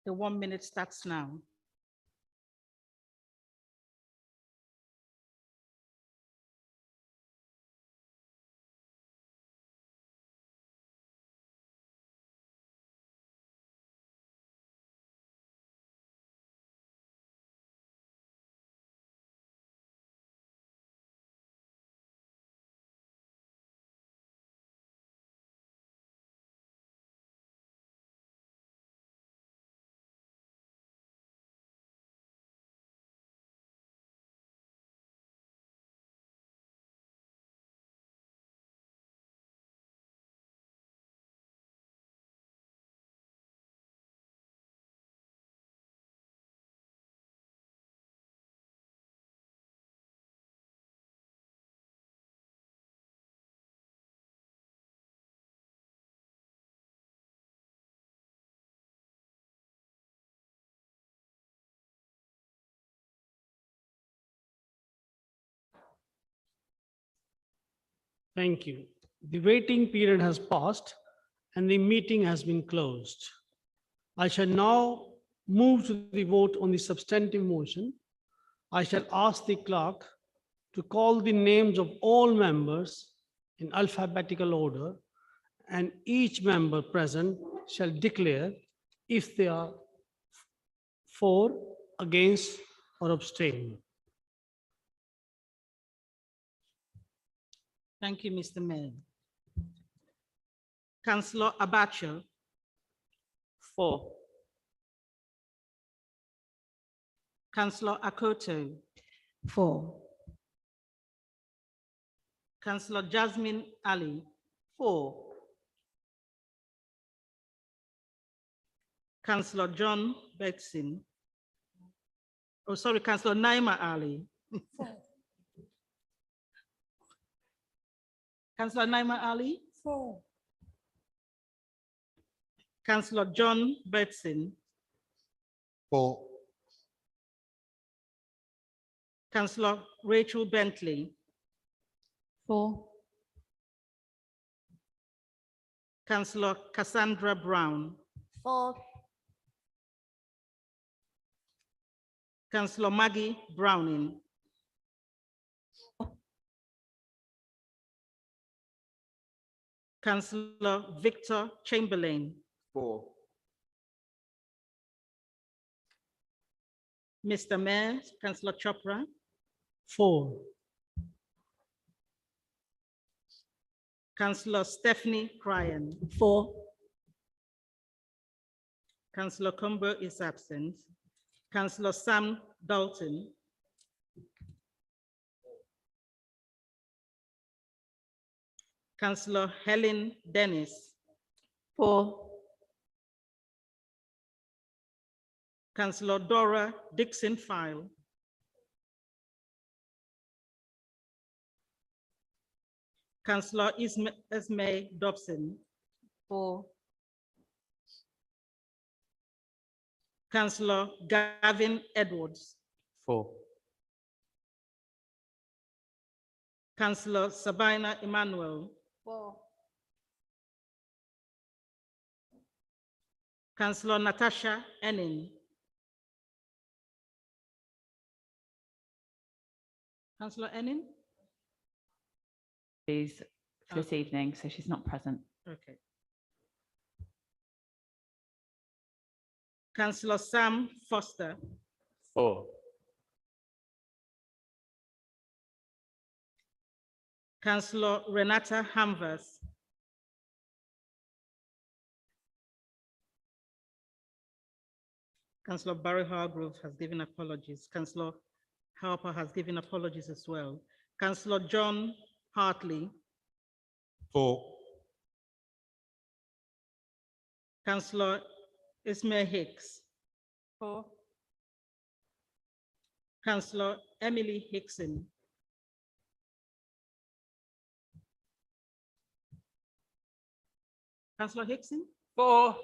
The 1 minute starts now. Thank you. The waiting period has passed and the meeting has been closed. I shall now move to the vote on the substantive motion. I shall ask the clerk to call the names of all members in alphabetical order, and each member present shall declare if they are for, against, or abstain. Thank you, Mr. Mayor. Councillor Abacha. For. Councillor Akoto. For. Councillor Jasmine Ali. For. Councillor John Betson. Oh, sorry, Councillor Naima Ali. Councillor Naima Ali. For. Councillor John Betson. For. Councillor Rachel Bentley. For. Councillor Cassandra Brown. For. Councillor Maggie Browning. Councillor Victor Chamberlain. For. Mr. Mayor, Councillor Chopra. For. Councillor Stephanie Cryan. For. Councillor Combo is absent. Councillor Sam Dalton. Councillor Helen Dennis. For. Councillor Dora Dixon File. Councillor Esme Dobson. For. Councillor Gavin Edwards. For. Councillor Sabina Emmanuel. For. Councillor Natasha Enning. Councillor Enning? Please for this evening, so she's not present. Okay. Councillor Sam Foster. For. Councillor Renata Hamvers. Councillor Barry Hargrove has given apologies. Councillor Harper has given apologies as well. Councillor John Hartley. 4. Councillor Ismail Hicks. 4. Councillor Emily Hickson. Councillor Hickson? 4.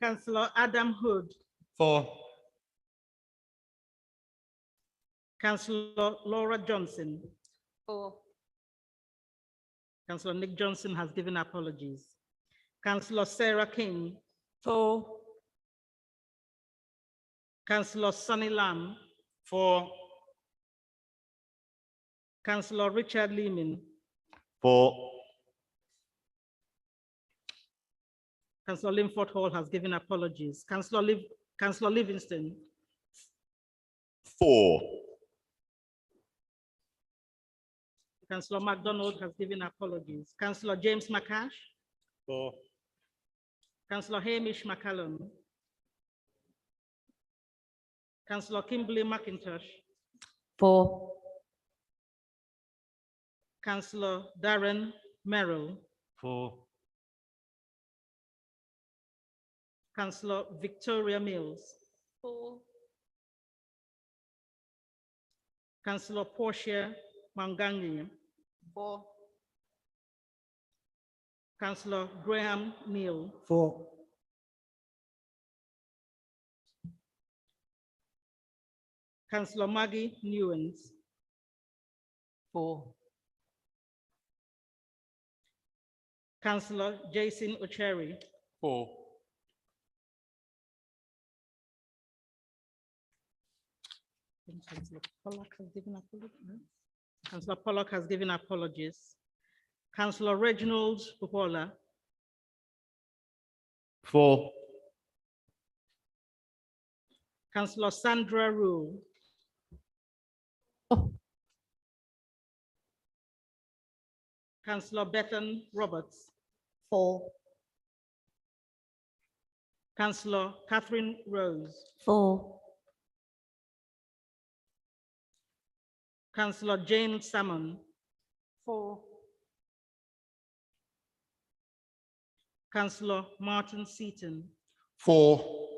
Councillor Adam Hood. 4. Councillor Laura Johnson. 4. Councillor Nick Johnson has given apologies. Councillor Sarah King. 4. Councillor Sonny Lamb. 4. Councillor Richard Leeman. 4. Councillor Linford Hall has given apologies. Councillor Livingston. 4. Councillor MacDonald has given apologies. Councillor James McCash. 4. Councillor Hamish McCallum. Councillor Kimberly McIntosh. 4. Councillor Darren Merrill. 4. Councillor Victoria Mills. 4. Councillor Portia Mangangi. 4. Councillor Graham Neal. 4. Councillor Maggie Newens. 4. Councillor Jason Ocheri. 4. Councillor Pollock has given apologies. Councillor Pollock has given apologies. Councillor Reginald Popola. 4. Councillor Sandra Rule. Councillor Bethan Roberts. 4. Councillor Catherine Rose. 4. Councillor Jane Salmon. 4. Councillor Martin Seaton. 4.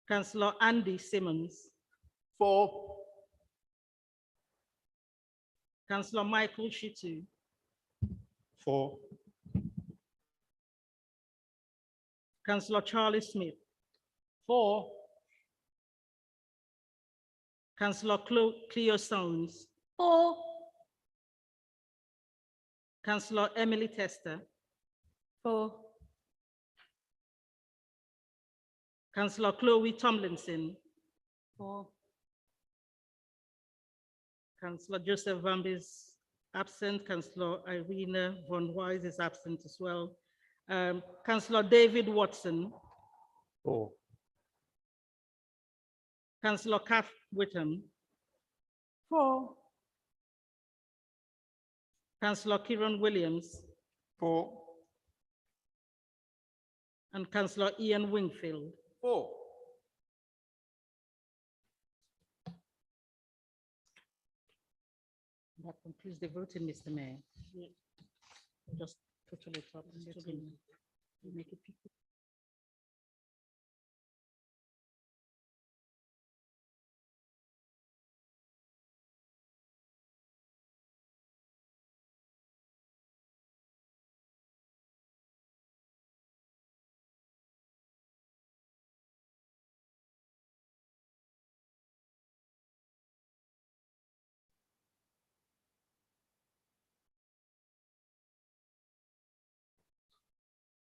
Councillor Andy Simmons. 4. Councillor Michael Shitu. 4. Councillor Charlie Smith. 4. Councillor Cleo Stones. 4. Councillor Emily Tester. 4. Councillor Chloe Tomlinson. 4. Councillor Joseph Vambi is absent. Councillor Irina Von Wise is absent as well. Councillor David Watson. 4. Councillor Kath Whittam. 4. Councillor Kieran Williams. 4. And Councillor Ian Wingfield. 4. That concludes the voting, Mr. Mayor. Just totally top. Make it people.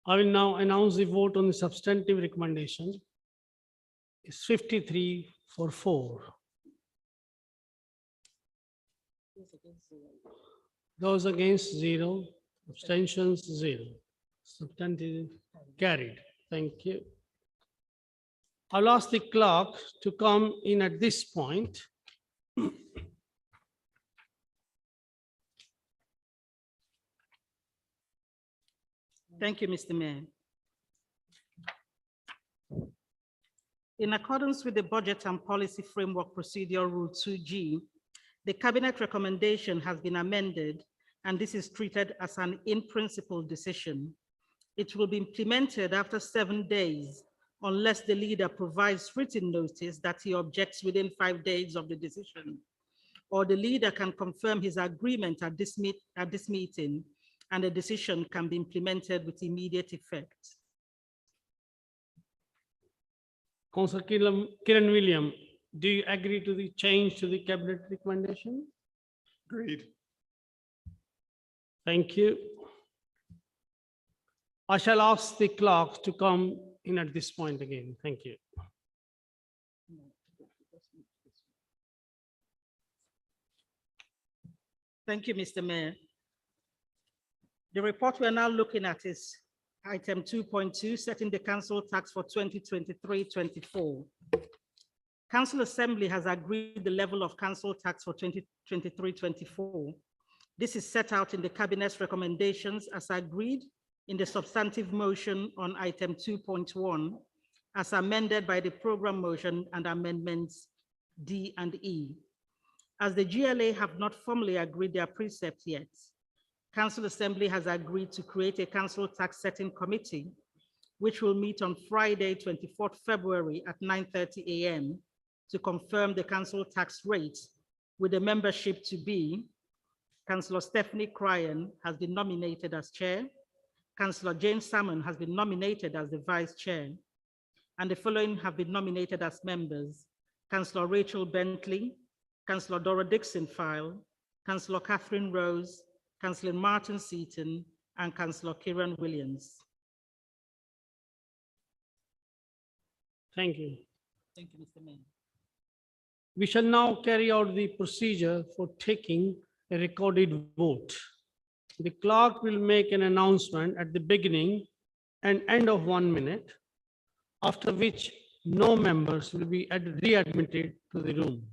I will now announce the vote on the substantive recommendation. It's 53 for 4. Those against 0, abstentions 0. Substantive carried. Thank you. I'll ask the clerk to come in at this point. Thank you, Mr. Mayor. In accordance with the Budget and Policy Framework Procedure Rule 2G, the Cabinet recommendation has been amended, and this is treated as an in-principle decision. It will be implemented after 7 days, unless the leader provides written notice that he objects within 5 days of the decision, or the leader can confirm his agreement at this meeting, and the decision can be implemented with immediate effect. Councillor Kiran William, do you agree to the change to the cabinet recommendation? Agreed. Thank you. I shall ask the clerk to come in at this point again. Thank you. Thank you, Mr. Mayor. The report we're now looking at is item 2.2, setting the council tax for 2023-24. Council Assembly has agreed the level of council tax for 2023-24. This is set out in the Cabinet's recommendations as agreed in the substantive motion on item 2.1, as amended by the program motion and amendments D and E. As the GLA have not formally agreed their precept yet, Council Assembly has agreed to create a council tax setting committee, which will meet on Friday, 24th February at 9:30 a.m. to confirm the council tax rate, with the membership to be Councillor Stephanie Cryan has been nominated as chair, Councillor Jane Salmon has been nominated as the vice chair, and the following have been nominated as members: Councillor Rachel Bentley, Councillor Dora Dixon-File, Councillor Catherine Rose, Councillor Martin Seaton, and Councillor Kiran Williams. Thank you. Thank you, Mr. Mayor. We shall now carry out the procedure for taking a recorded vote. The clerk will make an announcement at the beginning and end of 1 minute, after which no members will be readmitted to the room.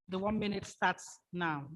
The 1 minute starts now.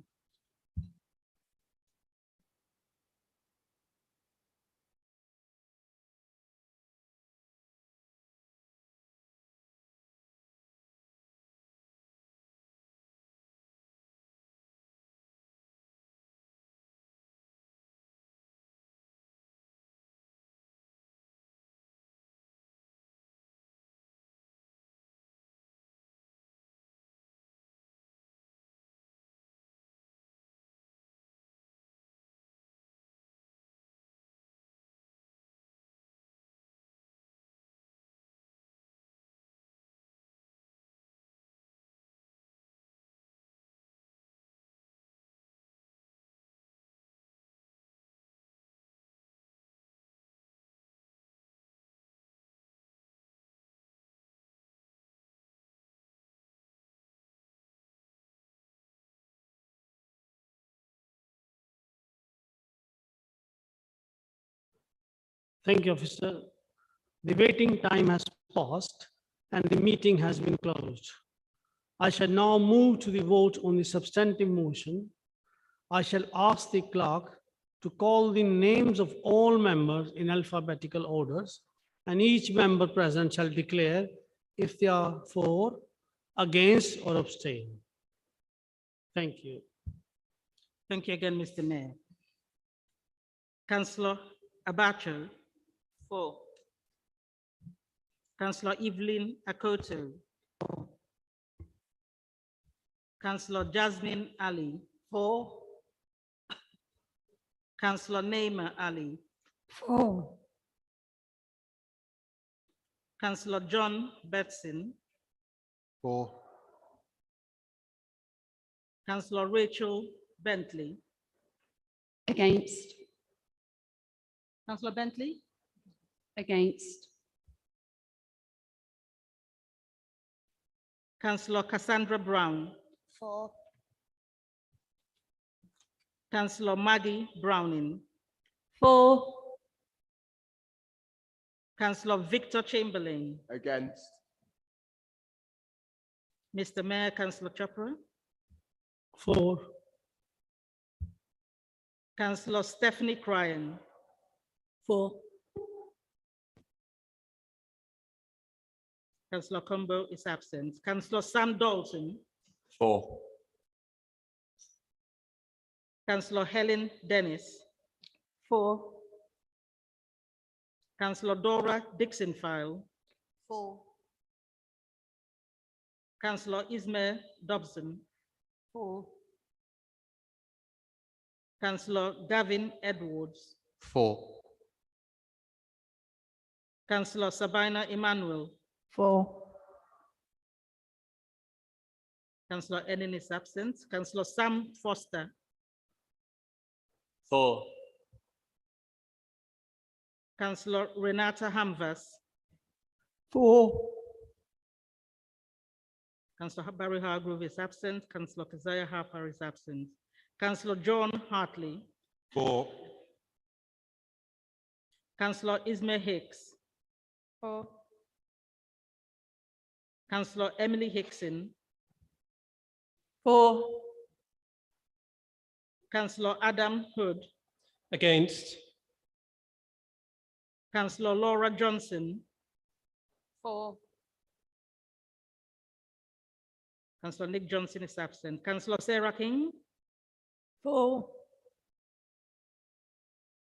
Thank you, officer. The waiting time has passed and the meeting has been closed. I shall now move to the vote on the substantive motion. I shall ask the clerk to call the names of all members in alphabetical orders, and each member present shall declare if they are for, against, or abstain. Thank you. Thank you again, Mr. Mayor. Councillor Abacho. For. Councillor Evelyn Akoto. Councillor Jasmine Ali. For. Councillor Naima Ali. For. Councillor John Betson. For. Councillor Rachel Bentley. Against. Councillor Bentley. Against. Councillor Cassandra Brown. For. Councillor Maggie Browning. For. Councillor Victor Chamberlain. Against. Mr. Mayor, Councillor Chopra. For. Councillor Stephanie Cryan. 4. Councillor Combo is absent. Councillor Sam Dalton. 4. Councillor Helen Dennis. 4. Councillor Dora Dixon-File. 4. Councillor Ismail Dobson. 4. Councillor Gavin Edwards. 4. Councillor Sabina Emmanuel. 4. Councillor Enin is absent. Councillor Sam Foster. 4. Councillor Renata Hamvas. 4. Councillor Barry Hargrove is absent. Councillor Keziah Harper is absent. Councillor John Hartley. 4. Councillor Ismail Hicks. 4. Councillor Emily Hickson. 4. Councillor Adam Hood. Against. Councillor Laura Johnson. 4. Councillor Nick Johnson is absent. Councillor Sarah King. 4.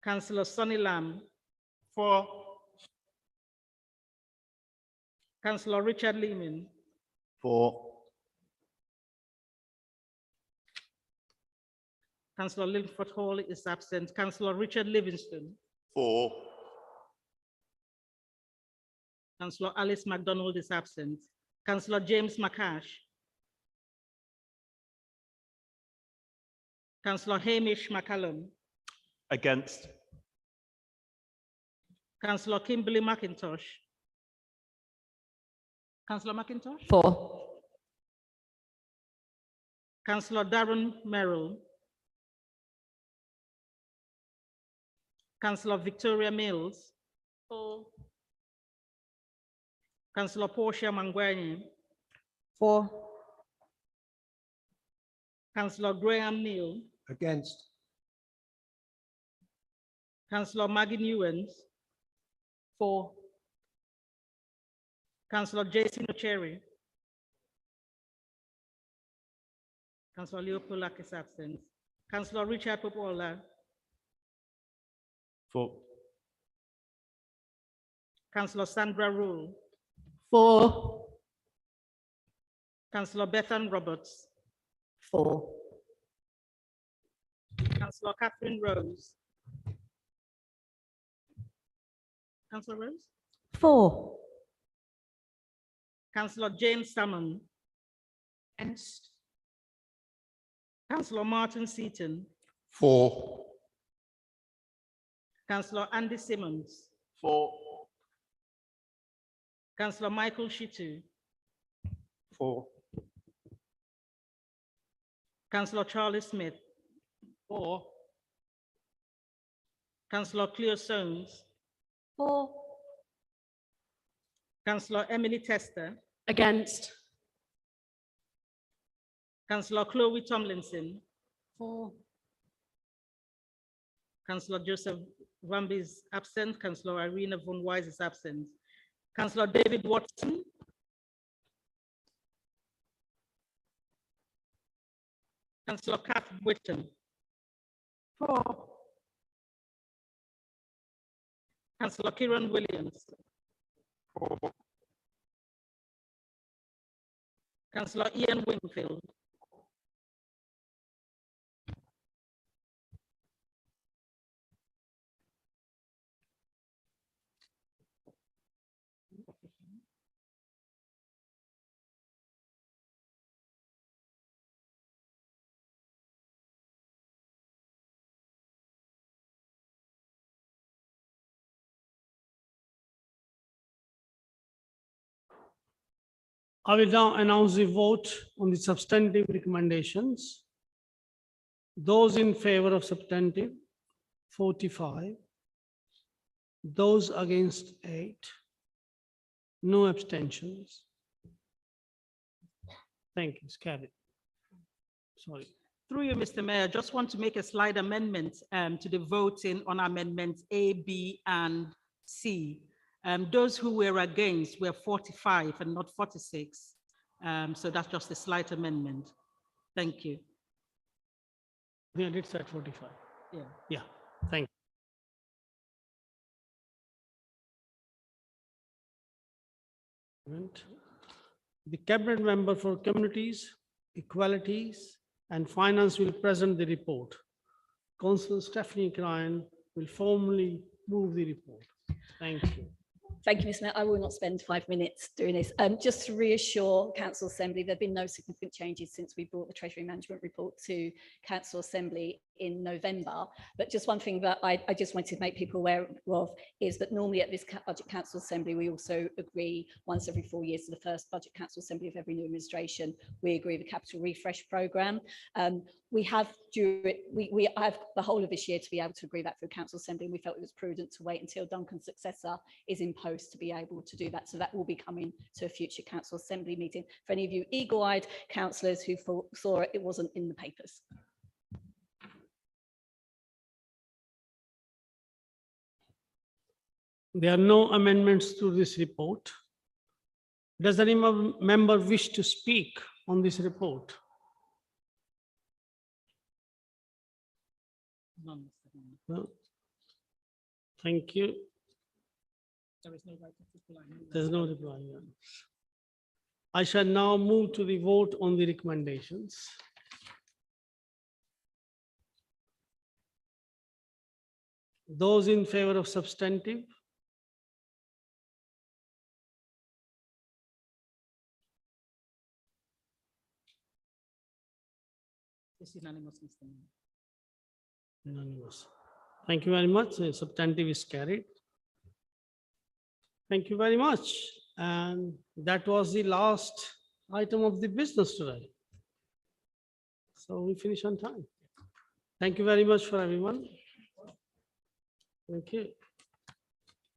Councillor Sonny Lamb. 4. Councillor Richard Lehman. 4. Councillor Linford Hall is absent. Councillor Richard Livingston. 4. Councillor Alice MacDonald is absent. Councillor James McCash. Councillor Hamish McCallum. Against. Councillor Kimberly McIntosh. Councillor McIntosh? 4. Councillor Darren Merrill. Councillor Victoria Mills. 4. Councillor Portia Mangwani. 4. Councillor Graham Neal. Against. Councillor Maggie Newens. 4. Councillor Jason Ocheri. Councillor Leo Polak is absent. Councillor Richard Popola. 4. Councillor Sandra Rule. 4. Councillor Bethan Roberts. 4. Councillor Catherine Rose. Councillor Rose? 4. Councillor Jane Salmon. Against. Councillor Martin Seaton. 4. Councillor Andy Simmons. 4. Councillor Michael Shitu. 4. Councillor Charlie Smith. 4. Councillor Cleo Soames. 4. Councillor Emily Tester. Against. Councillor Chloe Tomlinson. 4. Councillor Joseph Vambi is absent. Councillor Irina Von Wise is absent. Councillor David Watson. Councillor Kath Whitton. 4. Councillor Kieran Williams. 4. Councillor Ian Wingfield. I will now announce the vote on the substantive recommendations. Those in favor of substantive, 45. Those against, 8. No abstentions. Thank you, it's carried. Sorry. Through you, Mr. Mayor, just want to make a slight amendment to the voting on amendments A, B, and C. Those who were against were 45 and not 46. So that's just a slight amendment. Thank you. Yeah, it's at 45. Yeah. Yeah, thank you. The cabinet member for communities, equalities, and finance will present the report. Councillor Stephanie Cryan will formally move the report. Thank you. Thank you, Mr. Mayor. I will not spend 5 minutes doing this. Just to reassure Council Assembly, there have been no significant changes since we brought the Treasury Management Report to Council Assembly in November. But just one thing that I just wanted to make people aware of is that normally at this Budget Council Assembly, we also agree once every 4 years to the first Budget Council Assembly of every new administration, we agree the Capital Refresh Programme. We have we have the whole of this year to be able to agree that through Council Assembly, and we felt it was prudent to wait until Duncan's successor is in post to be able to do that. So that will be coming to a future Council Assembly meeting for any of you eagle-eyed councillors who saw it wasn't in the papers. There are no amendments to this report. Does any member wish to speak on this report? None. No. Thank you. There is no right to reply. There's no reply. Yeah. I shall now move to the vote on the recommendations. Those in favor of substantive? It's unanimous, Mr. Mayor. Unanimous. Thank you very much. Substantive is carried. Thank you very much. And that was the last item of the business today. So we finish on time. Thank you very much for everyone. Thank you.